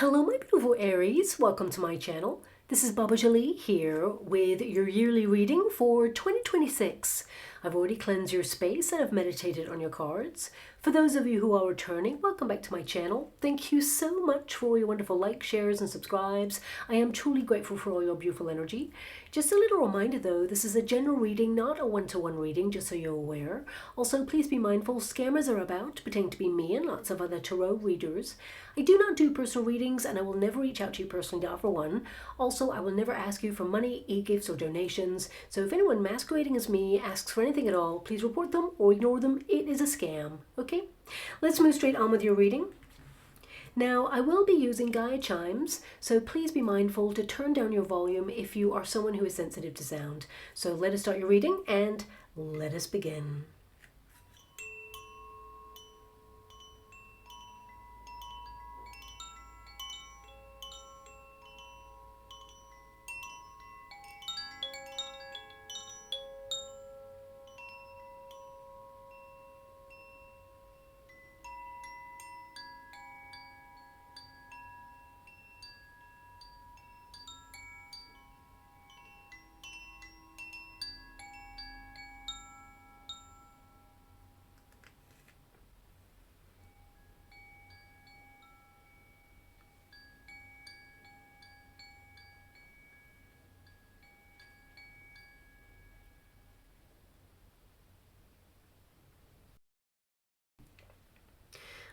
Hello my beautiful Aries, welcome to my channel. This is Baba Jolie here with your yearly reading for 2026. I've already cleansed your space and I've meditated on your cards. For those of you who are returning, welcome back to my channel. Thank you so much for all your wonderful likes, shares and subscribes. I am truly grateful for all your beautiful energy. Just a little reminder though, this is a general reading, not a one-to-one reading, just so you're aware. Also, please be mindful, scammers are about, pretending to be me and lots of other tarot readers. I do not do personal readings and I will never reach out to you personally, not for one. Also, I will never ask you for money, e-gifts or donations. So if anyone masquerading as me asks for anything at all, please report them or ignore them. It is a scam, okay? Let's move straight on with your reading. Now, I will be using guide chimes, so please be mindful to turn down your volume if you are someone who is sensitive to sound. So let us start your reading and let us begin.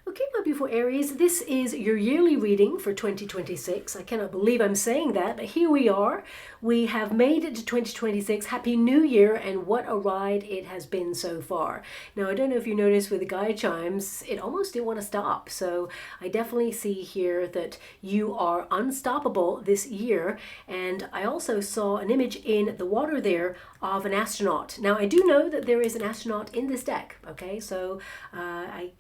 Okay, my beautiful Aries, this is your yearly reading for 2026. I cannot believe I'm saying that, but here we are. We have made it to 2026. Happy New Year, and what a ride it has been so far. Now, I don't know if you noticed with the guide chimes, it almost didn't want to stop. So I definitely see here that you are unstoppable this year. And I also saw an image in the water there of an astronaut. Now, I do know that there is an astronaut in this deck, okay? So I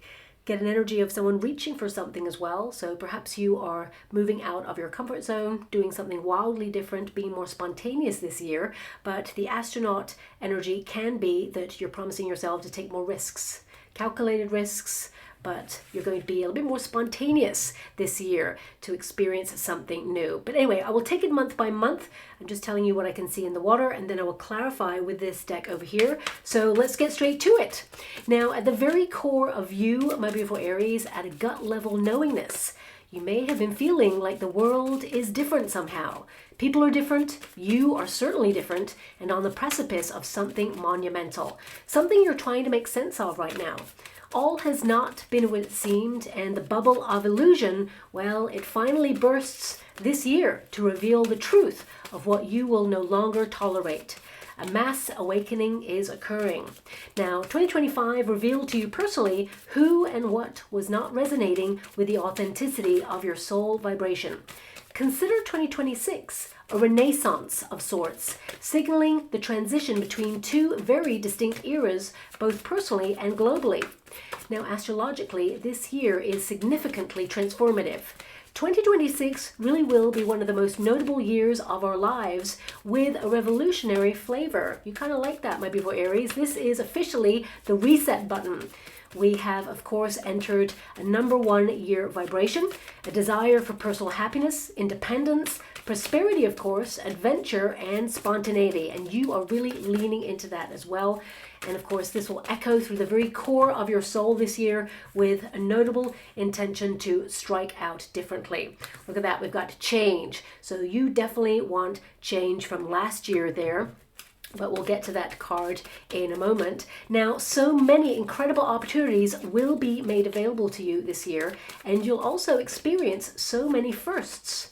get an energy of someone reaching for something as well. So perhaps you are moving out of your comfort zone, doing something wildly different, being more spontaneous this year. But the astronaut energy can be that you're promising yourself to take more risks, calculated risks, but you're going to be a little bit more spontaneous this year to experience something new. But anyway, I will take it month by month. I'm just telling you what I can see in the water, and then I will clarify with this deck over here. So let's get straight to it. Now, at the very core of you, my beautiful Aries, at a gut level knowingness, you may have been feeling like the world is different somehow. People are different, you are certainly different, and on the precipice of something monumental. Something you're trying to make sense of right now. All has not been what it seemed, and the bubble of illusion, well, it finally bursts this year to reveal the truth of what you will no longer tolerate. A mass awakening is occurring. Now, 2025 revealed to you personally who and what was not resonating with the authenticity of your soul vibration. Consider 2026 a renaissance of sorts, signaling the transition between two very distinct eras, both personally and globally. Now, astrologically, this year is significantly transformative. 2026 really will be one of the most notable years of our lives with a revolutionary flavor. You kind of like that, my beautiful Aries. This is officially the reset button. We have, of course, entered a #1 year vibration, a desire for personal happiness, independence, prosperity, of course, adventure, and spontaneity. And you are really leaning into that as well. And of course, this will echo through the very core of your soul this year with a notable intention to strike out differently. Look at that, we've got change. So you definitely want change from last year there. But we'll get to that card in a moment. Now, so many incredible opportunities will be made available to you this year, and you'll also experience so many firsts.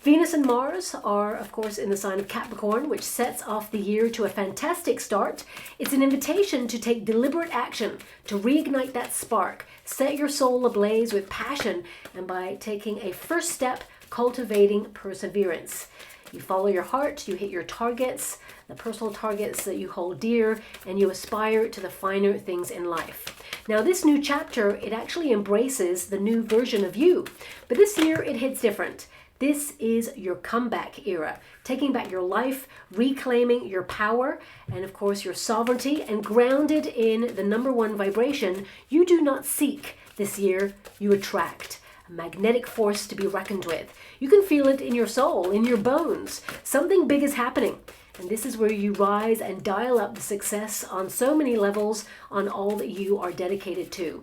Venus and Mars are, of course, in the sign of Capricorn, which sets off the year to a fantastic start. It's an invitation to take deliberate action, to reignite that spark, set your soul ablaze with passion, and by taking a first step, cultivating perseverance. You follow your heart, you hit your targets, the personal targets that you hold dear, and you aspire to the finer things in life. Now, this new chapter, it actually embraces the new version of you, but this year it hits different. This is your comeback era, taking back your life, reclaiming your power, and of course your sovereignty, and grounded in the #1 vibration. You do not seek this year, you attract. a magnetic force to be reckoned with. You can feel it in your soul, in your bones. Something big is happening. And this is where you rise and dial up the success on so many levels on all that you are dedicated to.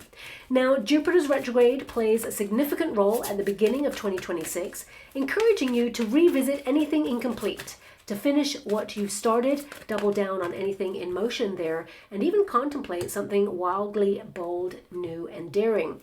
Now, Jupiter's retrograde plays a significant role at the beginning of 2026, encouraging you to revisit anything incomplete, to finish what you've started, double down on anything in motion there, and even contemplate something wildly bold, new, and daring.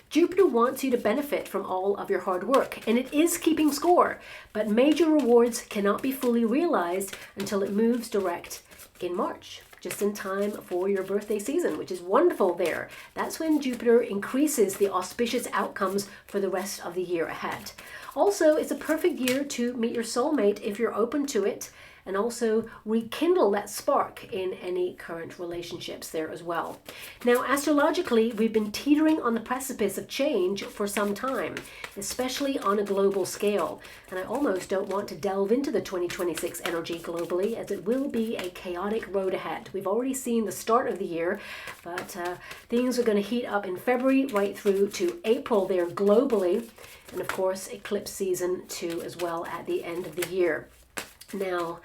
Jupiter wants you to benefit from all of your hard work, and it is keeping score, but major rewards cannot be fully realized until it moves direct in March, just in time for your birthday season, which is wonderful there. That's when Jupiter increases the auspicious outcomes for the rest of the year ahead. Also, it's a perfect year to meet your soulmate if you're open to it, and also rekindle that spark in any current relationships there as well. Now, astrologically, we've been teetering on the precipice of change for some time, especially on a global scale. And I almost don't want to delve into the 2026 energy globally, as it will be a chaotic road ahead. We've already seen the start of the year, but things are going to heat up in February right through to April there globally. And of course, eclipse season too as well at the end of the year. Now,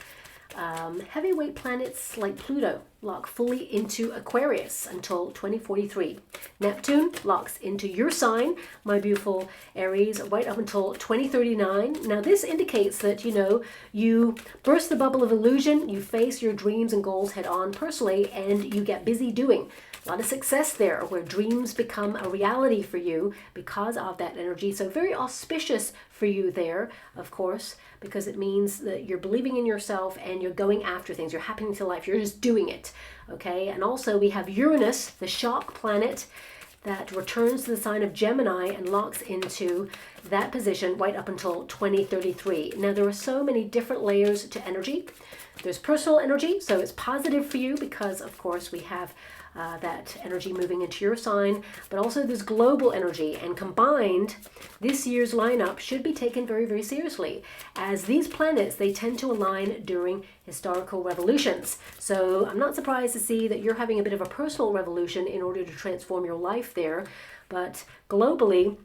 heavyweight planets like Pluto lock fully into Aquarius until 2043. Neptune locks into your sign, my beautiful Aries, right up until 2039. Now, this indicates that, you burst the bubble of illusion, you face your dreams and goals head on personally, and you get busy doing. A lot of success there, where dreams become a reality for you because of that energy. So very auspicious for you there, of course, because it means that you're believing in yourself and you're going after things. You're happening to life. You're just doing it. Okay. And also we have Uranus, the shock planet, that returns to the sign of Gemini and locks into that position right up until 2033. Now, there are so many different layers to energy. There's personal energy, so it's positive for you because, of course, we have that energy moving into your sign, but also there's global energy, and combined, this year's lineup should be taken very, very seriously, as these planets, they tend to align during historical revolutions. So I'm not surprised to see that you're having a bit of a personal revolution in order to transform your life there, but globally,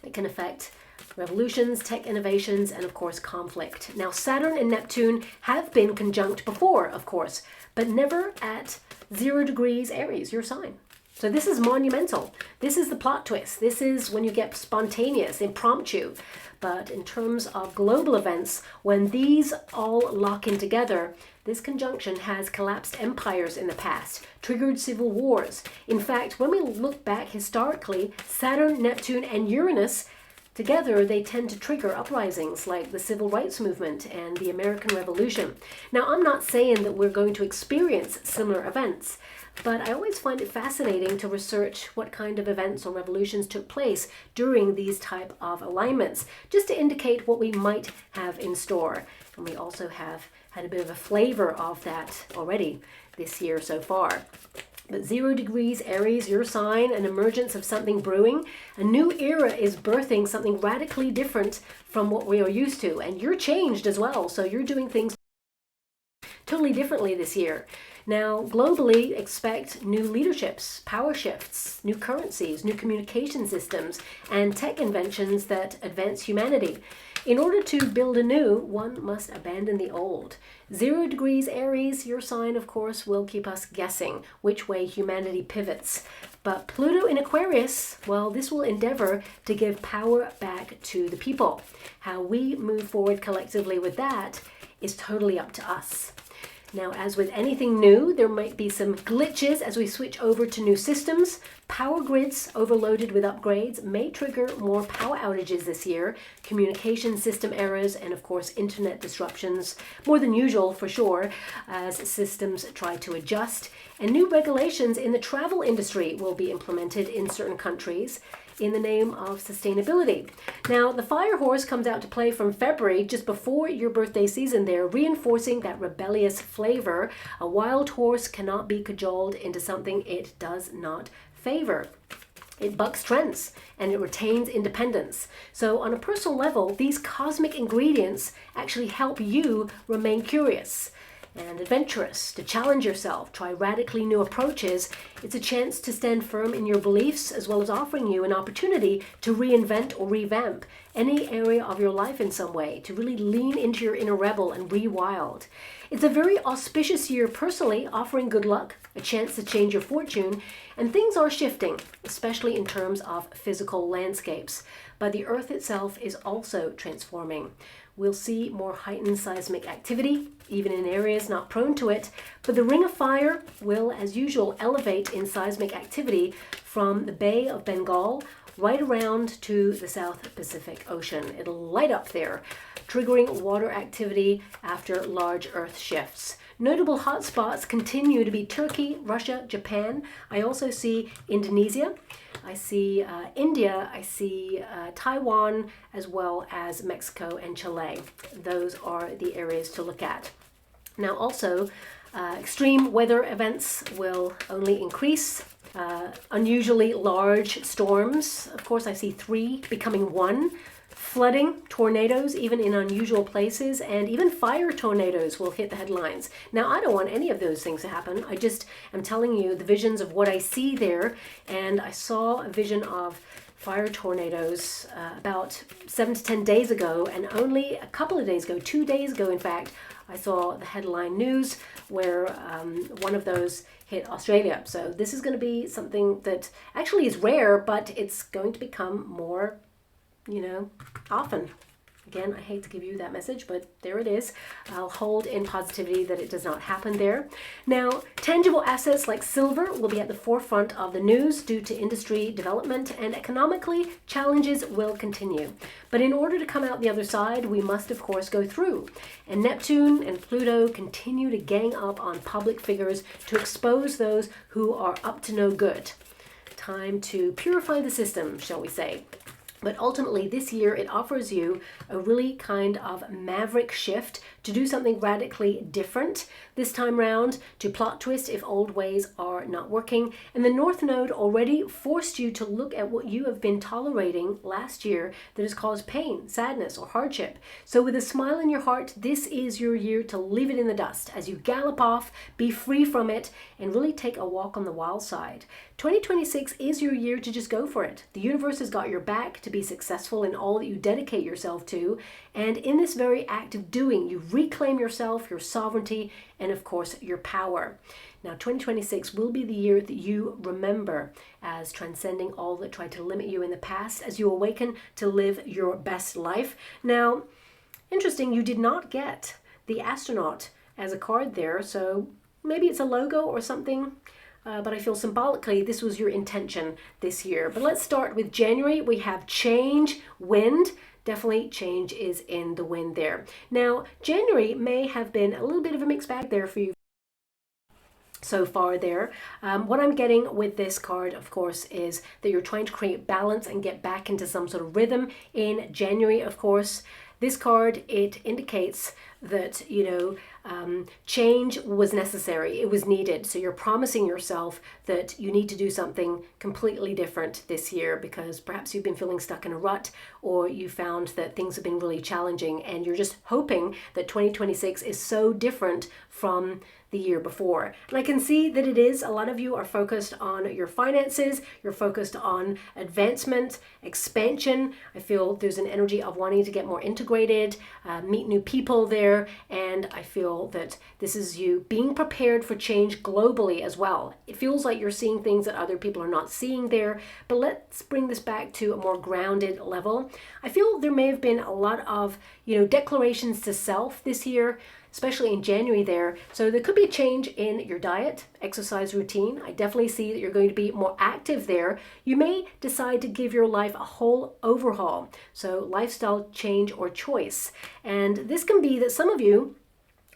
it can affect revolutions, tech innovations, and of course conflict. Now, Saturn and Neptune have been conjunct before, of course, but never at 0 degrees Aries, your sign. So this is monumental. This is the plot twist. This is when you get spontaneous, impromptu. But in terms of global events, when these all lock in together, this conjunction has collapsed empires in the past, triggered civil wars. In fact, when we look back historically, Saturn, Neptune, and Uranus together, they tend to trigger uprisings like the Civil Rights Movement and the American Revolution. Now, I'm not saying that we're going to experience similar events, but I always find it fascinating to research what kind of events or revolutions took place during these type of alignments, just to indicate what we might have in store. And we also have had a bit of a flavor of that already this year so far. But 0 degrees Aries, your sign, an emergence of something brewing. A new era is birthing something radically different from what we are used to. And you're changed as well. So you're doing things totally differently this year. Now, globally, expect new leaderships, power shifts, new currencies, new communication systems, and tech inventions that advance humanity. In order to build anew, one must abandon the old. 0 degrees Aries, your sign, of course, will keep us guessing which way humanity pivots. But Pluto in Aquarius, well, this will endeavor to give power back to the people. How we move forward collectively with that is totally up to us. Now, as with anything new, there might be some glitches as we switch over to new systems. Power grids overloaded with upgrades may trigger more power outages this year, communication system errors, and of course, internet disruptions, more than usual for sure, as systems try to adjust. And new regulations in the travel industry will be implemented in certain countries in the name of sustainability. Now, the fire horse comes out to play from February, just before your birthday season there, reinforcing that rebellious flavor. A wild horse cannot be cajoled into something it does not favor. It bucks trends and it retains independence. So on a personal level, these cosmic ingredients actually help you remain curious. and adventurous, to challenge yourself, try radically new approaches. It's a chance to stand firm in your beliefs, as well as offering you an opportunity to reinvent or revamp any area of your life in some way, to really lean into your inner rebel and rewild. It's a very auspicious year personally, offering good luck, a chance to change your fortune, and things are shifting, especially in terms of physical landscapes. But the Earth itself is also transforming. We'll see more heightened seismic activity, even in areas not prone to it, but the Ring of Fire will, as usual, elevate in seismic activity from the Bay of Bengal right around to the South Pacific Ocean. It'll light up there, triggering water activity after large Earth shifts. Notable hotspots continue to be Turkey, Russia, Japan. I also see Indonesia. I see India, I see Taiwan, as well as Mexico and Chile. Those are the areas to look at. Now also, extreme weather events will only increase. Unusually large storms. Of course, I see 3 becoming 1. Flooding, tornadoes, even in unusual places, and even fire tornadoes will hit the headlines. Now, I don't want any of those things to happen. I just am telling you the visions of what I see there, and I saw a vision of fire tornadoes about 7 to 10 days ago, and only a couple of days ago, 2 days ago, in fact, I saw the headline news where one of those hit Australia. So this is going to be something that actually is rare, but it's going to become more often. Again, I hate to give you that message, but there it is. I'll hold in positivity that it does not happen there. Now, tangible assets like silver will be at the forefront of the news due to industry development, and economically, challenges will continue. But in order to come out the other side, we must, of course, go through. And Neptune and Pluto continue to gang up on public figures to expose those who are up to no good. Time to purify the system, shall we say. But ultimately, this year, it offers you a really kind of maverick shift to do something radically different this time round, to plot twist if old ways are not working. And the North Node already forced you to look at what you have been tolerating last year that has caused pain, sadness, or hardship. So with a smile in your heart, this is your year to leave it in the dust as you gallop off, be free from it, and really take a walk on the wild side. 2026 is your year to just go for it. The universe has got your back to be successful in all that you dedicate yourself to. And in this very act of doing, you reclaim yourself, your sovereignty, and of course, your power. Now, 2026 will be the year that you remember as transcending all that tried to limit you in the past, as you awaken to live your best life. Now, interesting, you did not get the astronaut as a card there, so maybe it's a logo or something. But I feel symbolically this was your intention this year. But let's start with January. We have change, wind. Definitely change is in the wind there. Now, January may have been a little bit of a mixed bag there for you so far there. What I'm getting with this card, of course, is that you're trying to create balance and get back into some sort of rhythm in January, of course. This card, it indicates that, change was necessary. It was needed. So you're promising yourself that you need to do something completely different this year because perhaps you've been feeling stuck in a rut, or you found that things have been really challenging, and you're just hoping that 2026 is so different from the year before. And I can see that it is. A lot of you are focused on your finances. You're focused on advancement, expansion. I feel there's an energy of wanting to get more integrated, meet new people there. And I feel that this is you being prepared for change globally as well. It feels like you're seeing things that other people are not seeing there. But let's bring this back to a more grounded level. I feel there may have been a lot of, declarations to self this year, especially in January there. So there could be a change in your diet, exercise routine. I definitely see that you're going to be more active there. You may decide to give your life a whole overhaul. So lifestyle change or choice. And this can be that some of you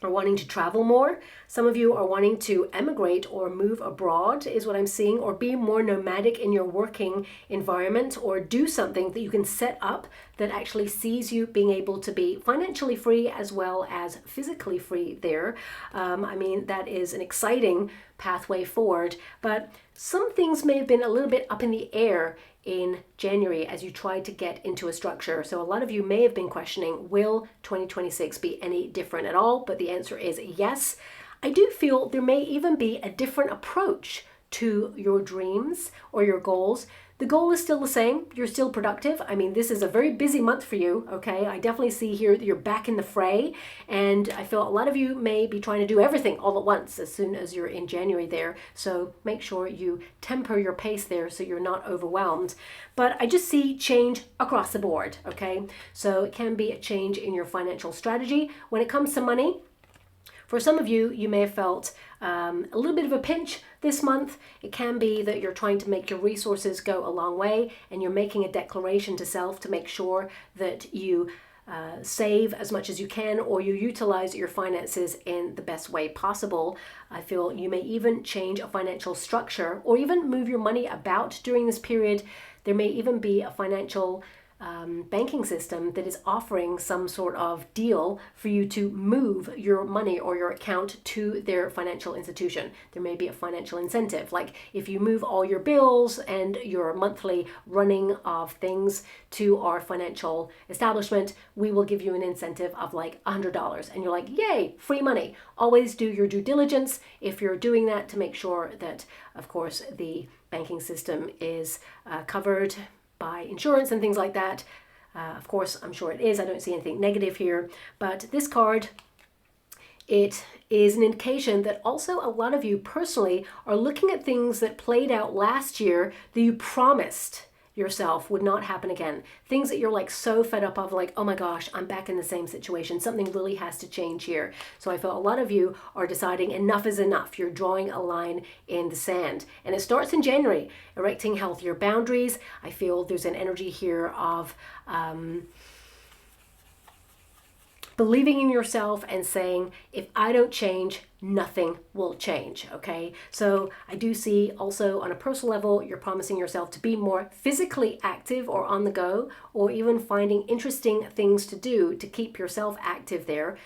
are wanting to travel more. Some of you are wanting to emigrate or move abroad is what I'm seeing, or be more nomadic in your working environment, or do something that you can set up that actually sees you being able to be financially free as well as physically free there. That is an exciting pathway forward, but some things may have been a little bit up in the air in January as you try to get into a structure. So a lot of you may have been questioning, will 2026 be any different at all? But the answer is yes. I do feel there may even be a different approach to your dreams or your goals. The goal is still the same. You're still productive. I mean, this is a very busy month for you, okay? I definitely see here that you're back in the fray, and I feel a lot of you may be trying to do everything all at once as soon as you're in January there. So make sure you temper your pace there so you're not overwhelmed. But I just see change across the board, okay? So it can be a change in your financial strategy. When it comes to money, for some of you, you may have felt a little bit of a pinch this month. It can be that you're trying to make your resources go a long way, and you're making a declaration to self to make sure that you save as much as you can, or you utilize your finances in the best way possible. I feel you may even change a financial structure or even move your money about during this period. There may even be a financial banking system that is offering some sort of deal for you to move your money or your account to their financial institution. There may be a financial incentive, like if you move all your bills and your monthly running of things to our financial establishment, we will give you an incentive of like $100. And you're like, yay, free money. Always do your due diligence if you're doing that to make sure that, of course, the banking system is covered by insurance and things like that. Of course, I'm sure it is. I don't see anything negative here. But this card, it is an indication that also a lot of you personally are looking at things that played out last year that you promised yourself would not happen again. Things that you're like so fed up of, like, oh my gosh, I'm back in the same situation. Something really has to change here. So I feel a lot of you are deciding enough is enough. You're drawing a line in the sand. And it starts in January, erecting healthier boundaries. I feel there's an energy here of believing in yourself and saying, if I don't change, nothing will change, okay? So I do see also on a personal level, you're promising yourself to be more physically active or on the go, or even finding interesting things to do to keep yourself active there.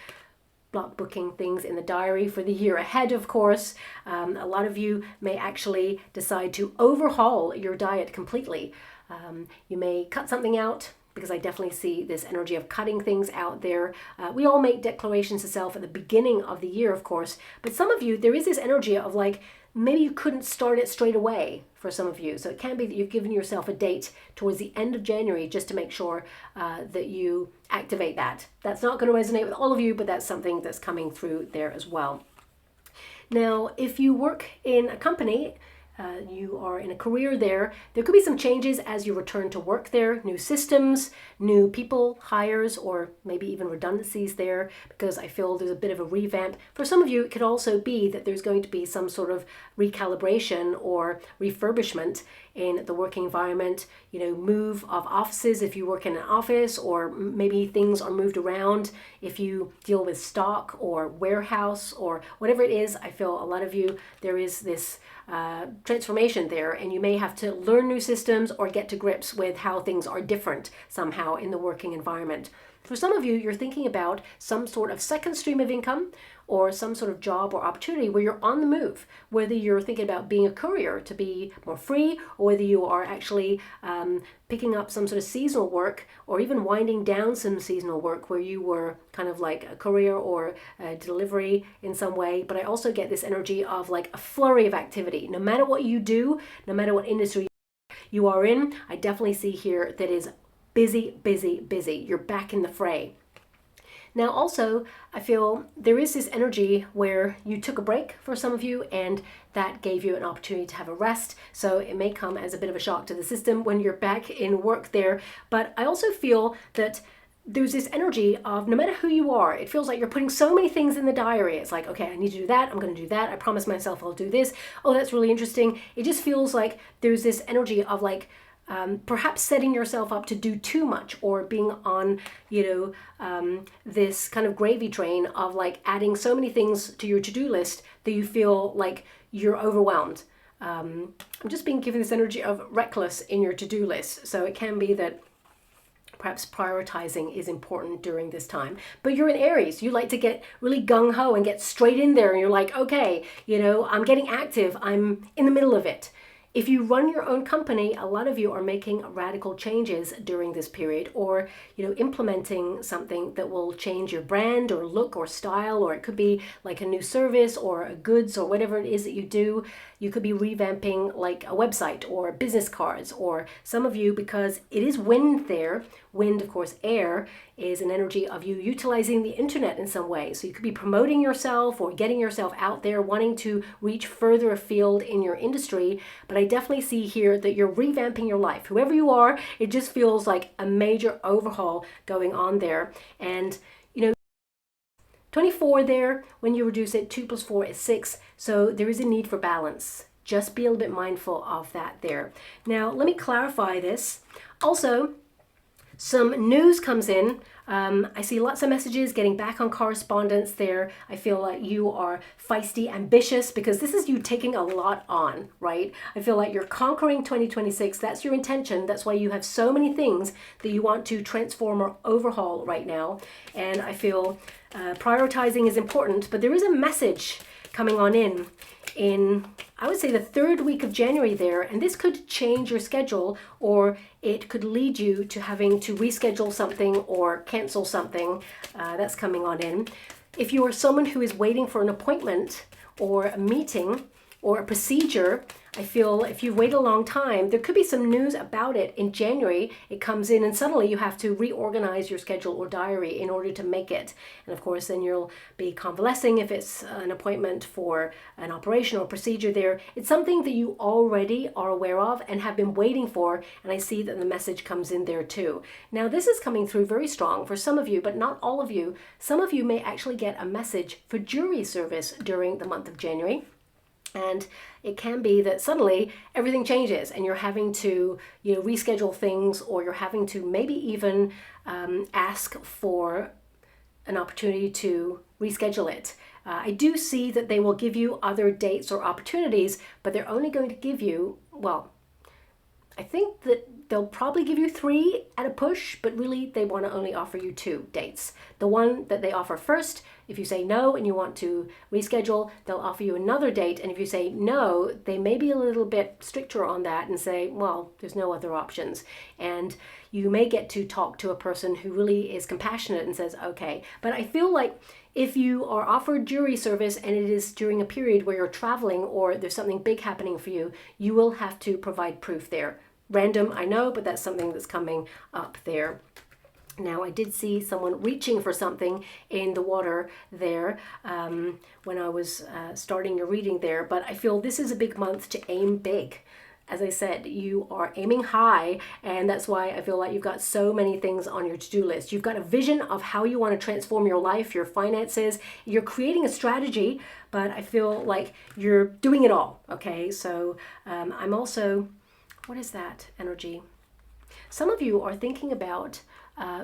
Block booking things in the diary for the year ahead, of course. A lot of you may actually decide to overhaul your diet completely. You may cut something out, because I definitely see this energy of cutting things out there. We all make declarations to self at the beginning of the year, of course, but some of you, there is this energy of like, maybe you couldn't start it straight away for some of you. So it can be that you've given yourself a date towards the end of January just to make sure that you activate that. That's not going to resonate with all of you, but that's something that's coming through there as well. Now, if you work in a company, you are in a career there could be some changes as you return to work there, new systems, new people, hires, or maybe even redundancies there, because I feel there's a bit of a revamp. For some of you, it could also be that there's going to be some sort of recalibration or refurbishment in the working environment, you know, move of offices if you work in an office, or maybe things are moved around if you deal with stock or warehouse or whatever it is. I feel a lot of you, there is this transformation there, and you may have to learn new systems or get to grips with how things are different somehow in the working environment. For some of you, you're thinking about some sort of second stream of income or some sort of job or opportunity where you're on the move, whether you're thinking about being a courier to be more free, or whether you are actually picking up some sort of seasonal work, or even winding down some seasonal work where you were kind of like a courier or a delivery in some way. But I also get this energy of like a flurry of activity. No matter what you do, no matter what industry you are in, I definitely see here that is busy, busy, busy. You're back in the fray. Now also, I feel there is this energy where you took a break for some of you, and that gave you an opportunity to have a rest. So it may come as a bit of a shock to the system when you're back in work there. But I also feel that there's this energy of no matter who you are, it feels like you're putting so many things in the diary. It's like, okay, I need to do that. I'm going to do that. I promise myself I'll do this. Oh, that's really interesting. It just feels like there's this energy of like, perhaps setting yourself up to do too much, or being on, this kind of gravy train of like adding so many things to your to-do list that you feel like you're overwhelmed. I'm just being given this energy of reckless in your to-do list. So it can be that perhaps prioritizing is important during this time. But you're in Aries. You like to get really gung-ho and get straight in there. And you're like, okay, I'm getting active. I'm in the middle of it. If you run your own company, a lot of you are making radical changes during this period, or implementing something that will change your brand or look or style, or it could be like a new service or a goods or whatever it is that you do. You could be revamping like a website or business cards, or some of you, because it is wind there. Wind, of course, air is an energy of you utilizing the internet in some way. So you could be promoting yourself or getting yourself out there, wanting to reach further afield in your industry. But I definitely see here that you're revamping your life. Whoever you are, it just feels like a major overhaul going on there. And 24 there, when you reduce it, 2 plus 4 is 6. So there is a need for balance. Just be a little bit mindful of that there. Now, let me clarify this. Also, some news comes in. I see lots of messages getting back on correspondence there. I feel like you are feisty, ambitious, because this is you taking a lot on, right? I feel like you're conquering 2026. That's your intention. That's why you have so many things that you want to transform or overhaul right now. And I feel prioritizing is important, but there is a message coming on in I would say the third week of January there, and this could change your schedule, or it could lead you to having to reschedule something or cancel something. That's coming on in. If you are someone who is waiting for an appointment or a meeting or a procedure, I feel if you've waited a long time, there could be some news about it in January. It comes in and suddenly you have to reorganize your schedule or diary in order to make it. And of course, then you'll be convalescing if it's an appointment for an operation or procedure there. It's something that you already are aware of and have been waiting for. And I see that the message comes in there too. Now, this is coming through very strong for some of you, but not all of you. Some of you may actually get a message for jury service during the month of January. And it can be that suddenly everything changes and you're having to reschedule things, or you're having to maybe even ask for an opportunity to reschedule it. I do see that they will give you other dates or opportunities, but they're only going to give you, well, I think that they'll probably give you 3 at a push, but really they want to only offer you 2 dates. The one that they offer first, if you say no and you want to reschedule, they'll offer you another date. And if you say no, they may be a little bit stricter on that and say, well, there's no other options. And you may get to talk to a person who really is compassionate and says, okay. But I feel like if you are offered jury service and it is during a period where you're traveling or there's something big happening for you, you will have to provide proof there. Random, I know, but that's something that's coming up there. Now, I did see someone reaching for something in the water there when I was starting your reading there, but I feel this is a big month to aim big. As I said, you are aiming high, and that's why I feel like you've got so many things on your to-do list. You've got a vision of how you want to transform your life, your finances. You're creating a strategy, but I feel like you're doing it all, okay? So I'm also, what is that energy? Some of you are thinking about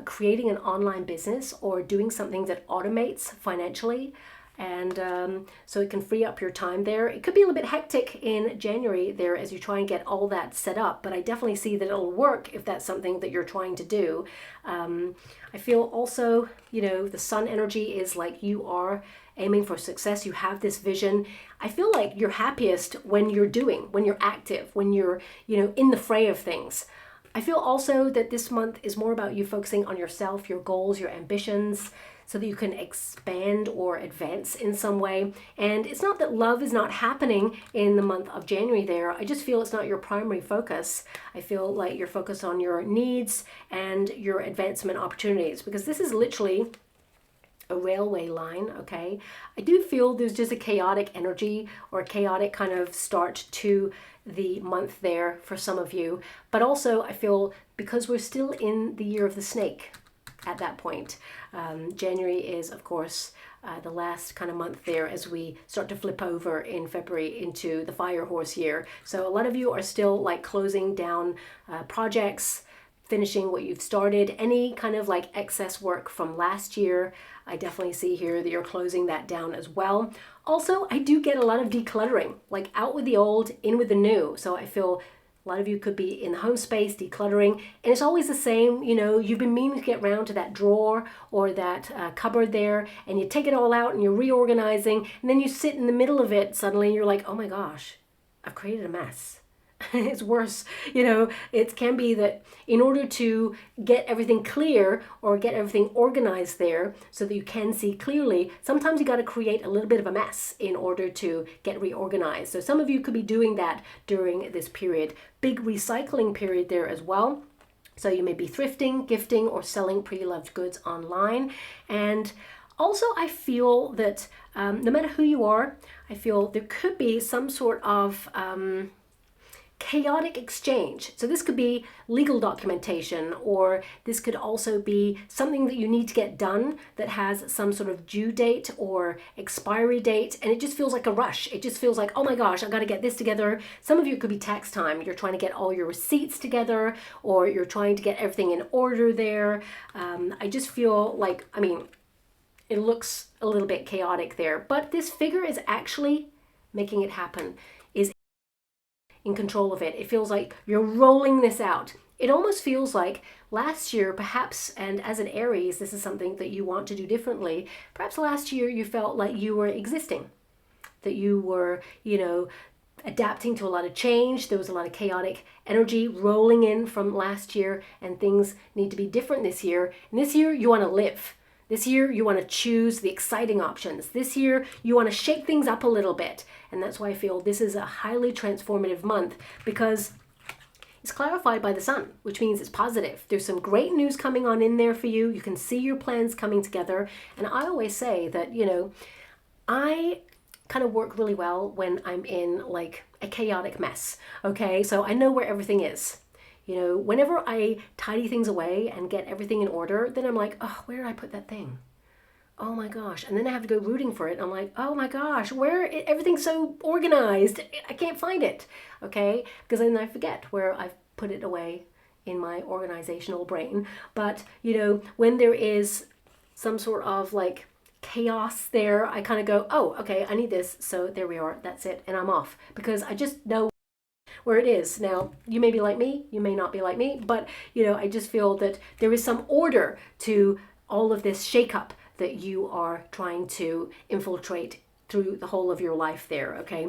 creating an online business or doing something that automates financially, and so it can free up your time there. It could be a little bit hectic in January there as you try and get all that set up, but I definitely see that it'll work if that's something that you're trying to do. I feel also, the sun energy is like you are aiming for success. You have this vision. I feel like you're happiest when you're doing, when you're active, when you're, in the fray of things. I feel also that this month is more about you focusing on yourself, your goals, your ambitions, so that you can expand or advance in some way. And it's not that love is not happening in the month of January there. I just feel it's not your primary focus. I feel like you're focused on your needs and your advancement opportunities, because this is literally a railway line, okay? I do feel there's just a chaotic energy or a chaotic kind of start to the month there for some of you. But also I feel because we're still in the year of the snake at that point. January is, of course, the last kind of month there as we start to flip over in February into the fire horse year. So a lot of you are still like closing down projects, finishing what you've started, any kind of like excess work from last year. I definitely see here that you're closing that down as well. Also, I do get a lot of decluttering, like out with the old, in with the new. So I feel a lot of you could be in the home space decluttering, and it's always the same. You've been meaning to get around to that drawer or that cupboard there, and you take it all out and you're reorganizing, and then you sit in the middle of it suddenly and you're like, oh my gosh, I've created a mess. It's worse. It can be that in order to get everything clear or get everything organized there so that you can see clearly, sometimes you got to create a little bit of a mess in order to get reorganized. So some of you could be doing that during this period. Big recycling period there as well. So you may be thrifting, gifting, or selling pre-loved goods online. And also, I feel that no matter who you are, I feel there could be some sort of chaotic exchange. So this could be legal documentation, or this could also be something that you need to get done that has some sort of due date or expiry date, and it just feels like a rush. It just feels like, oh my gosh, I got to get this together. Some of you it could be tax time. You're trying to get all your receipts together, or you're trying to get everything in order there. I just feel like, it looks a little bit chaotic there, but this figure is actually making it happen, is in control of it. It feels like you're rolling this out. It almost feels like last year, perhaps, and as an Aries, this is something that you want to do differently. Perhaps last year you felt like you were existing, that you were, adapting to a lot of change. There was a lot of chaotic energy rolling in from last year, and things need to be different this year. And this year you want to live. This year, you want to choose the exciting options. This year, you want to shake things up a little bit. And that's why I feel this is a highly transformative month, because it's clarified by the sun, which means it's positive. There's some great news coming on in there for you. You can see your plans coming together. And I always say that, I kind of work really well when I'm in like a chaotic mess. Okay, so I know where everything is. Whenever I tidy things away and get everything in order, then I'm like, oh, where did I put that thing? Oh my gosh. And then I have to go rooting for it. I'm like, oh my gosh, everything's so organized. I can't find it. Okay. Because then I forget where I've put it away in my organizational brain. But, when there is some sort of like chaos there, I kind of go, oh, okay, I need this. So there we are. That's it. And I'm off, because I just know where it is. Now, you may be like me, you may not be like me, but I just feel that there is some order to all of this shakeup that you are trying to infiltrate through the whole of your life there, okay?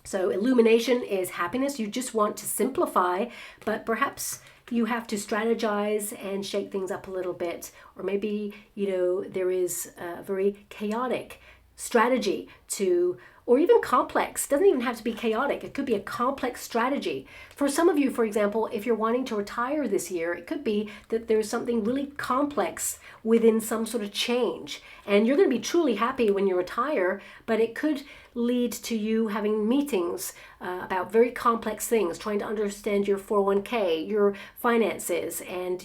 So illumination is happiness. You just want to simplify, but perhaps you have to strategize and shake things up a little bit, or maybe, there is a very chaotic strategy to, or even complex. It doesn't even have to be chaotic. It could be a complex strategy. For some of you, for example, if you're wanting to retire this year, it could be that there's something really complex within some sort of change. And you're going to be truly happy when you retire, but it could lead to you having meetings about very complex things, trying to understand your 401k, your finances, and,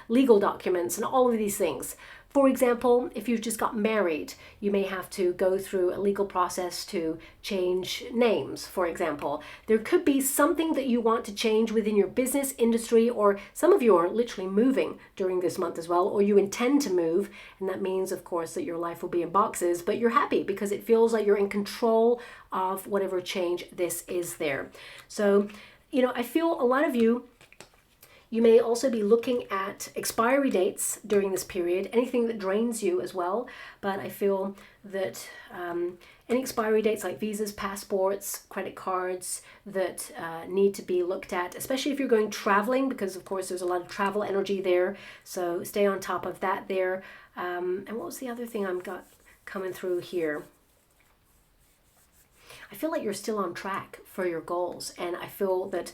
legal documents and all of these things. For example, if you've just got married, you may have to go through a legal process to change names, for example. There could be something that you want to change within your business industry, or some of you are literally moving during this month as well, or you intend to move, and that means, of course, that your life will be in boxes, but you're happy because it feels like you're in control of whatever change this is there. So, I feel a lot of you may also be looking at expiry dates during this period, anything that drains you as well. But I feel that any expiry dates like visas, passports, credit cards that need to be looked at, especially if you're going traveling, because of course there's a lot of travel energy there. So stay on top of that there. And what was the other thing I've got coming through here? I feel like you're still on track for your goals, and I feel that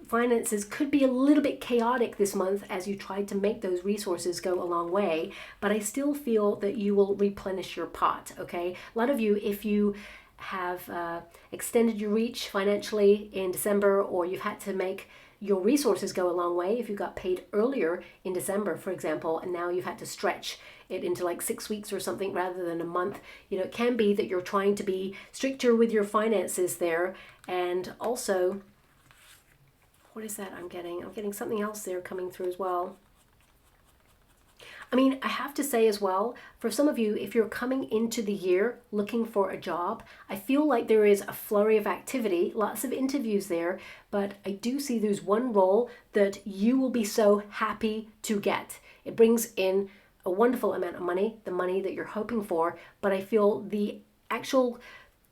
finances could be a little bit chaotic this month as you try to make those resources go a long way, but I still feel that you will replenish your pot, okay? A lot of you, if you have extended your reach financially in December, or you've had to make your resources go a long way, if you got paid earlier in December, for example, and now you've had to stretch it into like 6 weeks or something rather than a month, it can be that you're trying to be stricter with your finances there. And also, what is that I'm getting? I'm getting something else there coming through as well. I have to say as well, for some of you, if you're coming into the year looking for a job, I feel like there is a flurry of activity, lots of interviews there, but I do see there's one role that you will be so happy to get. It brings in a wonderful amount of money, the money that you're hoping for, but I feel the actual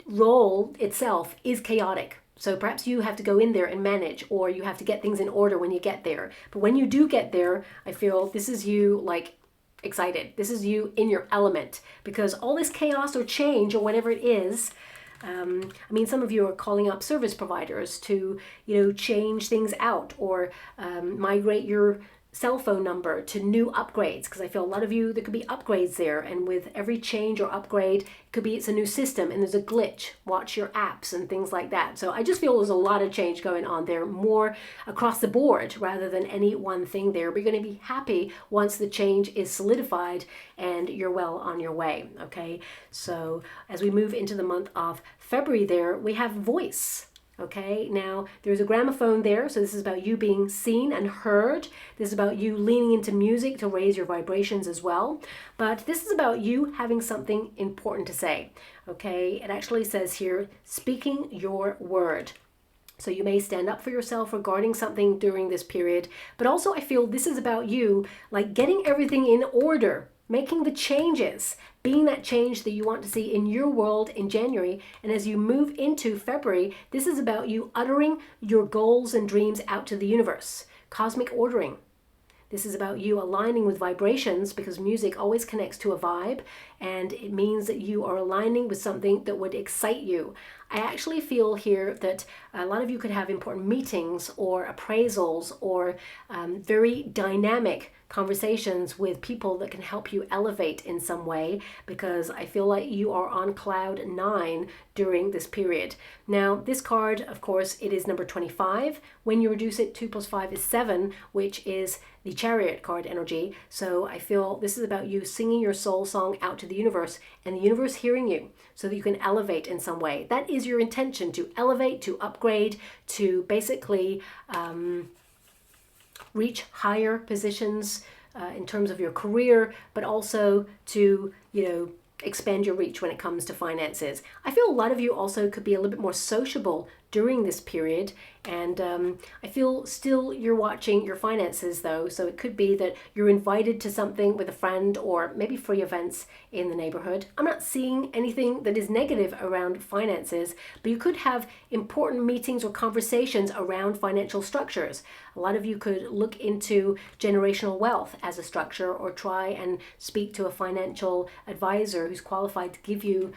role itself is chaotic. So perhaps you have to go in there and manage, or you have to get things in order when you get there. But when you do get there, I feel this is you like excited. This is you in your element, because all this chaos or change or whatever it is, I mean, some of you are calling up service providers to, change things out, or migrate your cell phone number to new upgrades, because I feel a lot of you, there could be upgrades there, and with every change or upgrade, it could be it's a new system and there's a glitch. Watch your apps and things like that. So I just feel there's a lot of change going on there, more across the board rather than any one thing there. But you're going to be happy once the change is solidified and you're well on your way. Okay, so as we move into the month of February there, we have voice. Okay, now there's a gramophone there, so this is about you being seen and heard. This is about you leaning into music to raise your vibrations as well. But this is about you having something important to say. Okay, it actually says here, speaking your word. So you may stand up for yourself regarding something during this period, but also I feel this is about you like getting everything in order, making the changes, being that change that you want to see in your world in January. And as you move into February, this is about you uttering your goals and dreams out to the universe. Cosmic ordering. This is about you aligning with vibrations, because music always connects to a vibe, and it means that you are aligning with something that would excite you. I actually feel here that a lot of you could have important meetings or appraisals or very dynamic conversations with people that can help you elevate in some way, because I feel like you are on cloud 9 during this period. Now, this card, of course, it is number 25. When you reduce it, 2 plus 5 is 7, which is the Chariot card energy. So I feel this is about you singing your soul song out to the universe, and the universe hearing you so that you can elevate in some way. That is your intention, to elevate, to upgrade, to basically reach higher positions in terms of your career, but also to, expand your reach when it comes to finances. I feel a lot of you also could be a little bit more sociable during this period, and I feel still you're watching your finances though, so it could be that you're invited to something with a friend, or maybe free events in the neighborhood. I'm not seeing anything that is negative around finances, but you could have important meetings or conversations around financial structures. A lot of you could look into generational wealth as a structure, or try and speak to a financial advisor who's qualified to give you,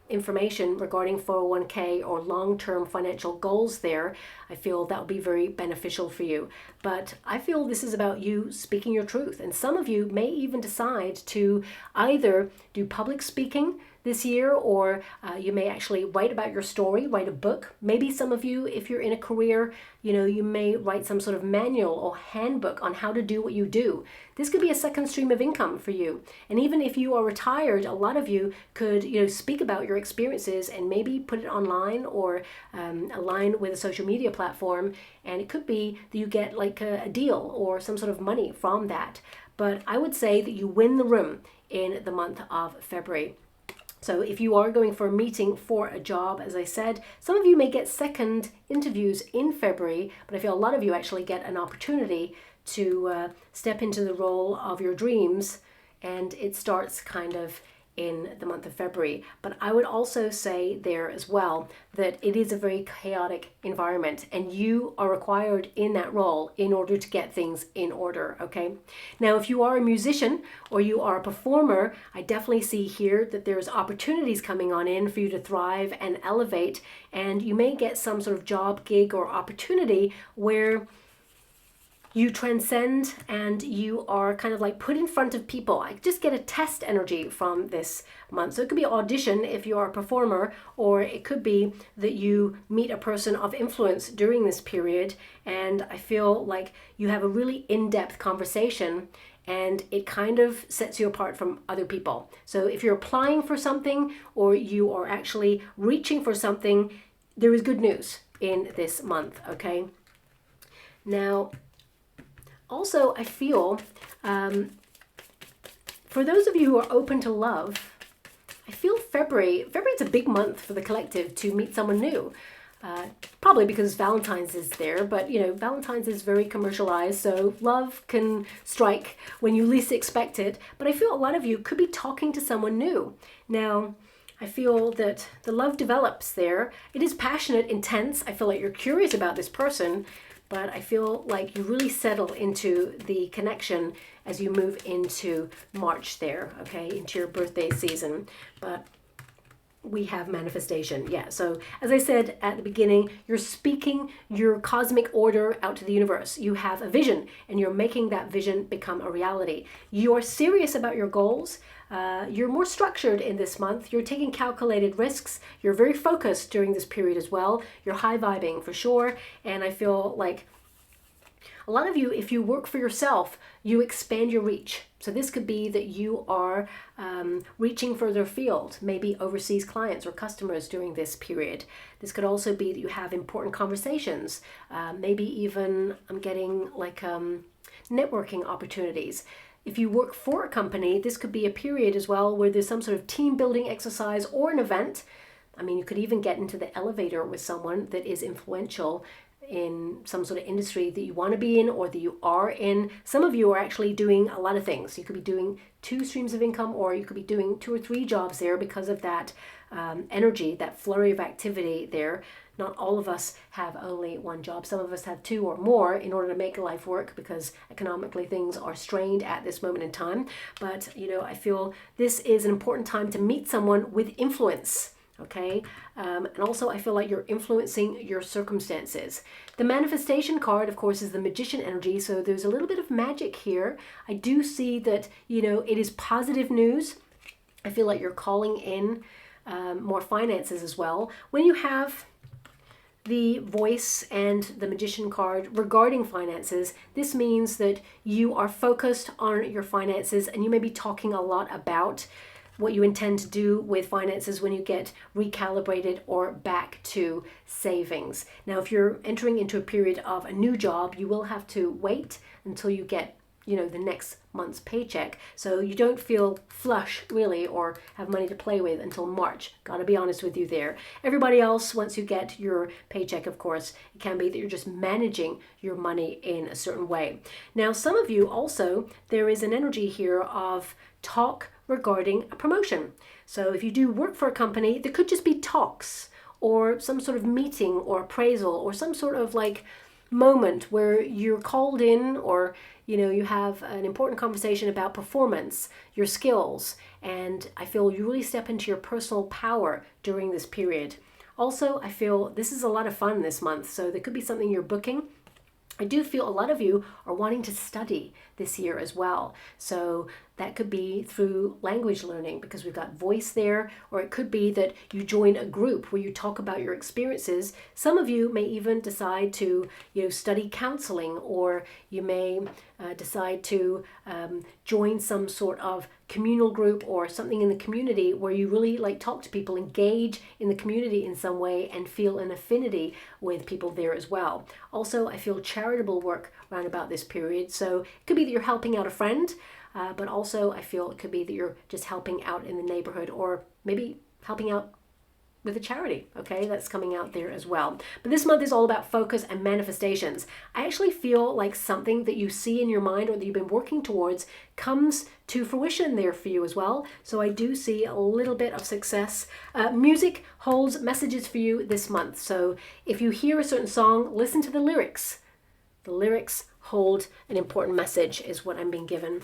information regarding 401k or long-term financial goals there. I feel that would be very beneficial for you. But I feel this is about you speaking your truth. And some of you may even decide to either do public speaking this year, or you may actually write about your story, write a book. Maybe some of you, if you're in a career, you may write some sort of manual or handbook on how to do what you do. This could be a second stream of income for you. And even if you are retired, a lot of you could, speak about your experiences and maybe put it online, or align with a social media platform. And it could be that you get like a deal or some sort of money from that. But I would say that you win the room in the month of February. So if you are going for a meeting for a job, as I said, some of you may get second interviews in February, but I feel a lot of you actually get an opportunity to step into the role of your dreams, and it starts kind of in the month of February. But I would also say there as well that it is a very chaotic environment, and you are required in that role in order to get things in order, okay? Now, if you are a musician or you are a performer, I definitely see here that there's opportunities coming on in for you to thrive and elevate, and you may get some sort of job, gig, or opportunity where you transcend and you are kind of like put in front of people. I just get a test energy from this month. So it could be an audition if you are a performer, or it could be that you meet a person of influence during this period, and I feel like you have a really in-depth conversation, and it kind of sets you apart from other people. So if you're applying for something, or you are actually reaching for something, there is good news in this month, okay? Now, also, I feel, for those of you who are open to love, I feel February's a big month for the collective to meet someone new. Probably because Valentine's is there, but Valentine's is very commercialized, so love can strike when you least expect it. But I feel a lot of you could be talking to someone new. Now, I feel that the love develops there. It is passionate, intense. I feel like you're curious about this person, but I feel like you really settle into the connection as you move into March there, okay, into your birthday season. But we have manifestation. Yeah, so as I said at the beginning, you're speaking your cosmic order out to the universe. You have a vision and you're making that vision become a reality. You're serious about your goals. You're more structured in this month. You're taking calculated risks. You're very focused during this period as well. You're high vibing for sure. And I feel like a lot of you, if you work for yourself, you expand your reach. So this could be that you are reaching further afield, maybe overseas clients or customers during this period. This could also be that you have important conversations. Maybe even I'm getting like networking opportunities. If you work for a company, this could be a period as well where there's some sort of team building exercise or an event. I mean, you could even get into the elevator with someone that is influential in some sort of industry that you want to be in or that you are in. Some of you are actually doing a lot of things. You could be doing 2 streams of income, or you could be doing 2 or 3 jobs there because of that energy, that flurry of activity there. Not all of us have only 1 job. Some of us have 2 or more in order to make life work because economically things are strained at this moment in time. But, you know, I feel this is an important time to meet someone with influence. Okay, and also I feel like you're influencing your circumstances. The manifestation card, of course, is the magician energy, so there's a little bit of magic here. I do see that, you know, it is positive news. I feel like you're calling in more finances as well. When you have the voice and the magician card regarding finances, this means that you are focused on your finances and you may be talking a lot about what you intend to do with finances when you get recalibrated or back to savings. Now, if you're entering into a period of a new job, you will have to wait until you get, you know, the next month's paycheck. So you don't feel flush really or have money to play with until March. Gotta be honest with you there. Everybody else, once you get your paycheck, of course, it can be that you're just managing your money in a certain way. Now, some of you also, there is an energy here of talk regarding a promotion. So if you do work for a company, there could just be talks or some sort of meeting or appraisal or some sort of like moment where you're called in, or you know, you have an important conversation about performance, your skills, and I feel you really step into your personal power during this period. Also, I feel this is a lot of fun this month, so there could be something you're booking. I do feel a lot of you are wanting to study this year as well. So that could be through language learning because we've got voice there, or it could be that you join a group where you talk about your experiences. Some of you may even decide to, you know, study counseling, or you may decide to join some sort of communal group or something in the community where you really like talk to people, engage in the community in some way and feel an affinity with people there as well. Also, I feel charitable work around about this period. So it could be that you're helping out a friend, but also I feel it could be that you're just helping out in the neighborhood, or maybe helping out with a charity. Okay, that's coming out there as well. But this month is all about focus and manifestations. I actually feel like something that you see in your mind or that you've been working towards comes to fruition there for you as well. So I do see a little bit of success. Music holds messages for you this month. So if you hear a certain song, listen to the lyrics. The lyrics hold an important message is what I'm being given.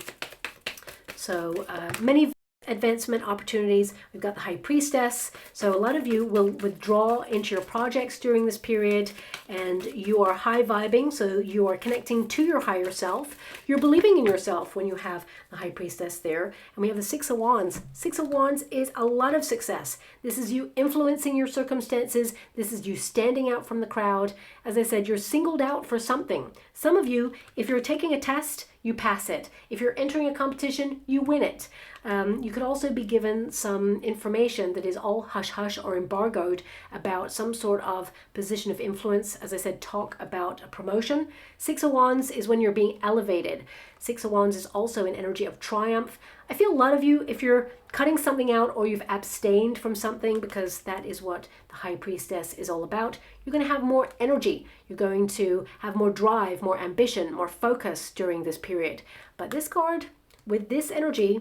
So many advancement opportunities. We've got the High Priestess. So a lot of you will withdraw into your projects during this period, and you are high vibing. So you are connecting to your higher self. You're believing in yourself when you have the High Priestess there. And we have the Six of Wands. Six of Wands is a lot of success. This is you influencing your circumstances. This is you standing out from the crowd. As I said, you're singled out for something. Some of you, if you're taking a test, you pass it. If you're entering a competition, you win it. You could also be given some information that is all hush-hush or embargoed about some sort of position of influence. As I said, talk about a promotion. Six of Wands is when you're being elevated. Six of Wands is also an energy of triumph. I feel a lot of you, if you're cutting something out or you've abstained from something, because that is what the High Priestess is all about, you're going to have more energy. You're going to have more drive, more ambition, more focus during this period. But this card, with this energy,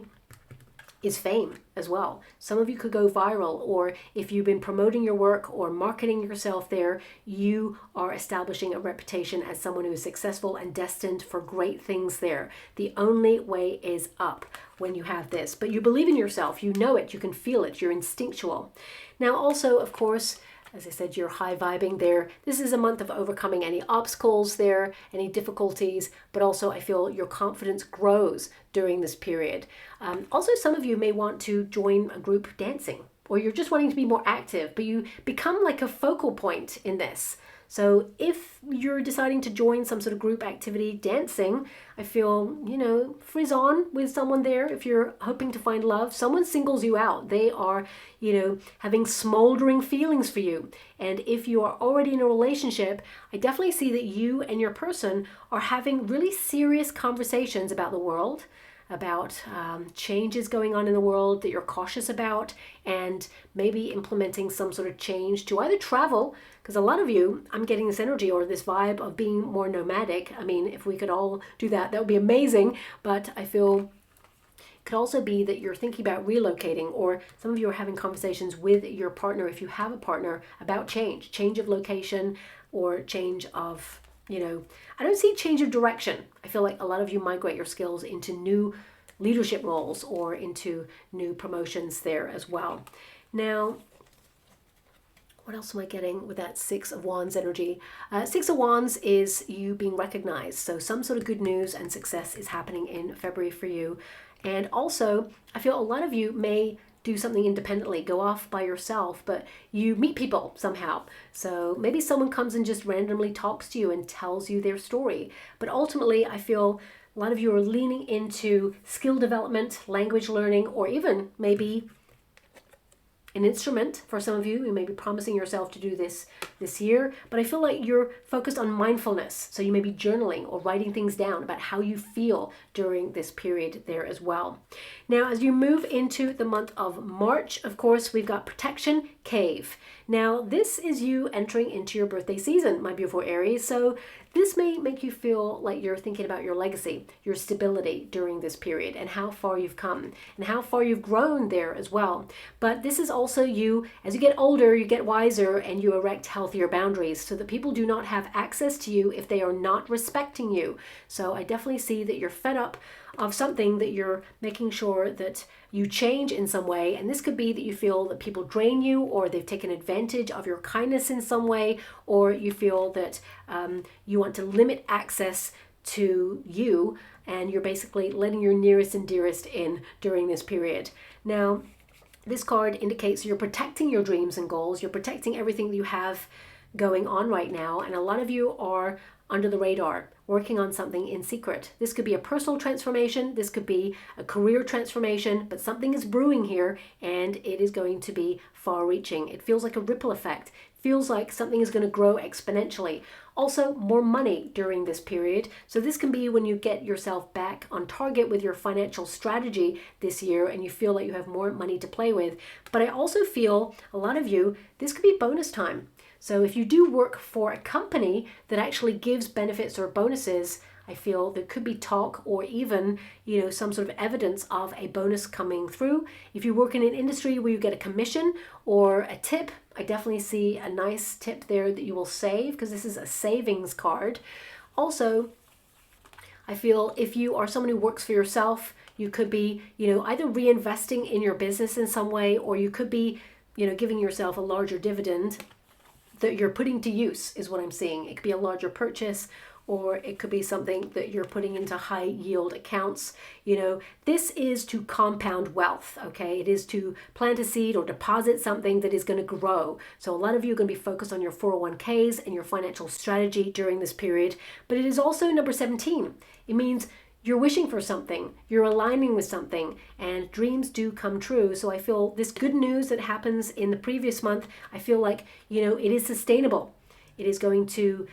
is fame as well. Some of you could go viral, or if you've been promoting your work or marketing yourself there, you are establishing a reputation as someone who is successful and destined for great things there. The only way is up when you have this. But you believe in yourself, you know it, you can feel it, you're instinctual. Now also, of course, as I said, you're high vibing there. This is a month of overcoming any obstacles there, any difficulties, but also I feel your confidence grows during this period. Also, some of you may want to join a group dancing, or you're just wanting to be more active, but you become like a focal point in this. So if you're deciding to join some sort of group activity, dancing, I feel, frizz on with someone there. If you're hoping to find love, someone singles you out. They are, having smoldering feelings for you. And if you are already in a relationship, I definitely see that you and your person are having really serious conversations about the world, about changes going on in the world that you're cautious about, and maybe implementing some sort of change to either travel, because a lot of you, I'm getting this energy or this vibe of being more nomadic. I mean, if we could all do that, that would be amazing. But I feel it could also be that you're thinking about relocating, or some of you are having conversations with your partner, if you have a partner, about change of location, or change of, I don't see change of direction. I feel like a lot of you migrate your skills into new leadership roles or into new promotions there as well. Now, what else am I getting with that Six of Wands energy? Six of Wands is you being recognized. So some sort of good news and success is happening in February for you. And also, I feel a lot of you may do something independently, go off by yourself, but you meet people somehow. So maybe someone comes and just randomly talks to you and tells you their story. But ultimately, I feel a lot of you are leaning into skill development, language learning, or even maybe an instrument. For some of you, you may be promising yourself to do this year, but I feel like you're focused on mindfulness. So you may be journaling or writing things down about how you feel during this period there as well. Now, as you move into the month of March, of course, we've got protection, cave. Now, this is you entering into your birthday season, my beautiful Aries. So this may make you feel like you're thinking about your legacy, your stability during this period, and how far you've come and how far you've grown there as well. But this is also you, as you get older, you get wiser, and you erect healthier boundaries so that people do not have access to you if they are not respecting you. So I definitely see that you're fed up of something, that you're making sure that you change in some way. And this could be that you feel that people drain you, or they've taken advantage of your kindness in some way, or you feel that you want to limit access to you, and you're basically letting your nearest and dearest in during this period. Now, this card indicates you're protecting your dreams and goals. You're protecting everything that you have going on right now. And a lot of you are under the radar, working on something in secret. This could be a personal transformation. This could be a career transformation, but something is brewing here, and it is going to be far-reaching. It feels like a ripple effect. It feels like something is going to grow exponentially. Also, more money during this period. So this can be when you get yourself back on target with your financial strategy this year, and you feel like you have more money to play with. But I also feel a lot of you, this could be bonus time. So if you do work for a company that actually gives benefits or bonuses, I feel there could be talk, or even, some sort of evidence of a bonus coming through. If you work in an industry where you get a commission or a tip, I definitely see a nice tip there that you will save, because this is a savings card. Also, I feel if you are someone who works for yourself, you could be, either reinvesting in your business in some way, or you could be, giving yourself a larger dividend that you're putting to use, is what I'm seeing. It could be a larger purchase, or it could be something that you're putting into high yield accounts. This is to compound wealth, okay? It is to plant a seed or deposit something that is going to grow. So a lot of you are going to be focused on your 401ks and your financial strategy during this period. But it is also number 17. It means you're wishing for something, you're aligning with something, and dreams do come true. So I feel this good news that happens in the previous month, I feel like, it is sustainable. It is going to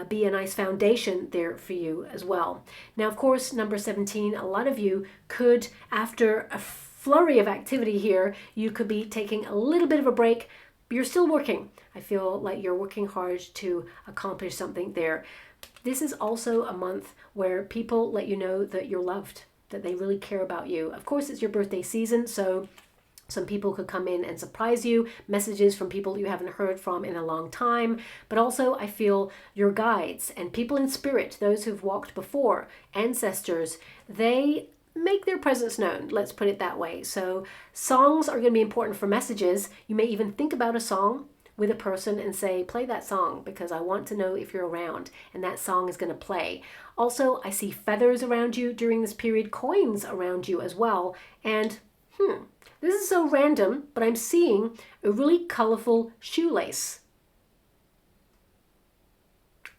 be a nice foundation there for you as well. Now, of course, number 17, a lot of you could, after a flurry of activity here, you could be taking a little bit of a break. You're still working. I feel like you're working hard to accomplish something there. This is also a month where people let you know that you're loved. that they really care about you. Of course, it's your birthday season, so some people could come in and surprise you, messages from people you haven't heard from in a long time. But also I feel your guides and people in spirit, those who've walked before, ancestors, they make their presence known. Let's put it that way. So songs are going to be important for messages. You may even think about a song with a person and say, play that song because I want to know if you're around, and that song is going to play. Also, I see feathers around you during this period, coins around you as well. And this is so random, but I'm seeing a really colorful shoelace.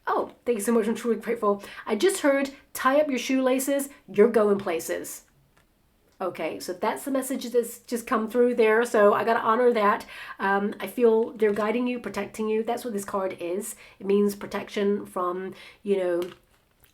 Oh, thank you so much. I'm truly grateful. I just heard, tie up your shoelaces, you're going places. Okay, so that's the message that's just come through there. So I got to honor that. I feel they're guiding you, protecting you. That's what this card is. It means protection from,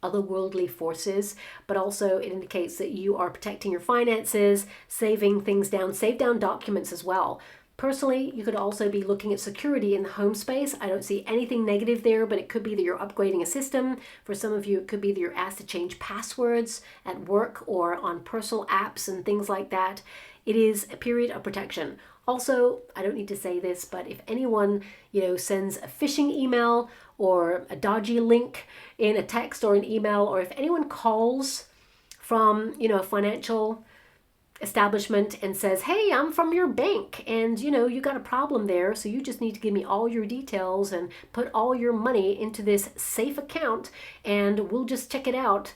otherworldly forces, but also it indicates that you are protecting your finances, saving things down, save down documents as well. Personally, you could also be looking at security in the home space. I don't see anything negative there, but it could be that you're upgrading a system. For some of you, it could be that you're asked to change passwords at work or on personal apps and things like that. It is a period of protection. Also, I don't need to say this, but if anyone, sends a phishing email or a dodgy link in a text or an email, or if anyone calls from, a financial establishment and says, hey, I'm from your bank and you got a problem there, so you just need to give me all your details and put all your money into this safe account and we'll just check it out.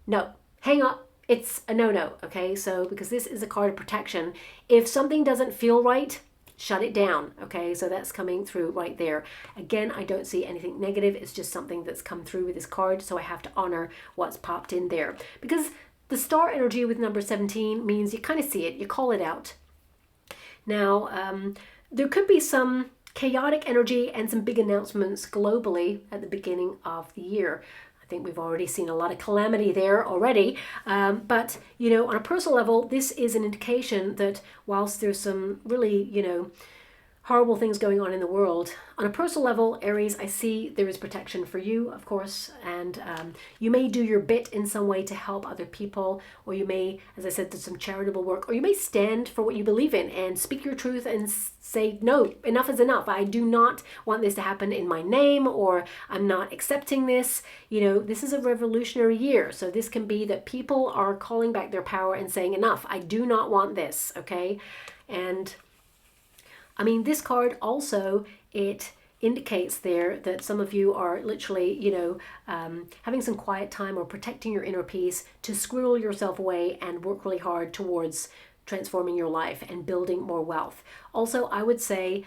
No, hang up. It's a no-no, okay? So because this is a card of protection, if something doesn't feel right, shut it down, okay? So that's coming through right there. Again, I don't see anything negative. It's just something that's come through with this card, so I have to honor what's popped in there. Because the star energy with number 17 means you kind of see it, you call it out. Now, there could be some chaotic energy and some big announcements globally at the beginning of the year. I think we've already seen a lot of calamity there already. But, on a personal level, this is an indication that whilst there's some really, horrible things going on in the world, on a personal level, Aries, I see there is protection for you, of course, and you may do your bit in some way to help other people, or you may, as I said, do some charitable work, or you may stand for what you believe in and speak your truth and say, no, enough is enough. I do not want this to happen in my name, or I'm not accepting this. This is a revolutionary year, so this can be that people are calling back their power and saying, enough, I do not want this, okay? And this card also, it indicates there that some of you are literally, having some quiet time or protecting your inner peace to squirrel yourself away and work really hard towards transforming your life and building more wealth. Also, I would say,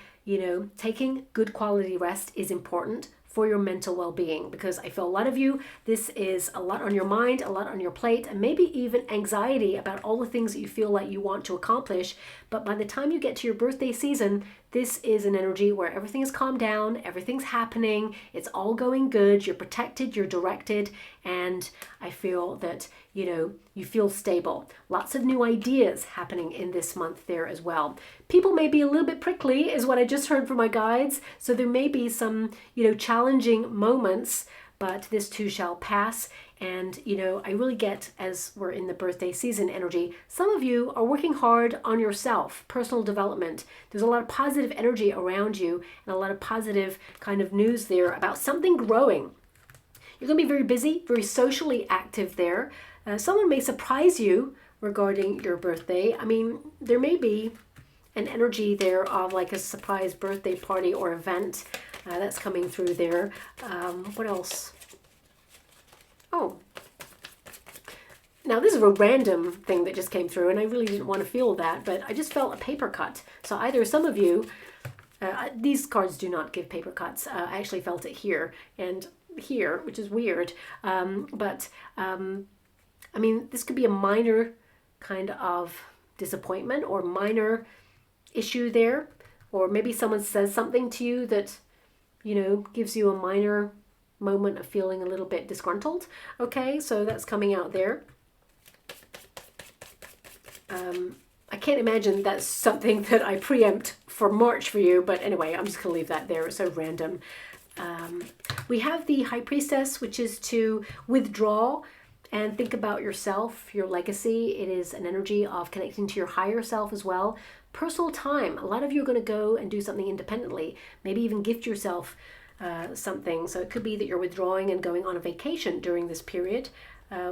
taking good quality rest is important for your mental well-being, because I feel a lot of you, this is a lot on your mind, a lot on your plate, and maybe even anxiety about all the things that you feel like you want to accomplish. But by the time you get to your birthday season, this is an energy where everything is calmed down, everything's happening, it's all going good, you're protected, you're directed, and I feel that, you feel stable. Lots of new ideas happening in this month there as well. People may be a little bit prickly, is what I just heard from my guides, so there may be some, challenging moments, but this too shall pass. And, I really get, as we're in the birthday season energy, some of you are working hard on yourself, personal development. There's a lot of positive energy around you and a lot of positive kind of news there about something growing. You're going to be very busy, very socially active there. Someone may surprise you regarding your birthday. There may be an energy there of like a surprise birthday party or event that's coming through there. What else? Oh, now this is a random thing that just came through, and I really didn't want to feel that, but I just felt a paper cut. So either some of you, these cards do not give paper cuts. I actually felt it here and here, which is weird. This could be a minor kind of disappointment or minor issue there, or maybe someone says something to you that, gives you a minor moment of feeling a little bit disgruntled. Okay, so that's coming out there. I can't imagine that's something that I preempt for March for you, but anyway, I'm just going to leave that there. It's so random. We have the High Priestess, which is to withdraw and think about yourself, your legacy. It is an energy of connecting to your higher self as well. Personal time. A lot of you are going to go and do something independently, maybe even gift yourself something. So it could be that you're withdrawing and going on a vacation during this period.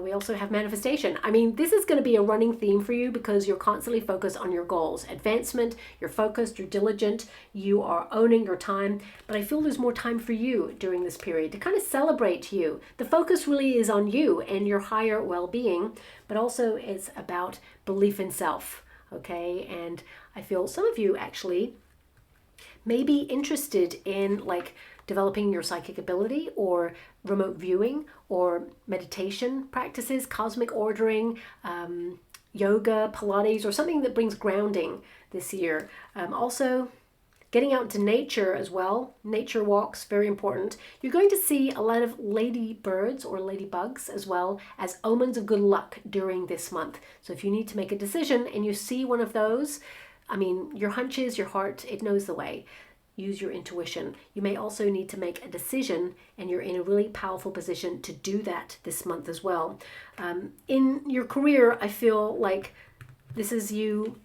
We also have manifestation. I mean, this is going to be a running theme for you because you're constantly focused on your goals. Advancement, you're focused, you're diligent, you are owning your time. But I feel there's more time for you during this period to kind of celebrate you. The focus really is on you and your higher well-being, but also it's about belief in self, okay? And I feel some of you actually may be interested in like developing your psychic ability or remote viewing or meditation practices, cosmic ordering, yoga, Pilates, or something that brings grounding this year. Also, getting out into nature as well. Nature walks, very important. You're going to see a lot of ladybirds or ladybugs as well as omens of good luck during this month. So if you need to make a decision and you see one of those, I mean, your hunches, your heart, it knows the way. Use your intuition. You may also need to make a decision, and you're in a really powerful position to do that this month as well. In your career, I feel like this is you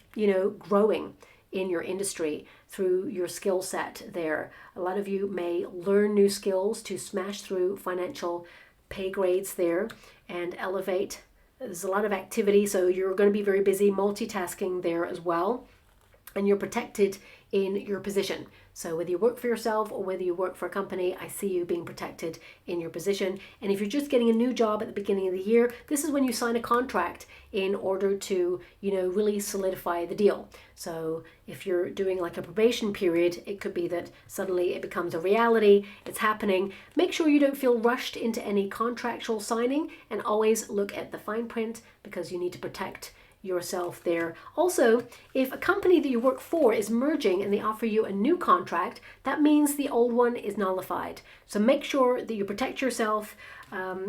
growing in your industry through your skill set there. A lot of you may learn new skills to smash through financial pay grades there and elevate. There's a lot of activity, so you're going to be very busy multitasking there as well. And you're protected in your position. So whether you work for yourself or whether you work for a company, I see you being protected in your position. And if you're just getting a new job at the beginning of the year, this is when you sign a contract in order to, really solidify the deal. So if you're doing like a probation period, it could be that suddenly it becomes a reality, it's happening. Make sure you don't feel rushed into any contractual signing, and always look at the fine print because you need to protect yourself there. Also, if a company that you work for is merging and they offer you a new contract, that means the old one is nullified. So make sure that you protect yourself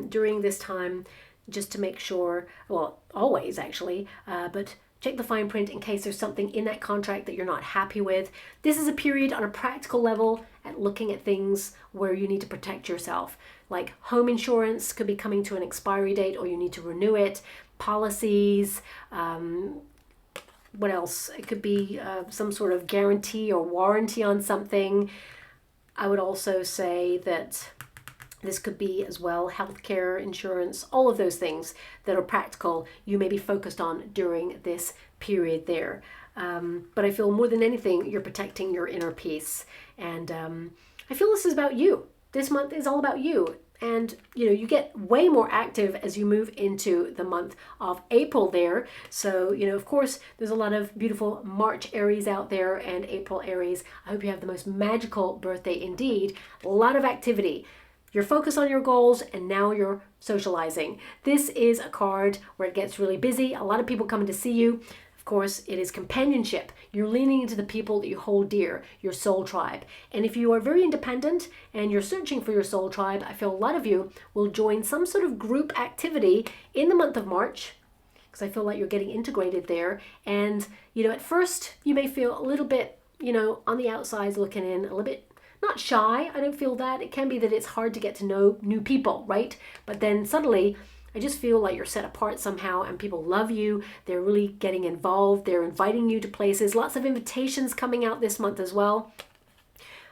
during this time, just to make sure, well, always actually, but check the fine print in case there's something in that contract that you're not happy with. This is a period on a practical level at looking at things where you need to protect yourself. Like home insurance could be coming to an expiry date, or you need to renew it. Policies, what else? It could be some sort of guarantee or warranty on something. I would also say that this could be as well healthcare, insurance, all of those things that are practical you may be focused on during this period there. But I feel more than anything, you're protecting your inner peace. And I feel this is about you. This month is all about you. And, you get way more active as you move into the month of April there. So, of course, there's a lot of beautiful March Aries out there and April Aries. I hope you have the most magical birthday indeed. A lot of activity. You're focused on your goals, and now you're socializing. This is a card where it gets really busy. A lot of people coming to see you. Of course, it is companionship. You're leaning into the people that you hold dear, your soul tribe. And if you are very independent and you're searching for your soul tribe, I feel a lot of you will join some sort of group activity in the month of March, because I feel like you're getting integrated there. And, at first you may feel a little bit, on the outside looking in, a little bit not shy. I don't feel that. It can be that it's hard to get to know new people, right? But then suddenly, I just feel like you're set apart somehow, and people love you. They're really getting involved. They're inviting you to places. Lots of invitations coming out this month as well.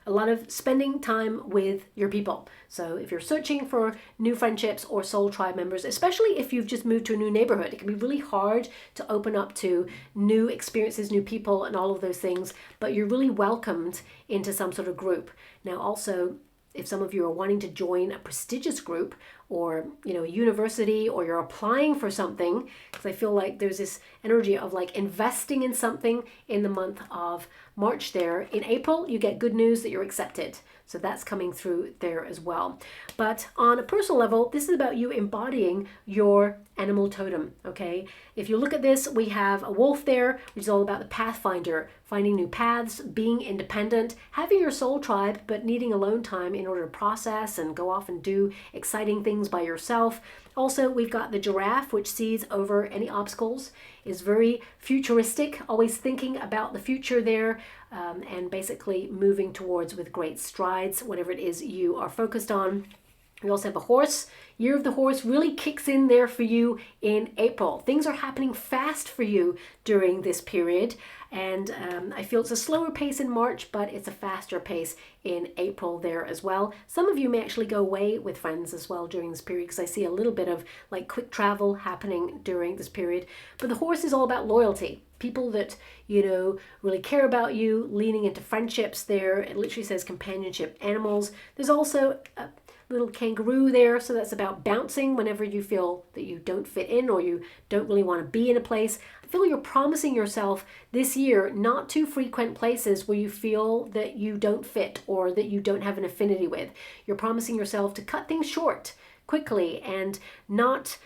A lot of spending time with your people. So if you're searching for new friendships or soul tribe members, especially if you've just moved to a new neighborhood, it can be really hard to open up to new experiences, new people, and all of those things. But you're really welcomed into some sort of group. Now also, if some of you are wanting to join a prestigious group, or a university, or you're applying for something, because I feel like there's this energy of like investing in something in the month of March there. In April, you get good news that you're accepted. So that's coming through there as well. But on a personal level, this is about you embodying your animal totem, okay? If you look at this, we have a wolf there, which is all about the pathfinder, finding new paths, being independent, having your soul tribe, but needing alone time in order to process and go off and do exciting things by yourself. Also, we've got the giraffe, which sees over any obstacles, is very futuristic, always thinking about the future there, and basically moving towards with great strides, whatever it is you are focused on. We also have a horse. Year of the horse really kicks in there for you in April. Things are happening fast for you during this period. And I feel it's a slower pace in March, but it's a faster pace in April there as well. Some of you may actually go away with friends as well during this period, because I see a little bit of like quick travel happening during this period. But the horse is all about loyalty. People that, you know, really care about you, leaning into friendships there. It literally says companionship animals. There's also a little kangaroo there, so that's about bouncing whenever you feel that you don't fit in or you don't really want to be in a place. I feel you're promising yourself this year not to frequent places where you feel that you don't fit or that you don't have an affinity with. You're promising yourself to cut things short quickly and not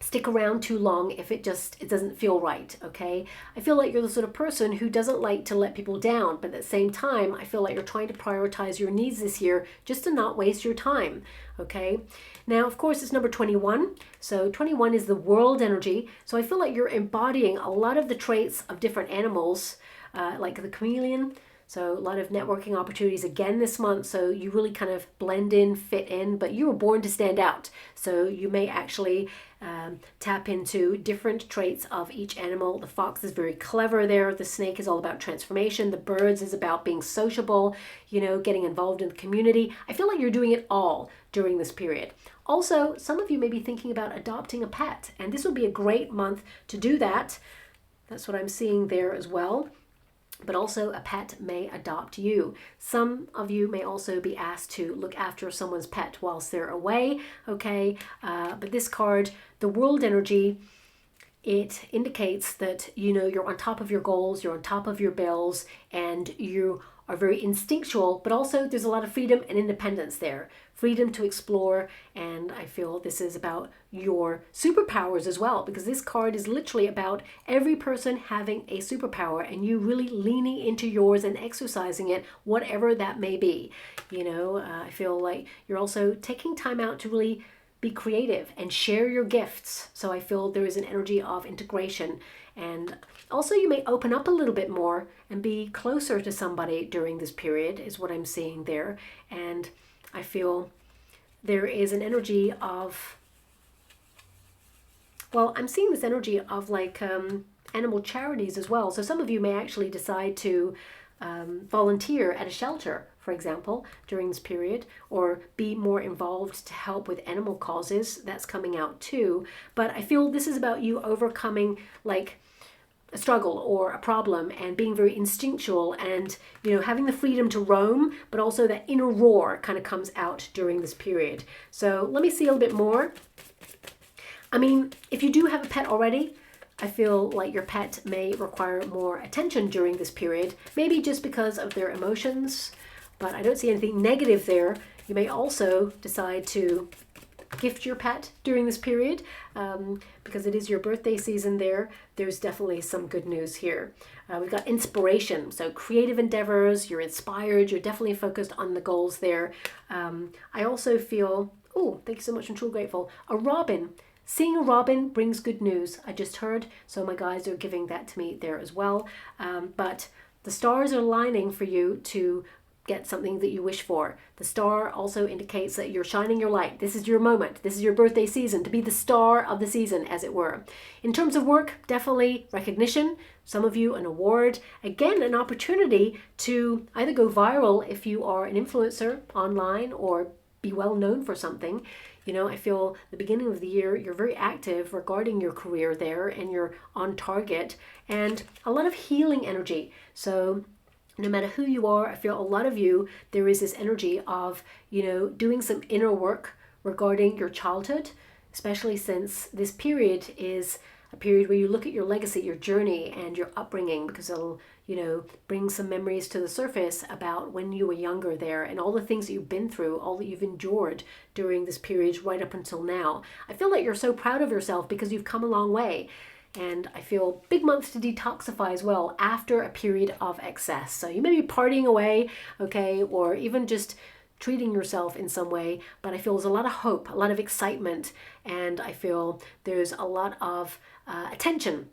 stick around too long if it doesn't feel right, okay? I feel like you're the sort of person who doesn't like to let people down, but at the same time, I feel like you're trying to prioritize your needs this year just to not waste your time, okay? Now, of course, it's number 21. So 21 is the world energy. So I feel like you're embodying a lot of the traits of different animals, like the chameleon. So a lot of networking opportunities again this month. So you really kind of blend in, fit in, but you were born to stand out. So you may actually tap into different traits of each animal. The fox is very clever there. The snake is all about transformation. The birds is about being sociable, you know, getting involved in the community. I feel like you're doing it all during this period. Also, some of you may be thinking about adopting a pet, and this would be a great month to do that. That's what I'm seeing there as well. But also a pet may adopt you. Some of you may also be asked to look after someone's pet whilst they're away, okay? But this card, the world energy, it indicates that, you know, you're on top of your goals, you're on top of your bills, and you are very instinctual, but also there's a lot of freedom and independence there. Freedom to explore, and I feel this is about your superpowers as well, because this card is literally about every person having a superpower and you really leaning into yours and exercising it, whatever that may be. You know, I feel like you're also taking time out to really be creative and share your gifts. So I feel there is an energy of integration, and also you may open up a little bit more and be closer to somebody during this period is what I'm seeing there. And I feel there is an energy of, well, I'm seeing this energy of like animal charities as well. So some of you may actually decide to volunteer at a shelter, for example, during this period, or be more involved to help with animal causes. That's coming out too. But I feel this is about you overcoming like a struggle or a problem and being very instinctual and, you know, having the freedom to roam, but also that inner roar kind of comes out during this period. So let me see a little bit more. I mean, if you do have a pet already, I feel like your pet may require more attention during this period, maybe just because of their emotions, but I don't see anything negative there. You may also decide to gift your pet during this period because it is your birthday season there. There's definitely some good news here. We've got inspiration, so creative endeavors, you're inspired, you're definitely focused on the goals there. I also feel, oh, thank you so much, I'm truly grateful. A robin. Seeing a robin brings good news, I just heard, so my guides are giving that to me there as well. But the stars are aligning for you to get something that you wish for. The star also indicates that you're shining your light. This is your moment. This is your birthday season to be the star of the season, as it were. In terms of work, definitely recognition. Some of you an award. Again, an opportunity to either go viral if you are an influencer online or be well known for something. You know, I feel the beginning of the year, you're very active regarding your career there and you're on target and a lot of healing energy. So no matter who you are, I feel a lot of you, there is this energy of, you know, doing some inner work regarding your childhood, especially since this period is a period where you look at your legacy, your journey, and your upbringing, because it'll, you know, bring some memories to the surface about when you were younger there and all the things that you've been through, all that you've endured during this period right up until now. I feel like you're so proud of yourself because you've come a long way. And I feel big month to detoxify as well after a period of excess. So you may be partying away, okay, or even just treating yourself in some way, but I feel there's a lot of hope, a lot of excitement, and I feel there's a lot of attention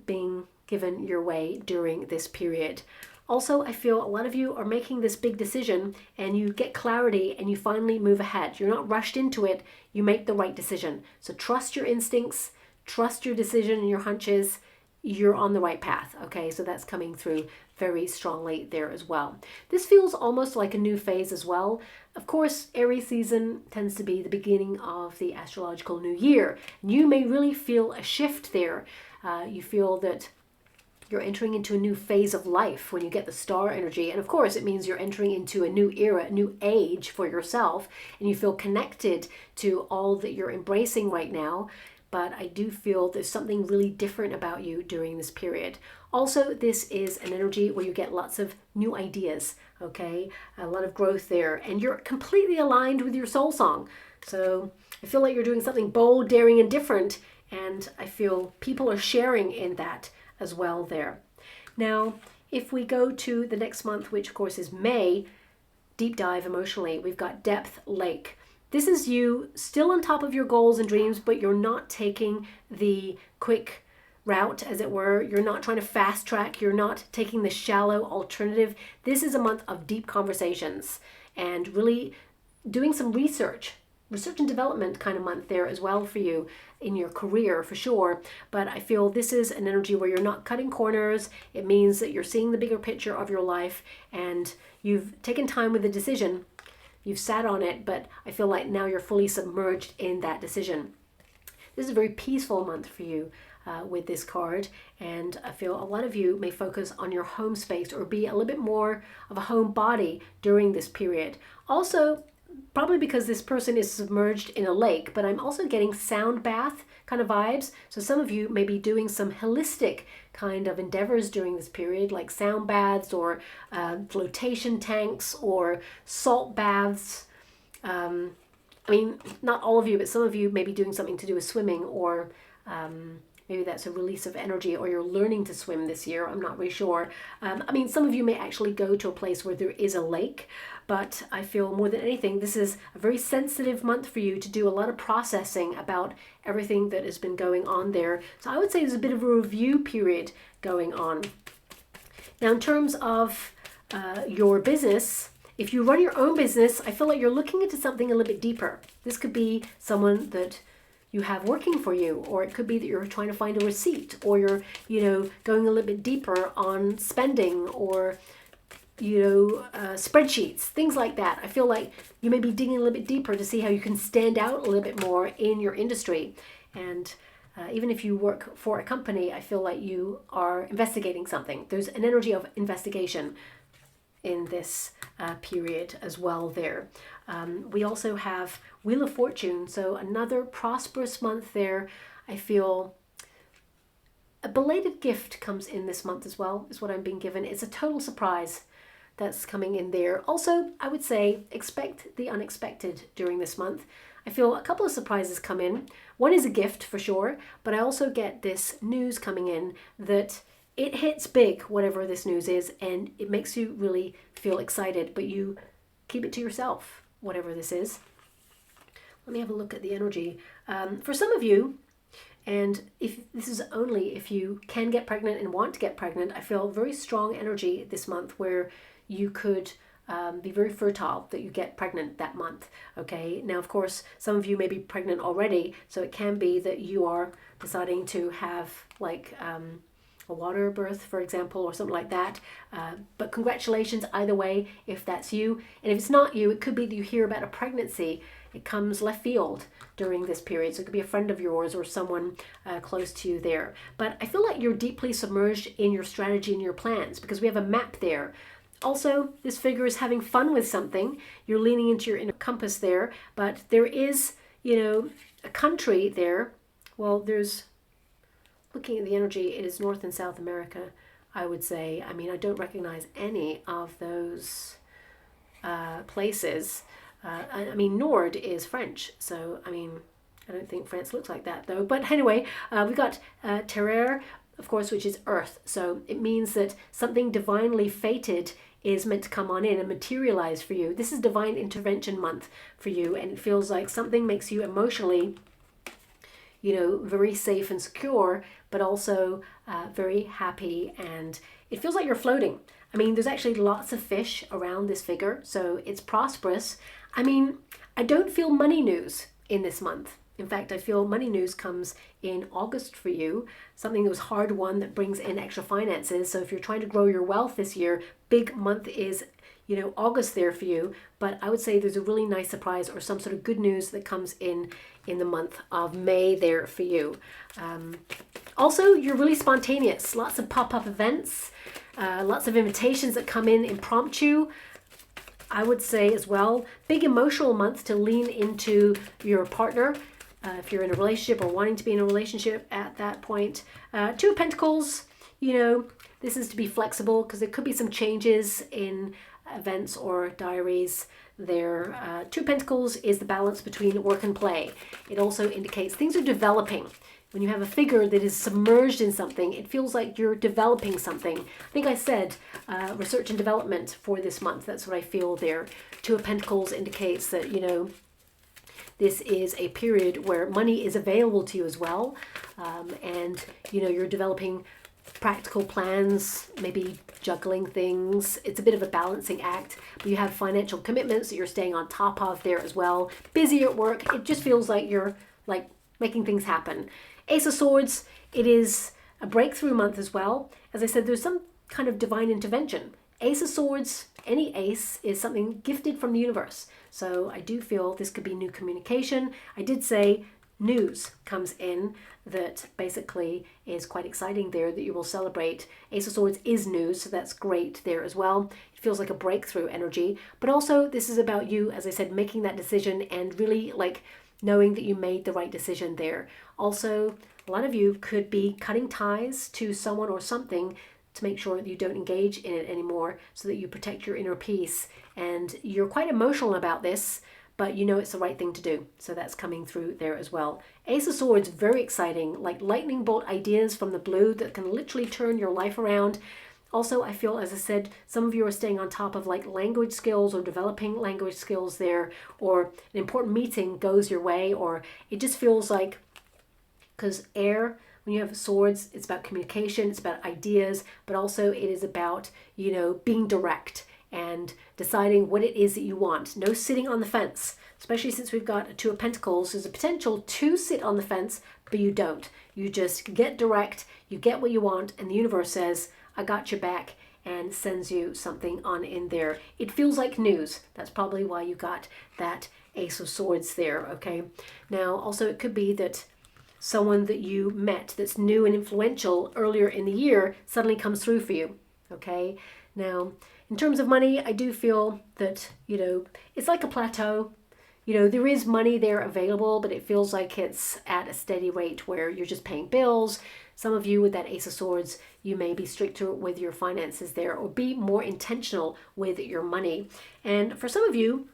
being given your way during this period. Also, I feel a lot of you are making this big decision and you get clarity and you finally move ahead. You're not rushed into it. You make the right decision. So trust your instincts, trust your decision and your hunches. You're on the right path. Okay, so that's coming through very strongly there as well. This feels almost like a new phase as well. Of course, Aries season tends to be the beginning of the astrological new year. You may really feel a shift there. You feel that you're entering into a new phase of life when you get the star energy. And of course, it means you're entering into a new era, a new age for yourself, and you feel connected to all that you're embracing right now. But I do feel there's something really different about you during this period. Also, this is an energy where you get lots of new ideas, okay? A lot of growth there, and you're completely aligned with your soul song. So I feel like you're doing something bold, daring, and different, and I feel people are sharing in that as well there. Now, if we go to the next month, which of course is May, deep dive emotionally, we've got Depth Lake. This is you still on top of your goals and dreams, but you're not taking the quick route, as it were. You're not trying to fast track. You're not taking the shallow alternative. This is a month of deep conversations and really doing some research and development kind of month there as well for you in your career for sure. But I feel this is an energy where you're not cutting corners. It means that you're seeing the bigger picture of your life and you've taken time with the decision. You've sat on it, but I feel like now you're fully submerged in that decision. This is a very peaceful month for you with this card, and I feel a lot of you may focus on your home space or be a little bit more of a home body during this period. Also, probably because this person is submerged in a lake, but I'm also getting sound bath kind of vibes. So some of you may be doing some holistic kind of endeavors during this period, like sound baths or flotation tanks or salt baths. I mean, not all of you, but some of you may be doing something to do with swimming, or maybe that's a release of energy, or you're learning to swim this year. I'm not really sure. I mean, some of you may actually go to a place where there is a lake, but I feel more than anything, this is a very sensitive month for you to do a lot of processing about everything that has been going on there. So I would say there's a bit of a review period going on. Now, in terms of your business, if you run your own business, I feel like you're looking into something a little bit deeper. This could be someone that you have working for you, or it could be that you're trying to find a receipt, or you're, going a little bit deeper on spending, or, spreadsheets, things like that. I feel like you may be digging a little bit deeper to see how you can stand out a little bit more in your industry. And even if you work for a company, I feel like you are investigating something. There's an energy of investigation in this period as well there. We also have Wheel of Fortune, so another prosperous month there. I feel a belated gift comes in this month as well, is what I'm being given. It's a total surprise that's coming in there. Also, I would say expect the unexpected during this month. I feel a couple of surprises come in. One is a gift for sure, but I also get this news coming in that it hits big, whatever this news is, and it makes you really feel excited, but you keep it to yourself, whatever this is. Let me have a look at the energy. For some of you, and if this is only if you can get pregnant and want to get pregnant, I feel very strong energy this month where you could be very fertile, that you get pregnant that month. Okay, now of course some of you may be pregnant already, so it can be that you are deciding to have like a water birth, for example, or something like that. But congratulations either way if that's you. And if it's not you, it could be that you hear about a pregnancy. It comes left field during this period. So it could be a friend of yours or someone close to you there. But I feel like you're deeply submerged in your strategy and your plans because we have a map there. Also, this figure is having fun with something. You're leaning into your inner compass there. But there is, a country there. Well, there's, looking at the energy, it is North and South America, I would say. I mean, I don't recognize any of those places. I mean, Nord is French, so, I mean, I don't think France looks like that, though. But anyway, we've got Terre, of course, which is Earth. So it means that something divinely fated is meant to come on in and materialize for you. This is divine intervention month for you, and it feels like something makes you emotionally very safe and secure, but also very happy, and it feels like you're floating. I mean, there's actually lots of fish around this figure, so it's prosperous. I mean, I don't feel money news in this month. In fact, I feel money news comes in August for you, something that was hard won that brings in extra finances. So if you're trying to grow your wealth this year, big month is, you know, August there for you. But I would say there's a really nice surprise or some sort of good news that comes in the month of May there for you. Also, you're really spontaneous. Lots of pop-up events, lots of invitations that come in impromptu. I would say as well, big emotional month to lean into your partner. If you're in a relationship or wanting to be in a relationship at that point. Two of Pentacles, you know, this is to be flexible because there could be some changes in events or diaries there. Two of Pentacles is the balance between work and play. It also indicates things are developing. When you have a figure that is submerged in something, it feels like you're developing something. I think I said research and development for this month. That's what I feel there. Two of Pentacles indicates that, you know, this is a period where money is available to you as well. And, you know, you're developing practical plans, maybe juggling things. It's a bit of a balancing act, but you have financial commitments that you're staying on top of there as well. Busy at work. It just feels like you're like making things happen. Ace of Swords, it is a breakthrough month as well. As I said, there's some kind of divine intervention. Ace of Swords, any ace, is something gifted from the universe. So I do feel this could be new communication. I did say news comes in that basically is quite exciting there that you will celebrate. Ace of Swords is news, so that's great there as well. It feels like a breakthrough energy. But also this is about you, as I said, making that decision and really like knowing that you made the right decision there. Also, a lot of you could be cutting ties to someone or something to make sure that you don't engage in it anymore so that you protect your inner peace. And you're quite emotional about this, but you know it's the right thing to do. So that's coming through there as well. Ace of Swords, very exciting, like lightning bolt ideas from the blue that can literally turn your life around. Also, I feel, as I said, some of you are staying on top of like language skills or developing language skills there, or an important meeting goes your way, or it just feels like, because air, when you have swords, it's about communication, it's about ideas, but also it is about, you know, being direct and deciding what it is that you want. No sitting on the fence, especially since we've got a Two of Pentacles. There's a potential to sit on the fence, but you don't. You just get direct, you get what you want, and the universe says, I got your back, and sends you something on in there. It feels like news. That's probably why you got that Ace of Swords there, okay? Now, also it could be that someone that you met that's new and influential earlier in the year suddenly comes through for you, okay? Now, in terms of money, I do feel that, you know, it's like a plateau. You know, there is money there available, but it feels like it's at a steady rate where you're just paying bills. Some of you with that Ace of Swords, you may be stricter with your finances there or be more intentional with your money. And for some of you,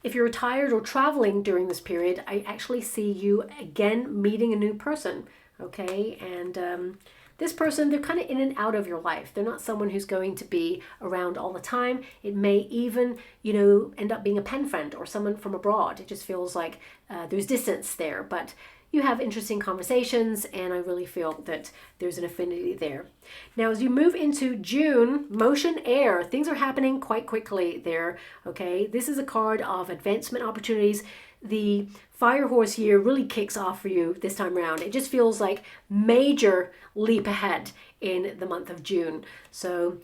if you're retired or traveling during this period, I actually see you again meeting a new person, okay? And this person, they're kind of in and out of your life. They're not someone who's going to be around all the time. It may even, you know, end up being a pen friend or someone from abroad. It just feels like there's distance there, but you have interesting conversations, and I really feel that there's an affinity there. Now, as you move into June, motion air, things are happening quite quickly there, okay? This is a card of advancement opportunities. The fire horse year really kicks off for you this time around. It just feels like major leap ahead in the month of June. So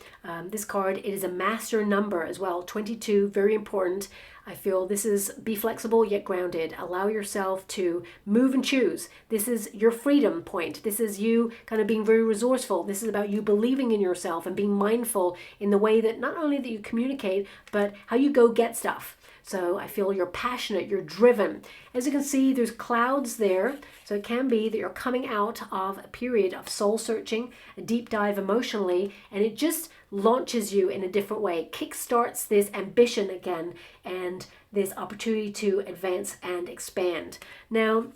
this card, it is a master number as well, 22, very important. I feel this is be flexible yet grounded. Allow yourself to move and choose. This is your freedom point. This is you kind of being very resourceful. This is about you believing in yourself and being mindful in the way that not only that you communicate, but how you go get stuff. So I feel you're passionate, you're driven. As you can see, there's clouds there. So it can be that you're coming out of a period of soul searching, a deep dive emotionally, and it just launches you in a different way, kickstarts this ambition again and this opportunity to advance and expand. Now,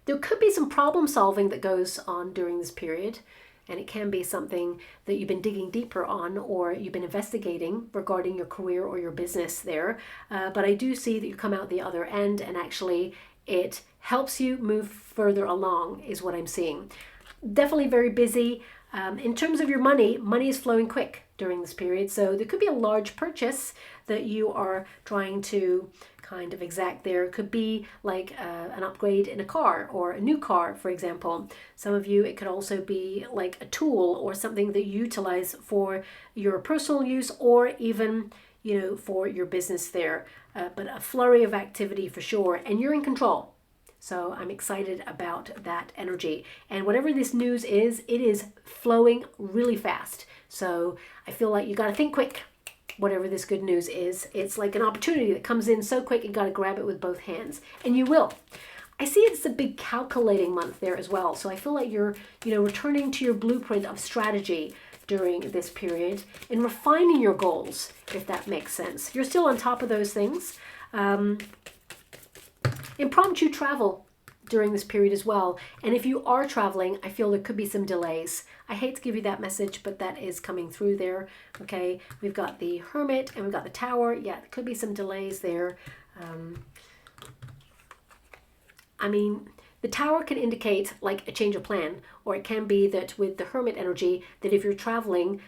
there could be some problem solving that goes on during this period. And it can be something that you've been digging deeper on or you've been investigating regarding your career or your business there. But I do see that you come out the other end and actually it helps you move further along is what I'm seeing. Definitely very busy. In terms of your money, money is flowing quick during this period. So there could be a large purchase that you are trying to kind of exact there. It could be like an upgrade in a car or a new car, for example. Some of you, it could also be like a tool or something that you utilize for your personal use or even, you know, for your business there. But a flurry of activity for sure, and you're in control. So I'm excited about that energy. And whatever this news is, it is flowing really fast. So I feel like you got to think quick. Whatever this good news is, it's like an opportunity that comes in so quick, you got to grab it with both hands, and you will. I see it's a big calculating month there as well. So I feel like you're, you know, returning to your blueprint of strategy during this period and refining your goals, if that makes sense. You're still on top of those things. Impromptu travel during this period as well. And if you are traveling, I feel there could be some delays. I hate to give you that message, but that is coming through there. Okay, we've got the Hermit and we've got the Tower. Yeah, there could be some delays there. I mean, the Tower can indicate like a change of plan, or it can be that with the Hermit energy, that if you're traveling,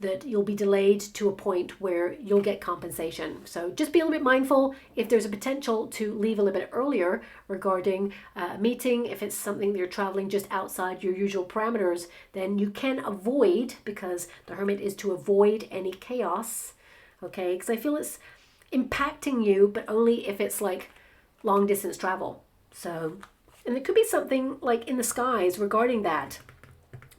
that you'll be delayed to a point where you'll get compensation. So just be a little bit mindful if there's a potential to leave a little bit earlier regarding a meeting. If it's something that you're traveling just outside your usual parameters, then you can avoid, because the Hermit is to avoid any chaos, okay? Because I feel it's impacting you, but only if it's like long distance travel. So, and there could be something like in the skies regarding that,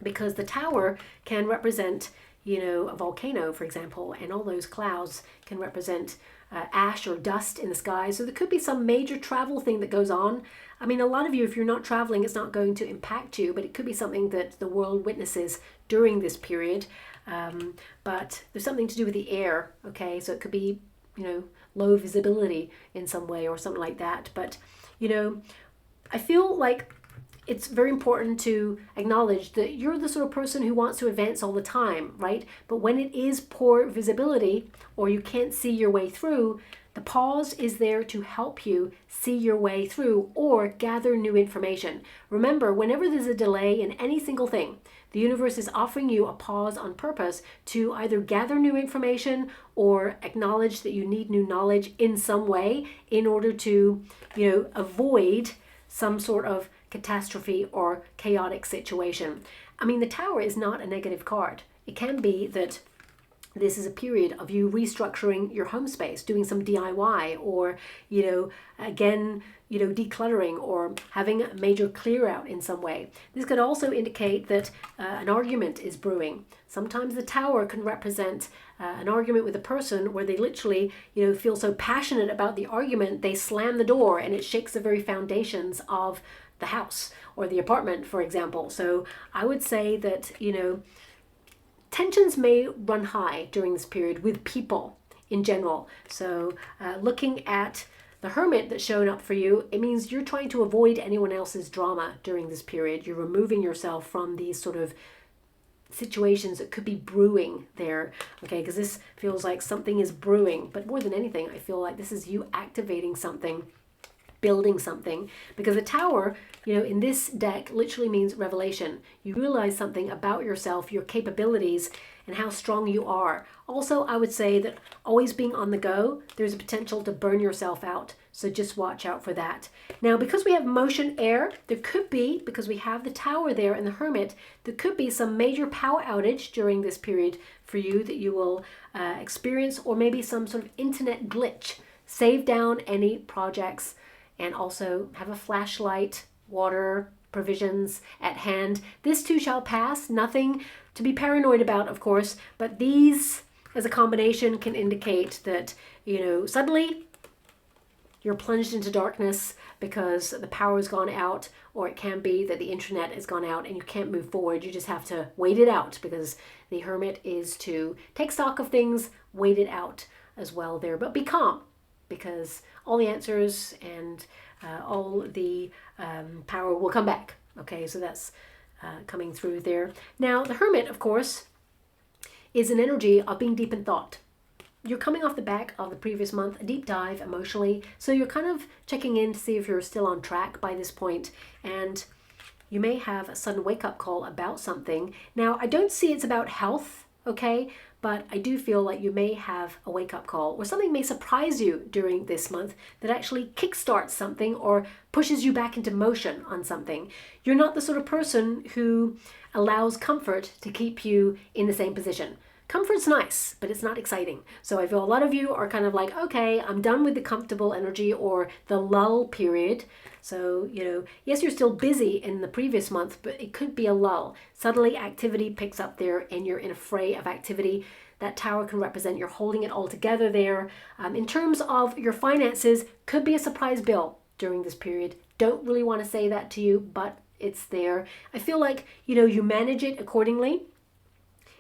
because the Tower can represent, you know, a volcano, for example, and all those clouds can represent ash or dust in the sky. So there could be some major travel thing that goes on. I mean, a lot of you, if you're not traveling, it's not going to impact you, but it could be something that the world witnesses during this period. But there's something to do with the air, okay? So it could be, you know, low visibility in some way or something like that. But, you know, I feel like it's very important to acknowledge that you're the sort of person who wants to advance all the time, right? But when it is poor visibility or you can't see your way through, the pause is there to help you see your way through or gather new information. Remember, whenever there's a delay in any single thing, the universe is offering you a pause on purpose to either gather new information or acknowledge that you need new knowledge in some way in order to, you know, avoid some sort of catastrophe or chaotic situation. I mean, the Tower is not a negative card. It can be that this is a period of you restructuring your home space, doing some DIY, or, you know, again, you know, decluttering or having a major clear out in some way. This could also indicate that an argument is brewing. Sometimes the Tower can represent an argument with a person where they literally, you know, feel so passionate about the argument, they slam the door and it shakes the very foundations of the house or the apartment, for example. So I would say that, you know, tensions may run high during this period with people in general. So looking at the Hermit that's shown up for you, it means you're trying to avoid anyone else's drama during this period. You're removing yourself from these sort of situations that could be brewing there, okay? Because this feels like something is brewing, but more than anything, I feel like this is you activating something, building something, because the Tower, you know, in this deck literally means revelation. You realize something about yourself, your capabilities, and how strong you are. Also, I would say that always being on the go, there's a potential to burn yourself out. So just watch out for that. Now, because we have motion air, there could be, because we have the Tower there and the Hermit, there could be some major power outage during this period for you that you will experience, or maybe some sort of internet glitch. Save down any projects and also have a flashlight, water, provisions at hand. This too shall pass. Nothing to be paranoid about, of course, but these as a combination can indicate that, you know, suddenly you're plunged into darkness because the power has gone out, or it can be that the internet has gone out and you can't move forward. You just have to wait it out, because the Hermit is to take stock of things, wait it out as well there. But be calm, because all the answers and all the power will come back. Okay, so that's coming through there. Now, the Hermit, of course, is an energy of being deep in thought. You're coming off the back of the previous month, a deep dive emotionally. So you're kind of checking in to see if you're still on track by this point. And you may have a sudden wake-up call about something. Now, I don't see it's about health, okay? But I do feel like you may have a wake-up call, or something may surprise you during this month that actually kickstarts something or pushes you back into motion on something. You're not the sort of person who allows comfort to keep you in the same position. Comfort's nice, but it's not exciting. So I feel a lot of you are kind of like, okay, I'm done with the comfortable energy or the lull period. So, yes, you're still busy in the previous month, but it could be a lull. Suddenly activity picks up there and you're in a fray of activity. That tower can represent you're holding it all together there. In terms of your finances, could be a surprise bill during this period. Don't really want to say that to you, but it's there. I feel like, you manage it accordingly.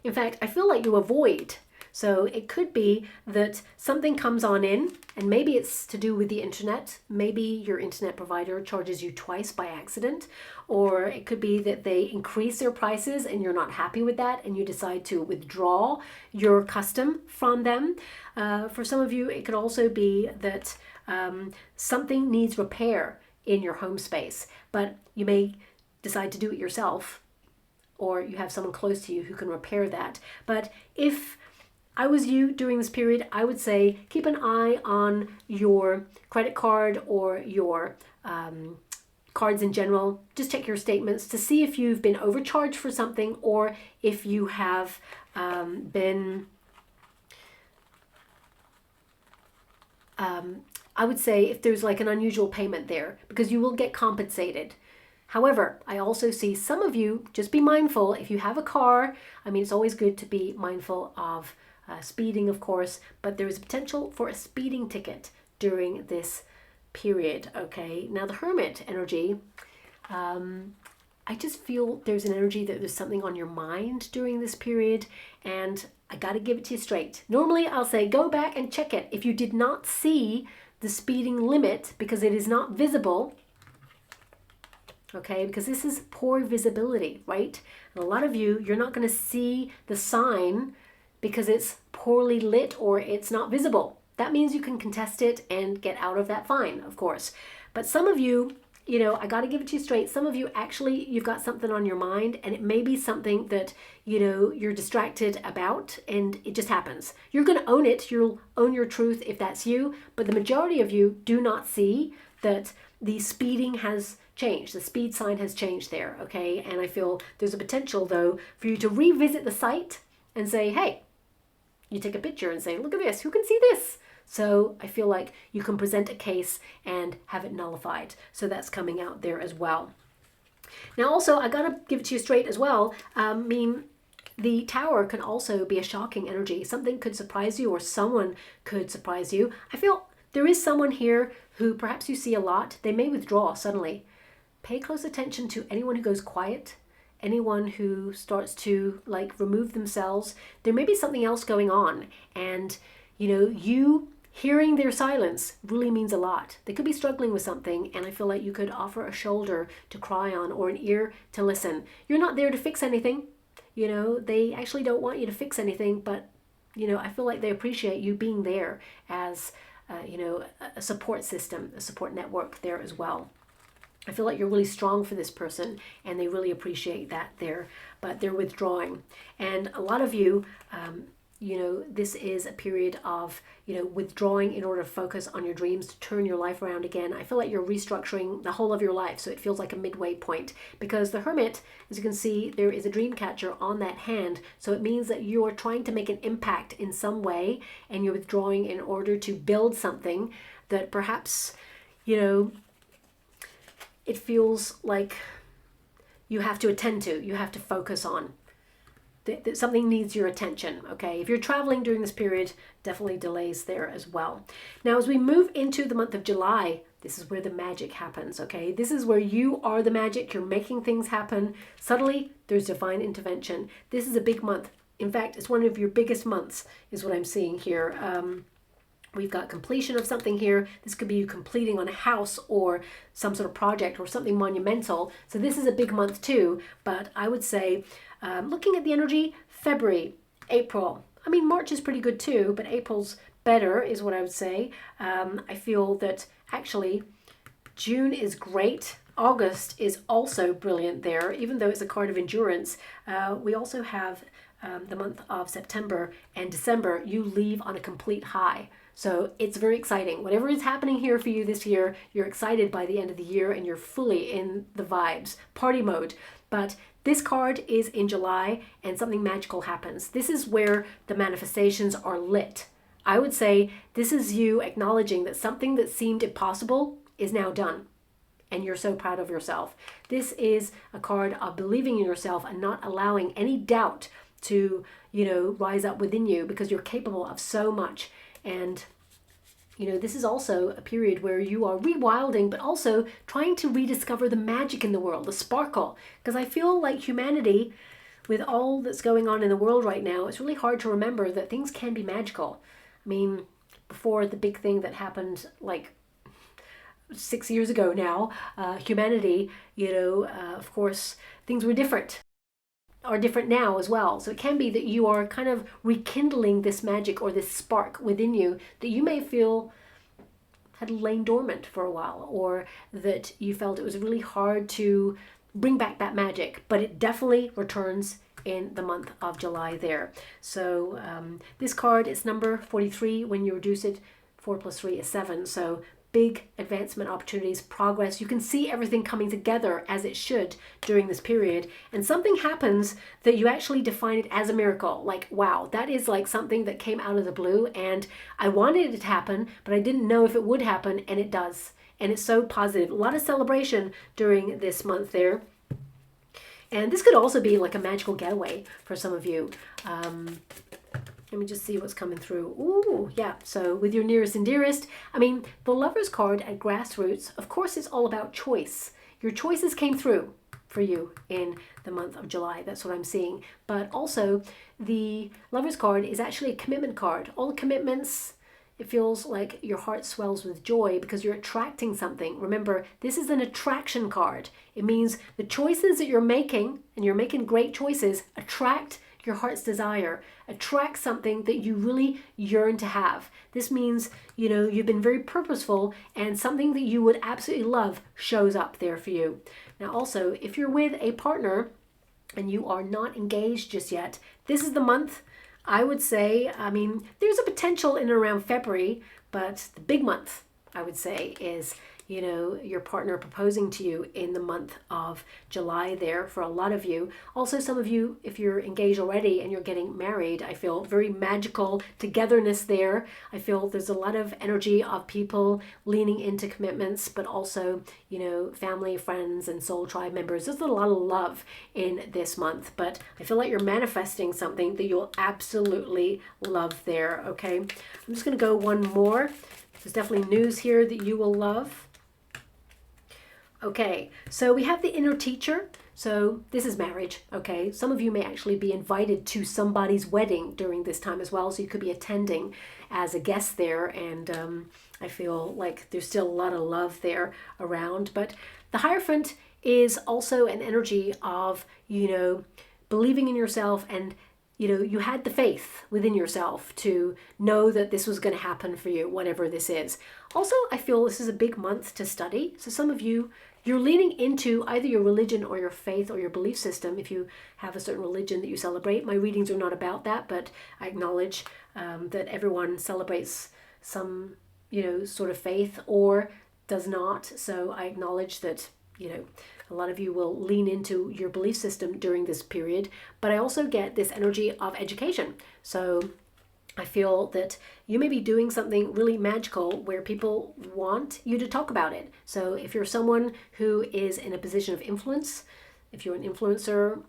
In fact, I feel like you avoid. So it could be that something comes on in, and maybe it's to do with the internet. Maybe your internet provider charges you twice by accident, or it could be that they increase their prices and you're not happy with that and you decide to withdraw your custom from them. For some of you, it could also be that something needs repair in your home space, but you may decide to do it yourself, or you have someone close to you who can repair that. But if I was you during this period, I would say keep an eye on your credit card or your cards in general. Just check your statements to see if you've been overcharged for something, or if you have been, I would say if there's like an unusual payment there, because you will get compensated. However, I also see some of you, just be mindful if you have a car. I mean, it's always good to be mindful of speeding, of course, but there is potential for a speeding ticket during this period, okay? Now, the Hermit energy, I just feel there's an energy that there's something on your mind during this period, and I got to give it to you straight. Normally, I'll say go back and check it. If you did not see the speeding limit because it is not visible, okay, because this is poor visibility, right? And a lot of you, you're not going to see the sign because it's poorly lit or it's not visible. That means you can contest it and get out of that fine, of course. But some of you, I got to give it to you straight. Some of you actually, you've got something on your mind, and it may be something that, you're distracted about, and it just happens. You're going to own it. You'll own your truth if that's you. But the majority of you do not see that the speeding has changed. The speed sign has changed there, okay? And I feel there's a potential, though, for you to revisit the site and say, hey, you take a picture and say, look at this, who can see this? So I feel like you can present a case and have it nullified. So that's coming out there as well. Now, also, I got to give it to you straight as well. The tower can also be a shocking energy. Something could surprise you, or someone could surprise you. I feel there is someone here who perhaps you see a lot. They may withdraw suddenly. Pay close attention to anyone who goes quiet, anyone who starts to remove themselves. There may be something else going on, and you hearing their silence really means a lot. They could be struggling with something, and I feel like you could offer a shoulder to cry on or an ear to listen. You're not there to fix anything. They actually don't want you to fix anything, but I feel like they appreciate you being there as a support system, a support network there as well. I feel like you're really strong for this person, and they really appreciate that there, but they're withdrawing. And a lot of you, this is a period of, withdrawing in order to focus on your dreams, to turn your life around again. I feel like you're restructuring the whole of your life, so it feels like a midway point, because the Hermit, as you can see, there is a dream catcher on that hand. So it means that you are trying to make an impact in some way, and you're withdrawing in order to build something that perhaps, it feels like you have to attend to, you have to focus on. That something needs your attention, okay? If you're traveling during this period, definitely delays there as well. Now, as we move into the month of July, this is where the magic happens, okay? This is where you are the magic. You're making things happen. Suddenly, there's divine intervention. This is a big month. In fact, it's one of your biggest months, is what I'm seeing here. We've got completion of something here. This could be you completing on a house or some sort of project or something monumental. So this is a big month too, but I would say, looking at the energy, February, April. I mean, March is pretty good too, but April's better is what I would say. I feel that actually June is great. August is also brilliant there, even though it's a card of endurance. We also have the month of September and December, you leave on a complete high. So it's very exciting. Whatever is happening here for you this year, you're excited by the end of the year and you're fully in the vibes, party mode. But this card is in July and something magical happens. This is where the manifestations are lit. I would say this is you acknowledging that something that seemed impossible is now done. And you're so proud of yourself. This is a card of believing in yourself and not allowing any doubt to, rise up within you, because you're capable of so much. And, this is also a period where you are rewilding, but also trying to rediscover the magic in the world, the sparkle. Because I feel like humanity, with all that's going on in the world right now, it's really hard to remember that things can be magical. I mean, before the big thing that happened, like 6 years ago now, humanity, of course, things were different. Are different now as well. So it can be that you are kind of rekindling this magic or this spark within you that you may feel had lain dormant for a while, or that you felt it was really hard to bring back that magic, but it definitely returns in the month of July there. So this card is number 43. When you reduce it, 4 plus 3 is 7. So big advancement opportunities, progress. You can see everything coming together as it should during this period. And something happens that you actually define it as a miracle. Like, wow, that is like something that came out of the blue. And I wanted it to happen, but I didn't know if it would happen. And it does. And it's so positive. A lot of celebration during this month there. And this could also be like a magical getaway for some of you. Let me just see what's coming through. Ooh, yeah. So with your nearest and dearest, I mean, the Lover's card at Grassroots, of course, it's all about choice. Your choices came through for you in the month of July. That's what I'm seeing. But also, the Lover's card is actually a commitment card. All commitments, it feels like your heart swells with joy because you're attracting something. Remember, this is an attraction card. It means the choices that you're making, and you're making great choices, attract your heart's desire. Attract something that you really yearn to have. This means, you've been very purposeful, and something that you would absolutely love shows up there for you. Now also, if you're with a partner and you are not engaged just yet, this is the month. I would say, there's a potential in and around February, but the big month, I would say, is your partner proposing to you in the month of July there for a lot of you. Also, some of you, if you're engaged already and you're getting married, I feel very magical togetherness there. I feel there's a lot of energy of people leaning into commitments, but also, family, friends, and soul tribe members. There's a lot of love in this month, but I feel like you're manifesting something that you'll absolutely love there, okay? I'm just going to go one more. There's definitely news here that you will love. Okay, so we have the inner teacher. So this is marriage, okay? Some of you may actually be invited to somebody's wedding during this time as well. So you could be attending as a guest there. And I feel like there's still a lot of love there around. But the Hierophant is also an energy of, believing in yourself, and you had the faith within yourself to know that this was going to happen for you, whatever this is. Also, I feel this is a big month to study. So some of you, you're leaning into either your religion or your faith or your belief system. If you have a certain religion that you celebrate, my readings are not about that, but I acknowledge that everyone celebrates some, sort of faith or does not. So I acknowledge that, a lot of you will lean into your belief system during this period, but I also get this energy of education. So I feel that you may be doing something really magical where people want you to talk about it. So if you're someone who is in a position of influence, if you're an influencer,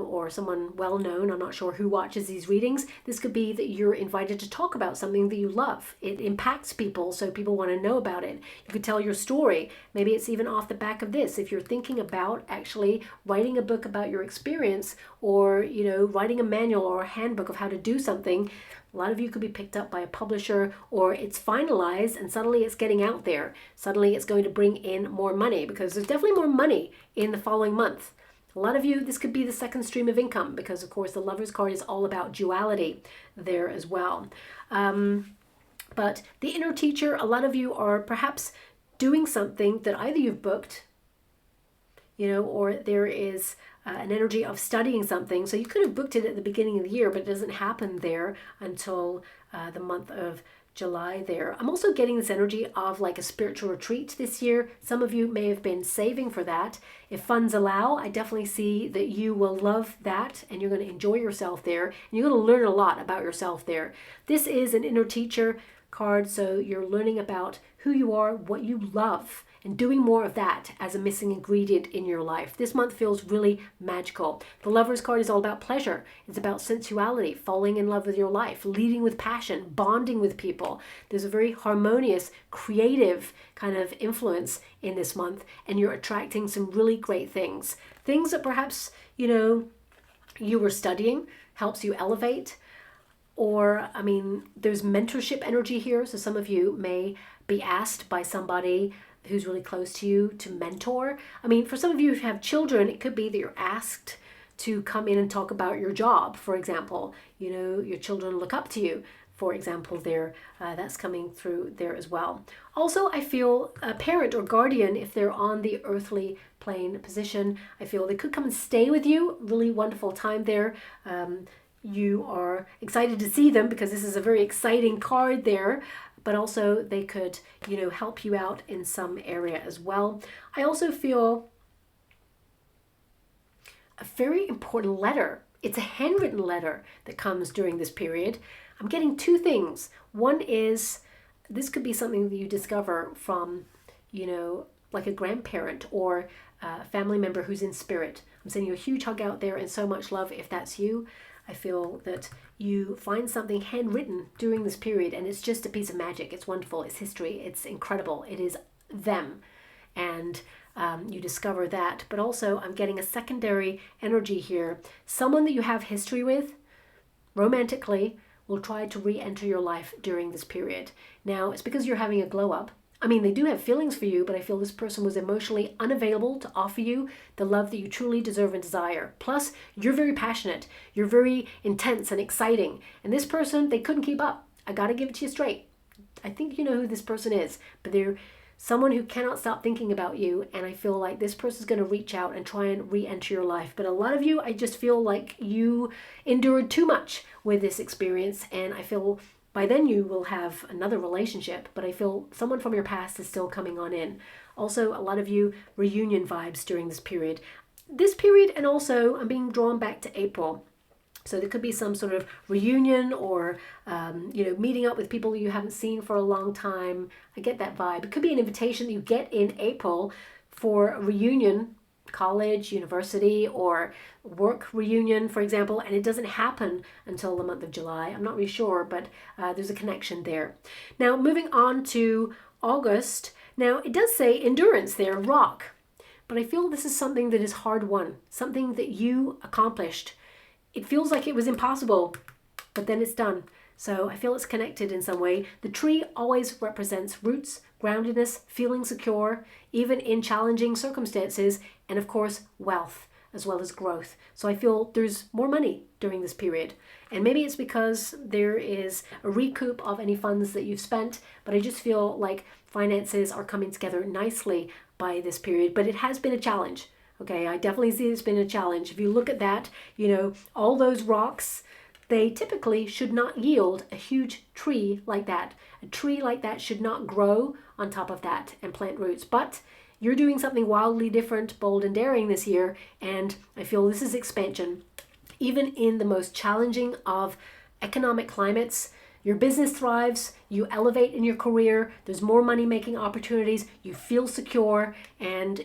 or someone well-known, I'm not sure who watches these readings, this could be that you're invited to talk about something that you love. It impacts people, so people want to know about it. You could tell your story. Maybe it's even off the back of this. If you're thinking about actually writing a book about your experience, or, writing a manual or a handbook of how to do something, a lot of you could be picked up by a publisher, or it's finalized and suddenly it's getting out there. Suddenly it's going to bring in more money, because there's definitely more money in the following month. A lot of you, this could be the second stream of income, because of course the Lover's card is all about duality there as well. But the inner teacher, a lot of you are perhaps doing something that either you've booked, or there is an energy of studying something. So you could have booked it at the beginning of the year, but it doesn't happen there until the month of July there. I'm also getting this energy of like a spiritual retreat this year. Some of you may have been saving for that. If funds allow, I definitely see that you will love that and you're going to enjoy yourself there. And you're going to learn a lot about yourself there. This is an inner teacher card, so you're learning about who you are, what you love, and doing more of that as a missing ingredient in your life. This month feels really magical. The Lover's card is all about pleasure. It's about sensuality, falling in love with your life, leading with passion, bonding with people. There's a very harmonious, creative kind of influence in this month, and you're attracting some really great things. Things that perhaps, you were studying, helps you elevate. Or, there's mentorship energy here. So some of you may be asked by somebody who's really close to you to mentor. For some of you who have children, it could be that you're asked to come in and talk about your job, for example. Your children look up to you, for example, there. That's coming through there as well. Also, I feel a parent or guardian, if they're on the earthly plane position, I feel they could come and stay with you. Really wonderful time there. You are excited to see them because this is a very exciting card there, but also they could, help you out in some area as well. I also feel a very important letter. It's a handwritten letter that comes during this period. I'm getting two things. One is, this could be something that you discover from, like a grandparent or a family member who's in spirit. I'm sending you a huge hug out there and so much love if that's you. I feel that you find something handwritten during this period and it's just a piece of magic. It's wonderful. It's history. It's incredible. It is them. And you discover that. But also I'm getting a secondary energy here. Someone that you have history with, romantically, will try to re-enter your life during this period. Now, it's because you're having a glow up. They do have feelings for you, but I feel this person was emotionally unavailable to offer you the love that you truly deserve and desire. Plus, you're very passionate. You're very intense and exciting. And this person, they couldn't keep up. I got to give it to you straight. I think you know who this person is, but they're someone who cannot stop thinking about you. And I feel like this person's going to reach out and try and re-enter your life. But a lot of you, I just feel like you endured too much with this experience. And I feel by then you will have another relationship, but I feel someone from your past is still coming on in. Also, a lot of you reunion vibes during this period. And also I'm being drawn back to April. So there could be some sort of reunion or, meeting up with people you haven't seen for a long time. I get that vibe. It could be an invitation that you get in April for a reunion, college, university, or work reunion, for example, and it doesn't happen until the month of July. I'm not really sure, but there's a connection there. Now, moving on to August. Now, it does say endurance there, rock, but I feel this is something that is hard won, something that you accomplished. It feels like it was impossible, but then it's done. So I feel it's connected in some way. The tree always represents roots, groundedness, feeling secure, even in challenging circumstances, and of course, wealth, as well as growth. So I feel there's more money during this period. And maybe it's because there is a recoup of any funds that you've spent, but I just feel like finances are coming together nicely by this period. But it has been a challenge. Okay, I definitely see it's been a challenge. If you look at that, all those rocks, they typically should not yield a huge tree like that. A tree like that should not grow on top of that and plant roots. But you're doing something wildly different, bold and daring this year, and I feel this is expansion. Even in the most challenging of economic climates, your business thrives, you elevate in your career, there's more money-making opportunities, you feel secure, and,